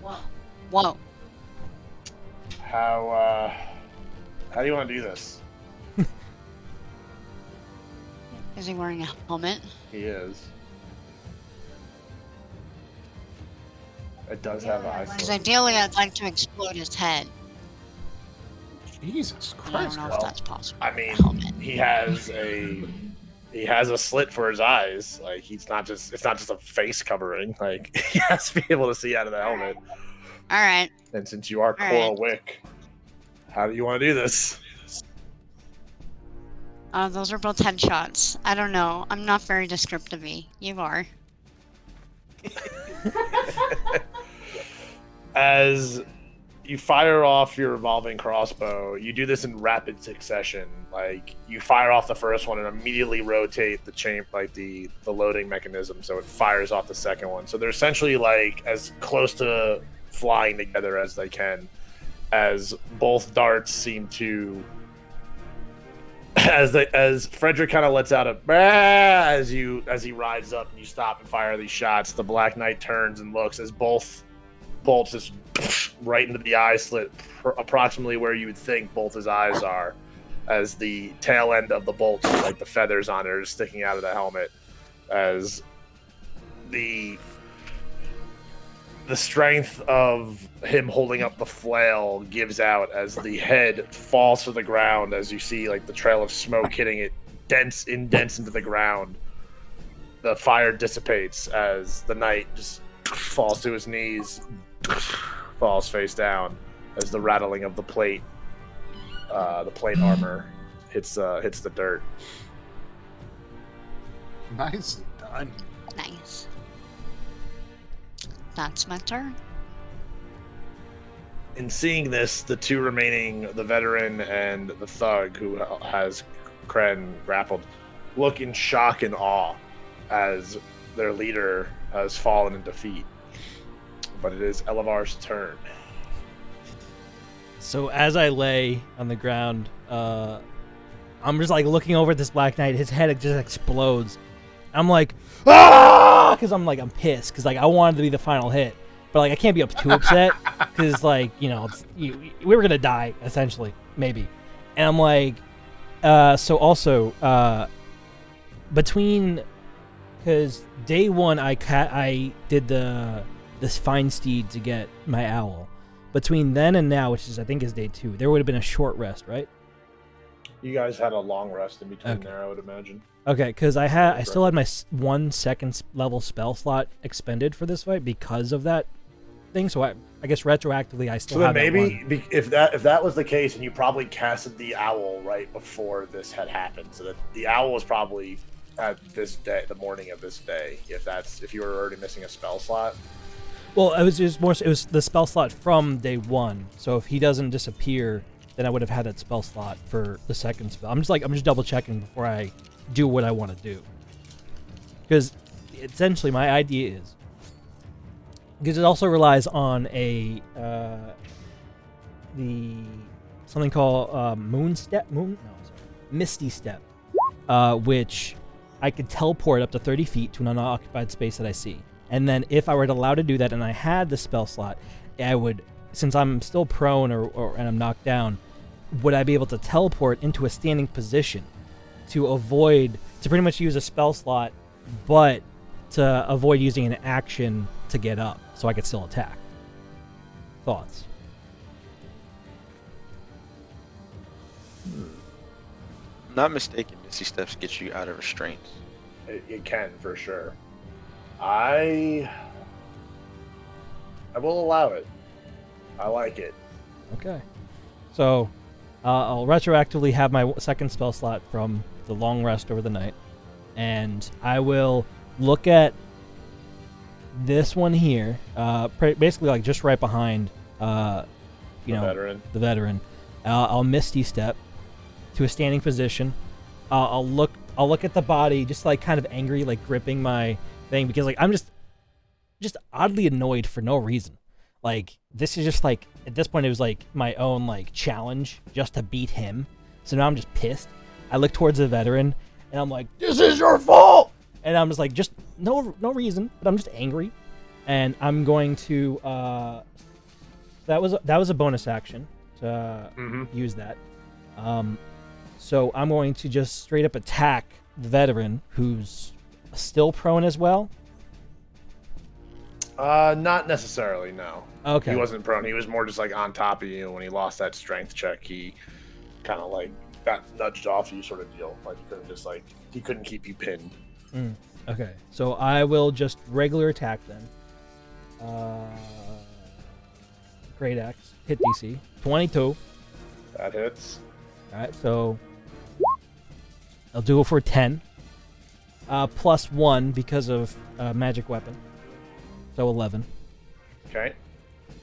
F: Whoa.
D: Whoa.
A: How do you want to do this?
D: Is he wearing a helmet?
A: He is. It does have eyes.
D: Because ideally I'd like to explode his head.
B: Jesus
D: I don't
B: Christ.
D: know if that's possible.
A: I
D: with
A: mean,
D: a helmet.
A: he has a slit for his eyes. Like it's not just a face covering. Like he has to be able to see out of the helmet.
D: Alright.
A: And since you are
D: All
A: Cora
D: right.
A: Wick, how do you want to do this?
D: Those are both headshots. I don't know. I'm not very descriptive-y. You are.
A: As you fire off your revolving crossbow, you do this in rapid succession. Like you fire off the first one and immediately rotate the the loading mechanism, so it fires off the second one. So they're essentially like as close to flying together as they can, as both darts seem to. As Frederick kind of lets out a bah as he rides up and you stop and fire these shots, the Black Knight turns and looks as both bolts just right into the eye slit, approximately where you would think both his eyes are, as the tail end of the bolts, like the feathers on it, are sticking out of the helmet, as the strength of him holding up the flail gives out as the head falls to the ground, as you see like the trail of smoke hitting it, dents into the ground. The fire dissipates as the knight just falls to his knees, falls face down, as the rattling of the plate armor hits the dirt.
B: Nicely done.
D: Nice. That's my turn.
A: In seeing this, the two remaining, the veteran and the thug who has Cren grappled, look in shock and awe as their leader has fallen in defeat. But it is Elevar's turn.
C: So as I lay on the ground, I'm just like looking over at this Black Knight. His head just explodes. I'm like, ah! Because I'm pissed. Because like I wanted to be the final hit, but like I can't be too upset because like we were gonna die essentially, maybe. And I'm like, so also between, because day one I did this fine steed to get my owl. Between then and now, which is I think is day 2, there would have been a short rest, right?
A: You guys had a long rest in between
C: Okay.
A: there, I would imagine.
C: Okay, because I still had my 1 second level spell slot expended for this fight because of that thing. So I guess retroactively I still
A: So then
C: have that
A: maybe
C: one.
A: if that was the case, and you probably casted the owl right before this had happened, so that the owl was probably at this day, the morning of this day, if you were already missing a spell slot.
C: Well, it was the spell slot from day one. So if he doesn't disappear, then I would have had that spell slot for the second spell. I'm just double checking before I do what I want to do. Because essentially my idea is, because it also relies on something called Misty Step, which I could teleport up to 30 feet to an unoccupied space that I see. And then if I were allowed to do that and I had the spell slot, I would, since I'm still prone and I'm knocked down, would I be able to teleport into a standing position to pretty much use a spell slot, but to avoid using an action to get up so I could still attack? Thoughts?
E: Not mistaken, Misty Steps gets you out of restraints.
A: It can, for sure. I will allow it. I like it.
C: Okay. So, I'll retroactively have my second spell slot from the long rest over the night. And I will look at this one here, basically like just right behind, the veteran. I'll Misty Step to a standing position. I'll look at the body, just like kind of angry, like gripping my thing, because like I'm just oddly annoyed for no reason. Like this is just like, at this point it was like my own like challenge just to beat him. So now I'm just pissed. I look towards the veteran and I'm like, "This is your fault!" And I'm just like, just no reason, but I'm just angry. And I'm going to that was a bonus action to use that. So I'm going to just straight up attack the veteran, who's still prone as well.
A: Not necessarily, no.
C: Okay.
A: He wasn't prone. He was more just like on top of you. When he lost that strength check, he kind of like got nudged off you, sort of deal. Like he couldn't keep you pinned.
C: Okay. So I will just regular attack then. Great Axe, hit DC 22.
A: That hits.
C: All right. So I'll do it for 10. Plus 1 because of magic weapon. So 11.
A: Okay.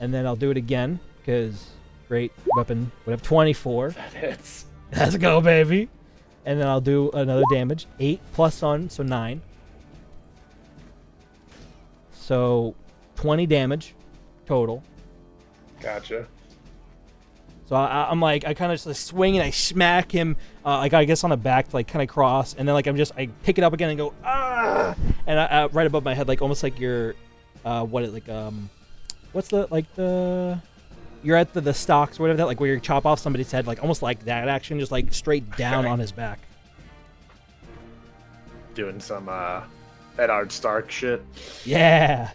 C: And then I'll do it again because great weapon would have 24.
A: That hits.
C: Let's go, baby. And then I'll do another damage. 8 plus 1, so 9. So 20 damage total.
A: Gotcha.
C: So I'm like, I kind of just like swing and I smack him, like I guess on the back to like kind of cross, and then like I pick it up again and go ah, and I right above my head, like almost like you're, what's you're at the stocks or whatever that, like where you chop off somebody's head, like almost like that action, just like straight down on his back.
A: Doing some Eddard Stark shit.
C: Yeah.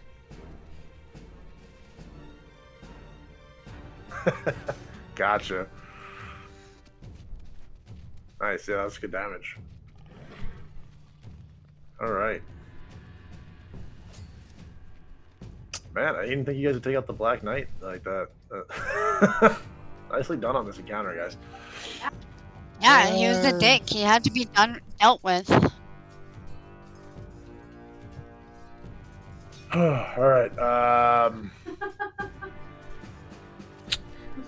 A: Gotcha. Nice, yeah, that's good damage. Alright. Man, I didn't think you guys would take out the Black Knight like that. Nicely done on this encounter, guys.
D: Yeah, he was a dick. He had to be dealt with.
A: Alright,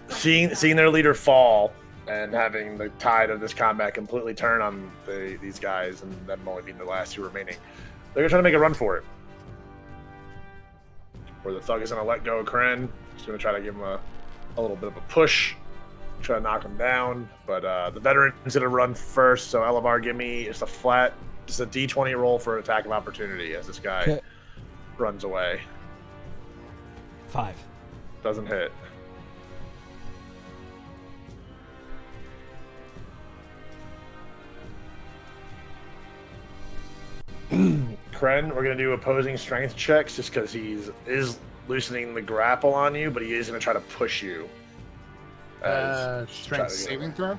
A: Seeing their leader fall and having the tide of this combat completely turn on these guys, and them only being the last two remaining, they're gonna try to make a run for it. Where the thug is gonna let go of Cren. He's gonna try to give him a little bit of a push, try to knock him down. But the veteran's gonna run first. So Elevar, give me just a D20 roll for attack of opportunity as this guy runs away.
C: 5.
A: Doesn't hit. Cren, we're gonna do opposing strength checks just because he is loosening the grapple on you, but he is gonna try to push you.
B: Strength saving throw?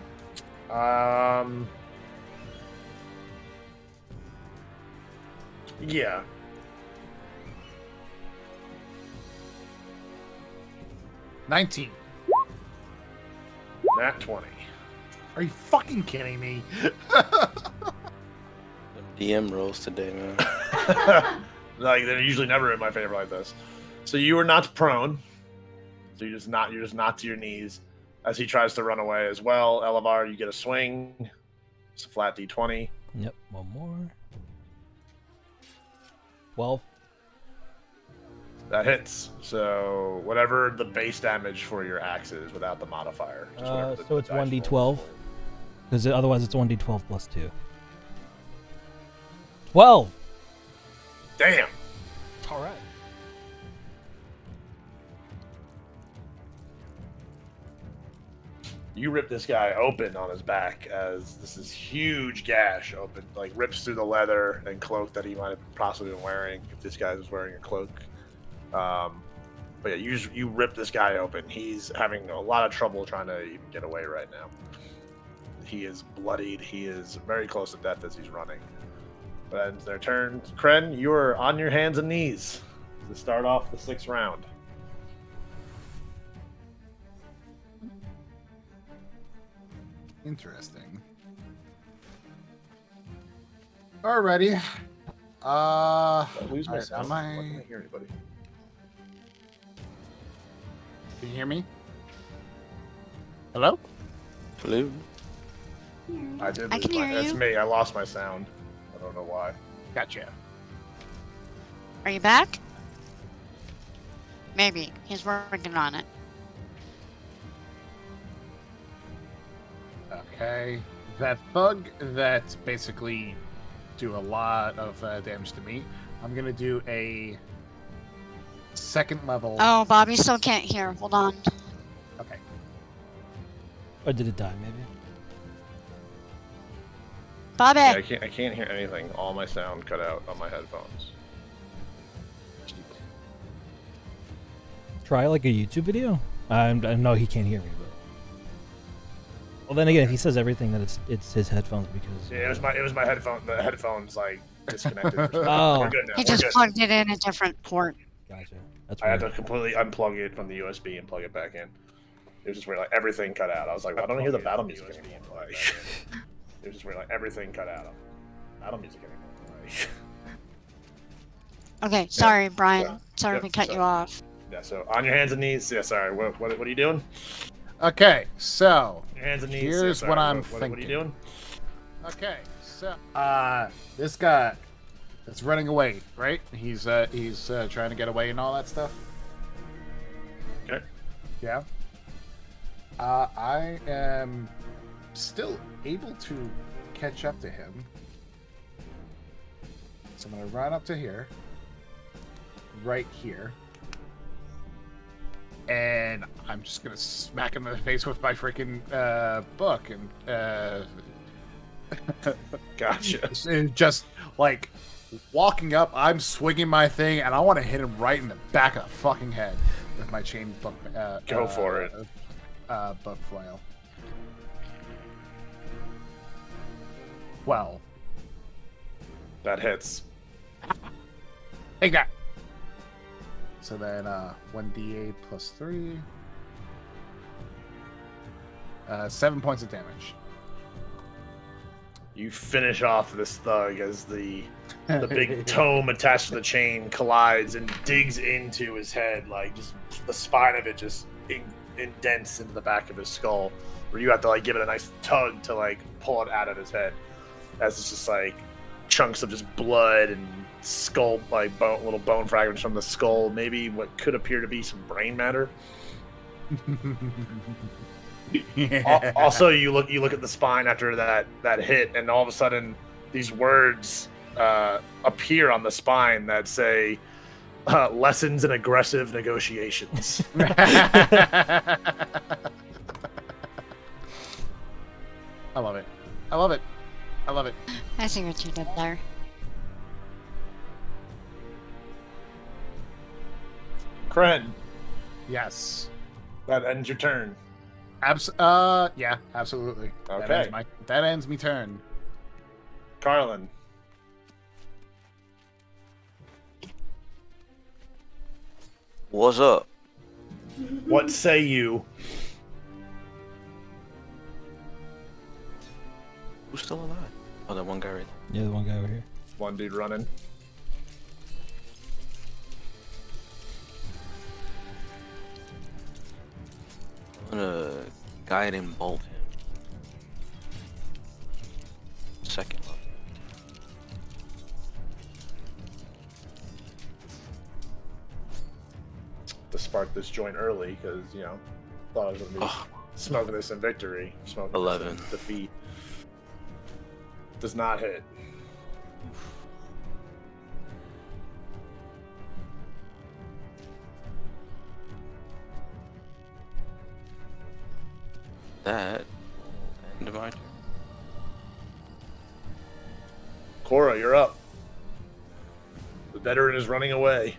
A: Yeah.
B: $19.
A: Nat 20.
B: Are you fucking kidding me?
E: DM rolls today, man.
A: Like they're usually never in my favor like this. So you are not prone. So you're just not to your knees as he tries to run away as well. Elevar, you get a swing. It's a flat D20.
C: Yep, one more. 12.
A: That hits. So whatever the base damage for your axe is without the modifier. Just whatever the
C: So it's
A: dice
C: 1d12.
A: roll is.
C: Because otherwise it's 1d12 plus 2. 12!
A: Damn.
C: Alright.
A: You rip this guy open on his back as this is huge gash open, like rips through the leather and cloak that he might have possibly been wearing if this guy was wearing a cloak. But yeah, you rip this guy open. He's having a lot of trouble trying to even get away right now. He is bloodied. He is very close to death as he's running. That ends their turn. Cren, you are on your hands and knees to start off the 6th round.
B: Interesting. Alrighty.
A: I lose my
B: alright,
A: sound.
B: am
A: Why
B: I-
A: can't I hear anybody?
B: Can you hear me? Hello?
E: Hello.
A: I did.
D: I
A: lose
D: can hear
A: It's
D: you.
A: me. I lost my sound. I don't know why.
B: Gotcha.
D: Are you back? Maybe. He's working on it.
B: Okay. That thug that basically do a lot of damage to me. I'm gonna do a 2nd level.
D: Oh, Bobby still can't hear. Hold on.
B: Okay.
C: Or did it die, maybe?
D: Bobby!
A: Yeah, I can't hear anything. All my sound cut out on my headphones.
C: Try like a YouTube video? I know he can't hear me, but... Well, then again, if he says everything, then it's his headphones because...
A: Yeah, it was my headphone. The headphones like disconnected.
C: Oh.
A: We're good now.
D: He
A: We're
D: just
A: good.
D: plugged it in a different port.
C: Gotcha. That's
A: I had
C: weird.
A: to completely unplug it from the USB and plug it back in. It was just weird, like everything cut out. I was like, well, I don't hear the battle music anymore. Like, it was just weird, like everything cut out. Battle music anymore. Like,
D: Okay, sorry, Brian.
A: so-
D: sorry
A: yep,
D: we cut
A: so-
D: you off.
A: yeah. So on your hands and knees. Yeah. Sorry. What are you doing?
B: Okay, so
A: Your hands and knees. yeah,
B: Here's
A: sorry,
B: what I'm
A: What are you
B: thinking.
A: doing?
B: okay, so this guy that's running away, right? He's trying to get away and all that stuff.
A: Okay.
B: Yeah. I am still able to catch up to him. So I'm gonna run up to here. Right here. And I'm just gonna smack him in the face with my freaking book and
A: Gotcha.
B: just like walking up, I'm swinging my thing, and I want to hit him right in the back of the fucking head with my chain book.
A: Go for it.
B: Book flail. 12.
A: That hits.
B: Hey, guy. So then 1d8 plus 3. 7 points of damage.
A: You finish off this thug as the big tome attached to the chain collides and digs into his head, like just the spine of it just indents into the back of his skull, where you have to like give it a nice tug to like pull it out of his head, as it's just like chunks of just blood and skull, like little bone fragments from the skull, maybe what could appear to be some brain matter. Also, you look at the spine after that hit, and all of a sudden, these words appear on the spine that say "lessons in aggressive negotiations."
B: I love it. I love it. I love it.
D: I see what you did there.
A: Cren,
B: Yes.
A: that ends your turn.
B: Yeah, absolutely.
A: Okay.
B: That ends me turn.
A: Carlen,
E: What's up?
A: what say you?
E: Who's still alive? Oh, that one guy right
C: Yeah, the one guy over here.
A: One dude running.
E: there. I'm gonna guide and bolt him. Second level.
A: To spark this joint early, because, you know, thought I was going to be smoking this in victory. Smoking
E: 11.
A: This in defeat. Does not hit.
E: That end my turn.
A: Cora, you're up. The veteran is running away.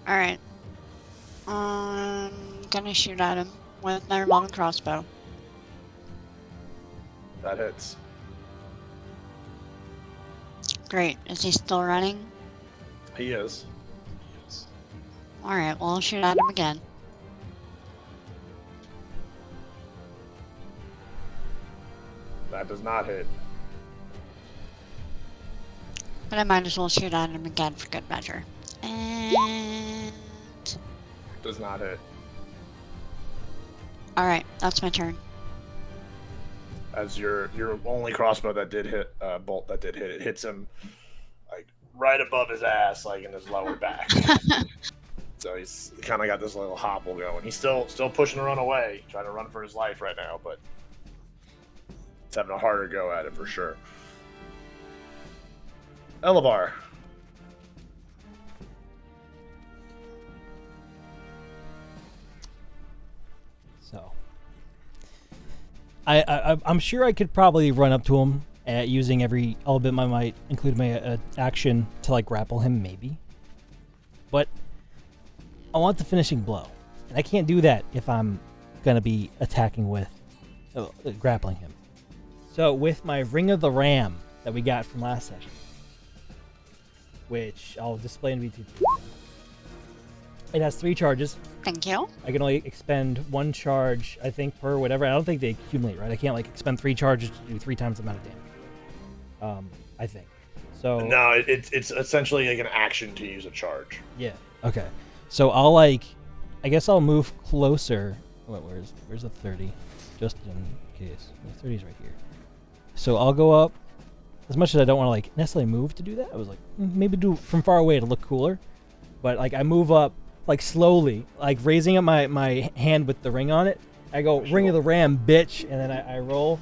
D: Alright. Gonna shoot at him with my long crossbow.
A: That hits.
D: Great. Is he still running?
A: He is.
D: Alright, well, I'll shoot at him again.
A: That does not hit.
D: But I might as well shoot at him again for good measure. And...
A: Does not hit.
D: Alright, that's my turn.
A: As your only crossbow that did hit, bolt that did hit, it hits him like right above his ass, like in his lower back. So he's kind of got this little hobble going. He's still pushing to run away, trying to run for his life right now, but it's having a harder go at it for sure. Elevar.
C: So, I'm sure I could probably run up to him using every all bit my might, including my action to like grapple him, maybe. But I want the finishing blow, and I can't do that if I'm gonna be attacking with grappling him. So with my Ring of the Ram that we got from last session, which I'll display in VT2. It has 3 charges.
D: Thank you.
C: I can only expend 1 charge, I think, per whatever. I don't think they accumulate, right? I can't like expend 3 charges to do 3 times the amount of damage. I think. So
A: No, it's essentially like an action to use a charge.
C: yeah. Okay. So I'll like, I guess I'll move closer. Where's the 30? Just in case. The 30's right here. So I'll go up. As much as I don't want to like necessarily move to do that, I was like maybe do from far away to look cooler. But like I move up like slowly, like raising up my hand with the ring on it. I go Ring of the Ram, bitch, and then I roll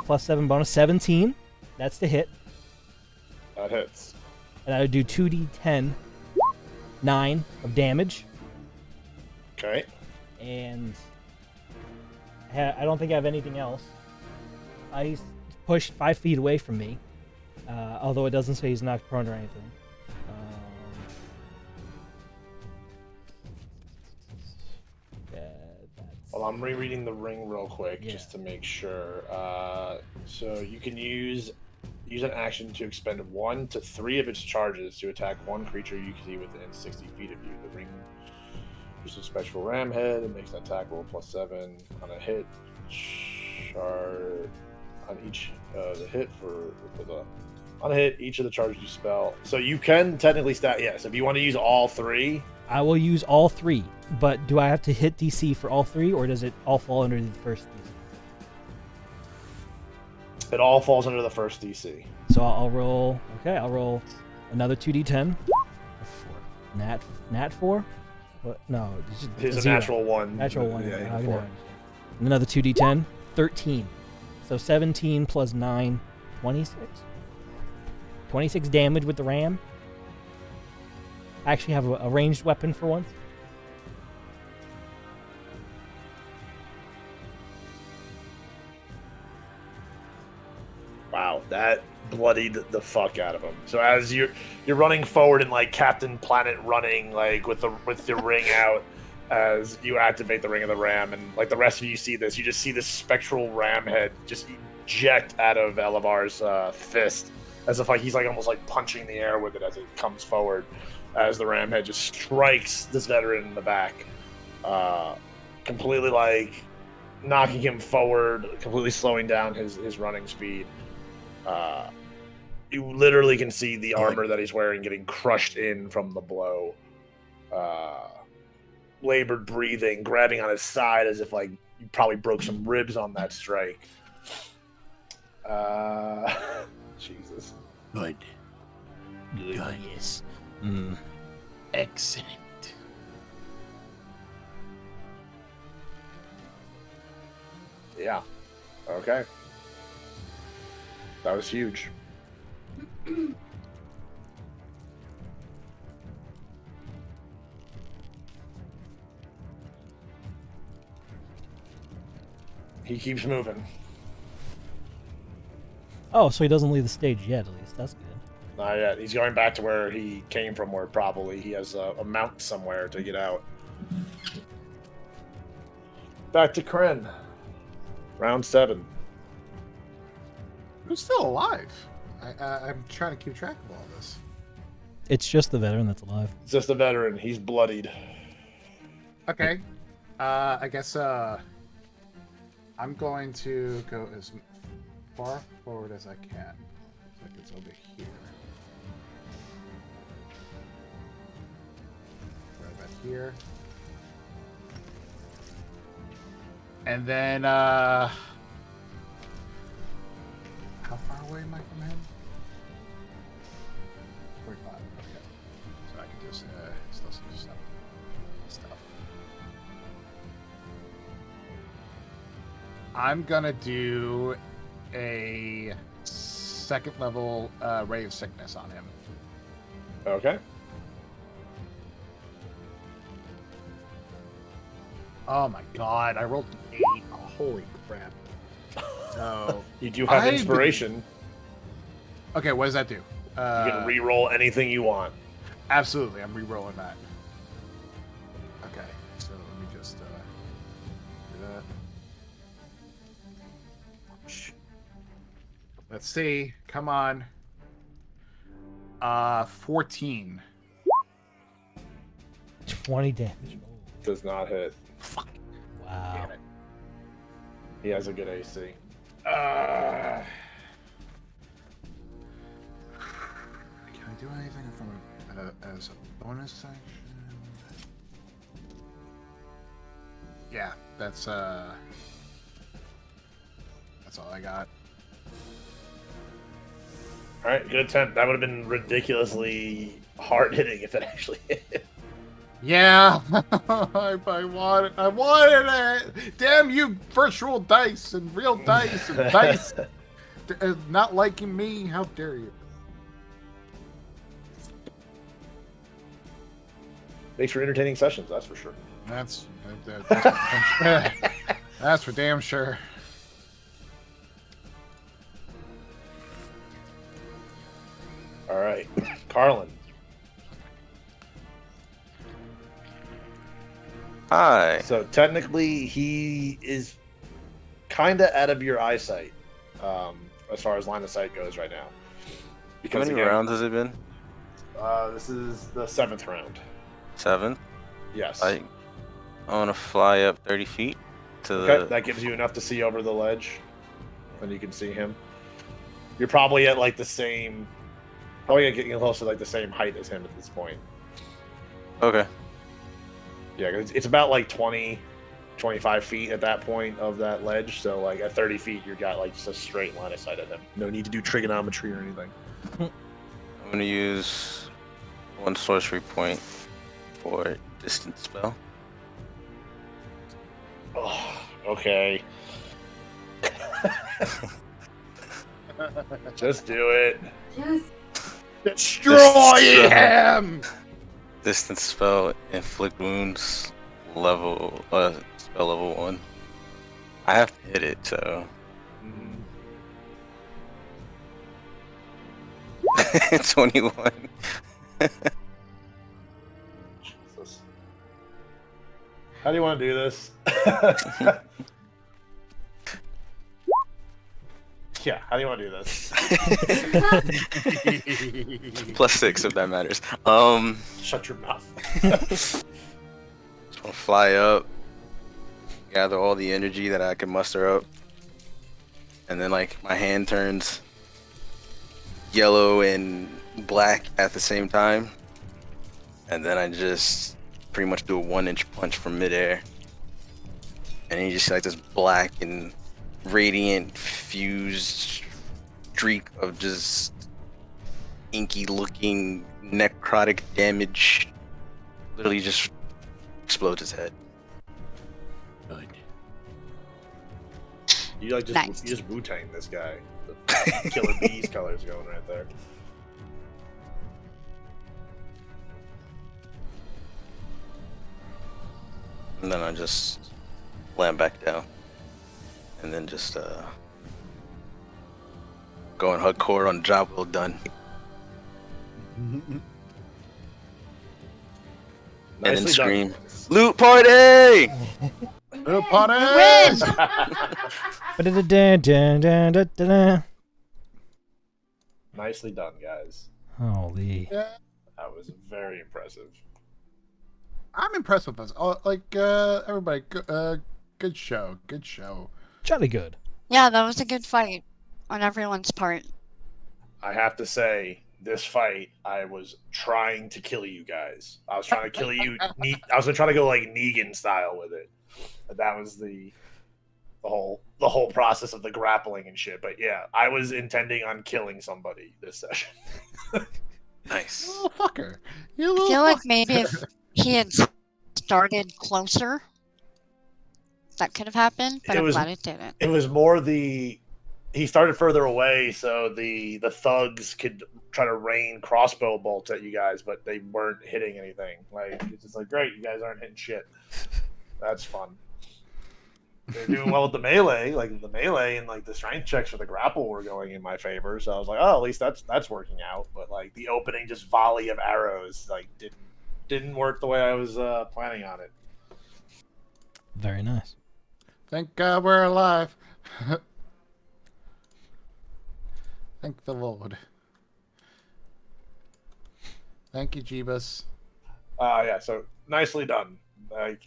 C: +7 bonus 17. That's the hit.
A: That hits.
C: And I would do 2d10, 9 of damage.
A: Okay.
C: And I don't think I have anything else. He's pushed 5 feet away from me, although it doesn't say he's knocked prone or anything.
A: Well, I'm rereading the ring real quick
C: Yeah.
A: just to make sure. So you can use an action to expend 1 to 3 of its charges to attack one creature you can see within 60 feet of you. The ring uses a special ram head. It makes an attack roll +7 on a hit. On each the hit on a hit, each of the charges you spell. So you can technically stat. Yes, if you want to use all 3.
C: I will use all 3, but do I have to hit DC for all 3, or does it all fall under the first DC?
A: It all falls under the first DC.
C: So I'll roll. Okay, I'll roll another 2d10. 4. Nat 4. What? No, it's just
A: It's a
C: zero.
A: natural 1.
C: Natural 1.
A: Yeah,
C: Yeah,
A: four.
C: and another 2d10. 13. So 17 plus 9, 26. 26 damage with the ram. I actually have a ranged weapon for once.
A: Wow, that bloodied the fuck out of him. So as you're running forward and like Captain Planet running like with the ring out as you activate the Ring of the Ram, and like the rest of you see this, you just see this spectral ram head just eject out of Elevar's fist, as if like he's like almost like punching the air with it as it comes forward, as the ram head just strikes this veteran in the back. completely like knocking him forward, completely slowing down his running speed. You literally can see the armor that he's wearing getting crushed in from the blow. Labored breathing, grabbing on his side as if like you probably broke some ribs on that strike. Jesus.
B: Good. Good.
C: Yes.
B: Excellent.
A: Yeah. Okay. That was huge. He keeps moving.
C: Oh, so he doesn't leave the stage yet, at least. That's good.
A: Not yet. He's going back to where he came from, where probably he has a mount somewhere to get out. Back to Cren. Round 7.
B: Who's still alive? I'm trying to keep track of all this.
C: It's just the veteran that's alive.
A: It's just a veteran. He's bloodied.
B: Okay. I guess I'm going to go as far forward as I can. Like it's over here. Right about here. And then how far away am I from him? 45. Okay. So I can just still see some stuff. I'm gonna do a 2nd level ray of sickness on him.
A: Okay.
B: Oh my god, I rolled an 8. Oh, holy crap. So
A: You do have inspiration.
B: Okay, what does that do?
A: You can re-roll anything you want.
B: Absolutely, I'm re-rolling that. Okay, so let me just do that. Let's see. Come on. 14.
C: 20 damage.
A: Does not hit.
B: Fuck.
C: Wow.
B: Damn it.
A: He has a good AC.
B: Can I do anything from as a bonus action? Yeah, that's all I got.
A: All right, good attempt. That would have been ridiculously hard hitting if it actually hit.
B: Yeah, I wanted it. Damn you, virtual dice and real dice and dice not liking me. How dare you?
A: Makes for entertaining sessions, that's for sure.
B: That's that's for damn sure.
A: All right, Carlen.
E: Hi.
A: So technically, he is kind of out of your eyesight as far as line of sight goes right now.
E: How many rounds has it been?
A: This is the 7th round.
E: 7?
A: Yes.
E: I want to fly up 30 feet to the...
A: Okay, that gives you enough to see over the ledge, and you can see him. You're probably at like the same, probably getting close to like the same height as him at this point.
E: Okay.
A: Yeah, 'cause it's about like 20, 25 feet at that point of that ledge. So like at 30 feet, you got like just a straight line of sight at him. No need to do trigonometry or anything.
E: I'm going to use 1 sorcery point for distance spell.
A: Oh, okay. Just do it.
F: Just
B: Destroy him!
E: Distance spell, inflict wounds, level, spell level 1. I have to hit it, so. 21.
A: Jesus. How do you want to do this? Yeah, how do you want to do this?
E: +6 if that matters.
A: Shut your mouth.
E: Just want to fly up, gather all the energy that I can muster up, and then like my hand turns yellow and black at the same time, and then I just pretty much do a 1-inch punch from midair, and you just see like this black and radiant fused streak of just inky looking necrotic damage literally just explodes his head.
A: Good. You like just
D: Nice.
A: you just Wu-Tang this guy. The killer bees colors going right there.
E: And then I just land back down. And then just go and hug Cora on job well done. And then
A: Nicely
E: scream,
A: done.
E: "Loot party!"
B: Loot party!
D: Win!
C: Ba-da-da-da-da-da-da-da.
A: Nicely done, guys.
C: Holy.
B: Yeah,
A: That was very impressive.
B: I'm impressed with us. Everybody, good show. Good show.
C: Jolly good.
D: Yeah, that was a good fight on everyone's part.
A: I have to say, this fight, I was trying to kill you guys. I was trying to kill you. I was trying to go like Negan style with it. But that was the whole process of the grappling and shit. But yeah, I was intending on killing somebody this session.
E: Nice.
B: You little fucker. You
D: I
B: little
D: feel like
B: fucker.
D: maybe if he had started closer, that could have happened, but
A: It
D: I'm
A: was-
D: glad it didn't.
A: It was more he started further away, so the thugs could try to rain crossbow bolts at you guys, but they weren't hitting anything. Like it's just like, great, you guys aren't hitting shit. That's fun. They're doing well with the melee, like the melee and like the strength checks for the grapple were going in my favor. So I was like, oh, at least that's working out. But like the opening just volley of arrows like didn't work the way I was planning on it.
C: Very nice.
B: Thank God we're alive. Thank the Lord. Thank you, Jeebus.
A: Yeah, so nicely done. Like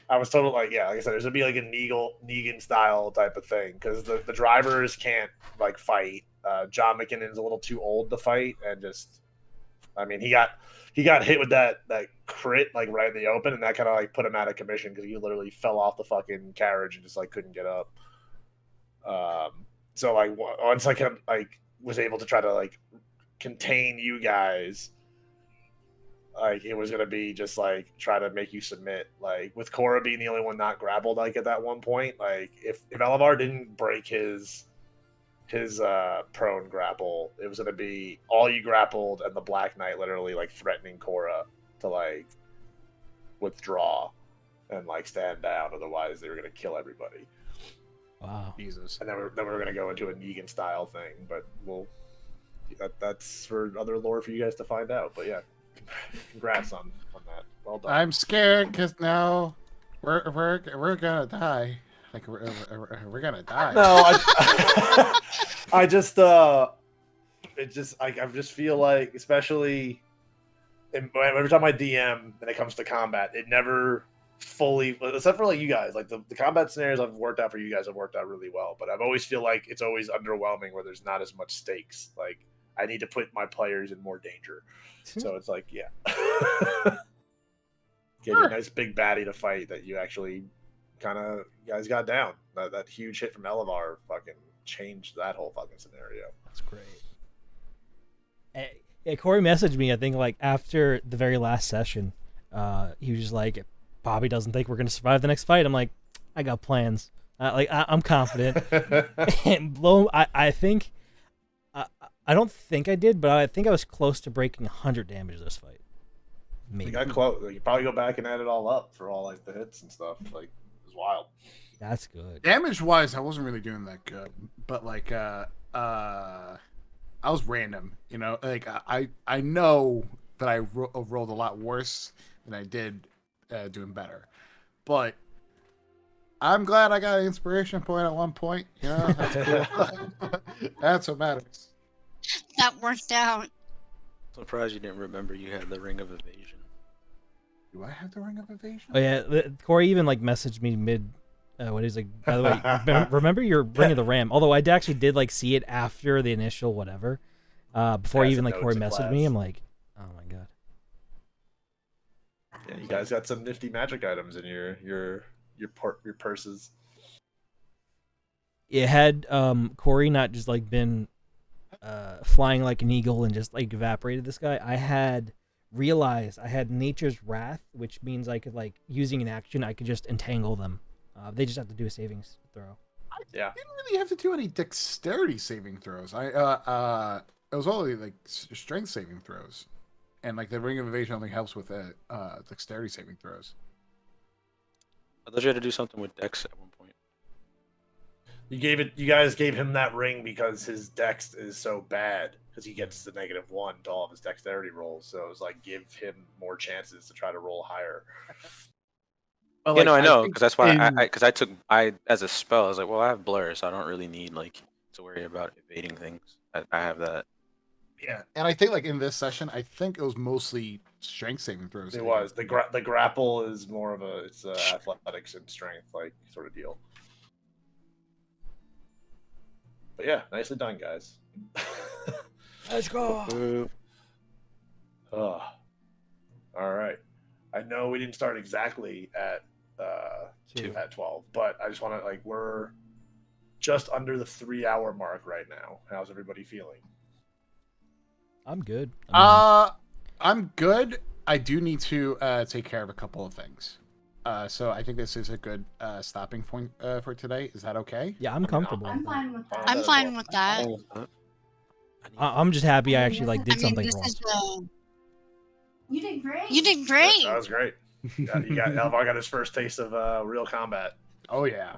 A: I was told, like I said, there's gonna be like a Negan style type of thing because the drivers can't like fight. John McKinnon's a little too old to fight, and just, I mean, he got hit with that crit like right in the open, and that kind of like put him out of commission because he literally fell off the fucking carriage and just like couldn't get up. So like once I kind of like was able to try to like contain you guys, like it was gonna be just like try to make you submit. Like with Cora being the only one not grappled, like at that one point, like if Elevar didn't break his prone grapple, it was gonna be all you grappled and the Black Knight literally like threatening Cora to like withdraw and like stand down, otherwise they were gonna kill everybody.
C: Wow.
B: Jesus.
A: And then we were gonna go into a Negan style thing, but that's for other lore for you guys to find out. But yeah, congrats on that. Well done.
B: I'm scared because now we're gonna die. Like we're gonna die.
A: No, I just I just feel like, especially every time I DM when it comes to combat, it never fully, except for like you guys, like the combat scenarios I've worked out for you guys have worked out really well, but I've always feel like it's always underwhelming where there's not as much stakes. Like I need to put my players in more danger, so it's like get you a nice big baddie to fight that you actually kind of guys got down. That huge hit from Elevar fucking changed that whole fucking scenario.
C: That's great. Yeah, Corey messaged me, I think, like after the very last session. He was just like, Bobby doesn't think we're going to survive the next fight. I'm like, I got plans. I'm confident. And I think, I don't think I did, but I think I was close to breaking 100 damage this fight. Maybe.
A: You got close. You probably go back and add it all up for all like the hits and stuff. Like it was wild.
C: That's good.
B: Damage wise, I wasn't really doing that good, but like I was random, you know. Like I know that I rolled a lot worse than I did doing better, but I'm glad I got an inspiration point at one point. You know, that's cool. That's what matters.
D: That worked out.
E: Surprised you didn't remember you had the Ring of Evasion.
B: Do I have the Ring of Evasion?
C: Oh yeah, Corey even like messaged me mid When he's like, by the way, remember you're bringing the ram. Although I actually did like see it after the initial whatever, before
A: As
C: even
A: a
C: like
A: note
C: Corey
A: to
C: messaged me.
A: class.
C: I'm like, oh my god.
A: Yeah, you guys got some nifty magic items in your purses.
C: It had Corey not just like been flying like an eagle and just like evaporated this guy. I had realized I had Nature's Wrath, which means I could like using an action I could just entangle them. They just have to do a savings throw.
A: Yeah.
B: didn't really have to do any dexterity saving throws. It was only like strength saving throws, and like the Ring of Evasion only helps with dexterity saving throws.
E: I thought you had to do something with Dex at one point.
A: You guys gave him that ring because his dex is so bad because he gets the -1 to all of his dexterity rolls. So it was like give him more chances to try to roll higher.
B: But,
E: Yeah, no, I know,
B: think
E: because that's why
B: in-
E: I as a spell, I was like, well, I have blur, so I don't really need like to worry about evading things. I have that.
B: Yeah, and I think like in this session, I think it was mostly strength saving throws.
A: It was the grapple is more of it's athletics and strength like sort of deal. But yeah, nicely done, guys.
C: Let's go.
A: Oh. All right. I know we didn't start exactly at 12, but I just want to we're just under the 3-hour mark right now. How's everybody feeling?
C: I'm good.
B: I'm good. I do need to take care of a couple of things. So I think this is a good stopping point for today. Is that okay?
C: Yeah, I'm comfortable.
F: I'm
C: with that.
F: fine with that.
D: I'm fine with that.
C: I'm just happy I actually like
D: I
C: did
D: mean,
C: something
D: this
C: wrong.
D: is the.
F: You did great.
D: You did great.
A: That was great. You got Elvar got his first taste of real combat.
B: Oh yeah.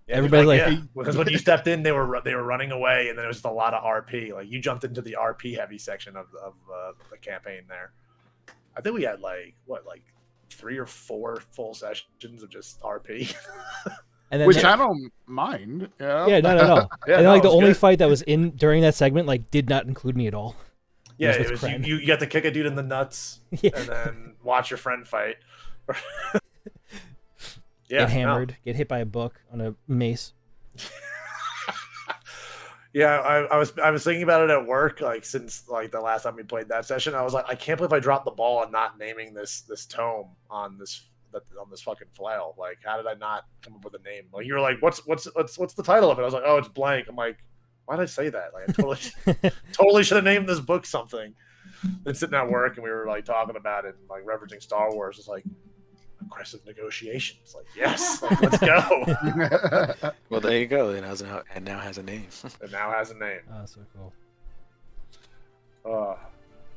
A: Yeah,
C: Everybody
A: because when you stepped in, they were running away, and then it was just a lot of RP. Like you jumped into the RP heavy section of the campaign there. I think we had 3 or 4 full sessions of just RP.
C: And then
B: Which I don't mind.
C: Yeah, no.
A: Yeah,
C: And
A: no,
C: like
A: it
C: the
A: was
C: only
A: good.
C: fight that was in during that segment did not include me at all.
A: Yeah,
C: was
A: it
C: with
A: was
C: Cren.
A: you got to kick a dude in the nuts
C: Yeah.
A: and then watch your friend fight.
C: Get hammered, get hit by a book on a mace.
A: Yeah, I was thinking about it at work, since the last time we played that session. I was like, I can't believe I dropped the ball on not naming this tome on this fucking flail. Like, how did I not come up with a name? Like, you were like, what's the title of it? I was like, oh, it's blank. I'm like, why did I say that? Like, I totally should have named this book something. Then sitting at work and we were talking about it and referencing Star Wars. It's like aggressive negotiations. Like, yes, let's go.
E: Well, there you go. It now has a name.
A: It now has a name.
C: Oh, so cool.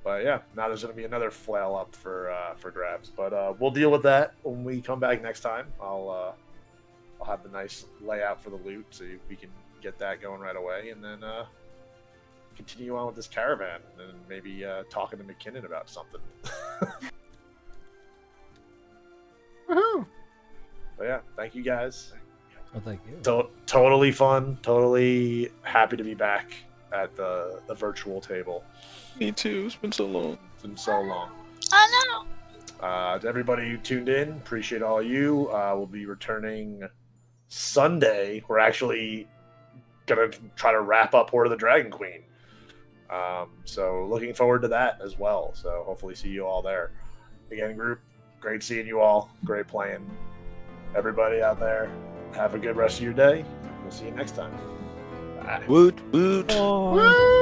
A: But yeah, now there's going to be another flail up for grabs. But we'll deal with that when we come back next time. I'll have the nice layout for the loot so we can get that going right away, and then continue on with this caravan, and maybe talking to McKinnon about something.
B: Woohoo!
A: But yeah, thank you guys.
C: Well, thank you.
A: Totally fun. Totally happy to be back at the virtual table.
E: Me too. It's been so long.
A: It's been so long.
D: Oh no.
A: To everybody who tuned in, appreciate all you. We'll be returning Sunday. We're actually gonna try to wrap up Horde of the Dragon Queen. So looking forward to that as well. So hopefully see you all there. Again, group, great seeing you all. Great playing. Everybody out there, have a good rest of your day. We'll see you next time. Bye.
E: Woot woot.
C: Oh.
B: Woo!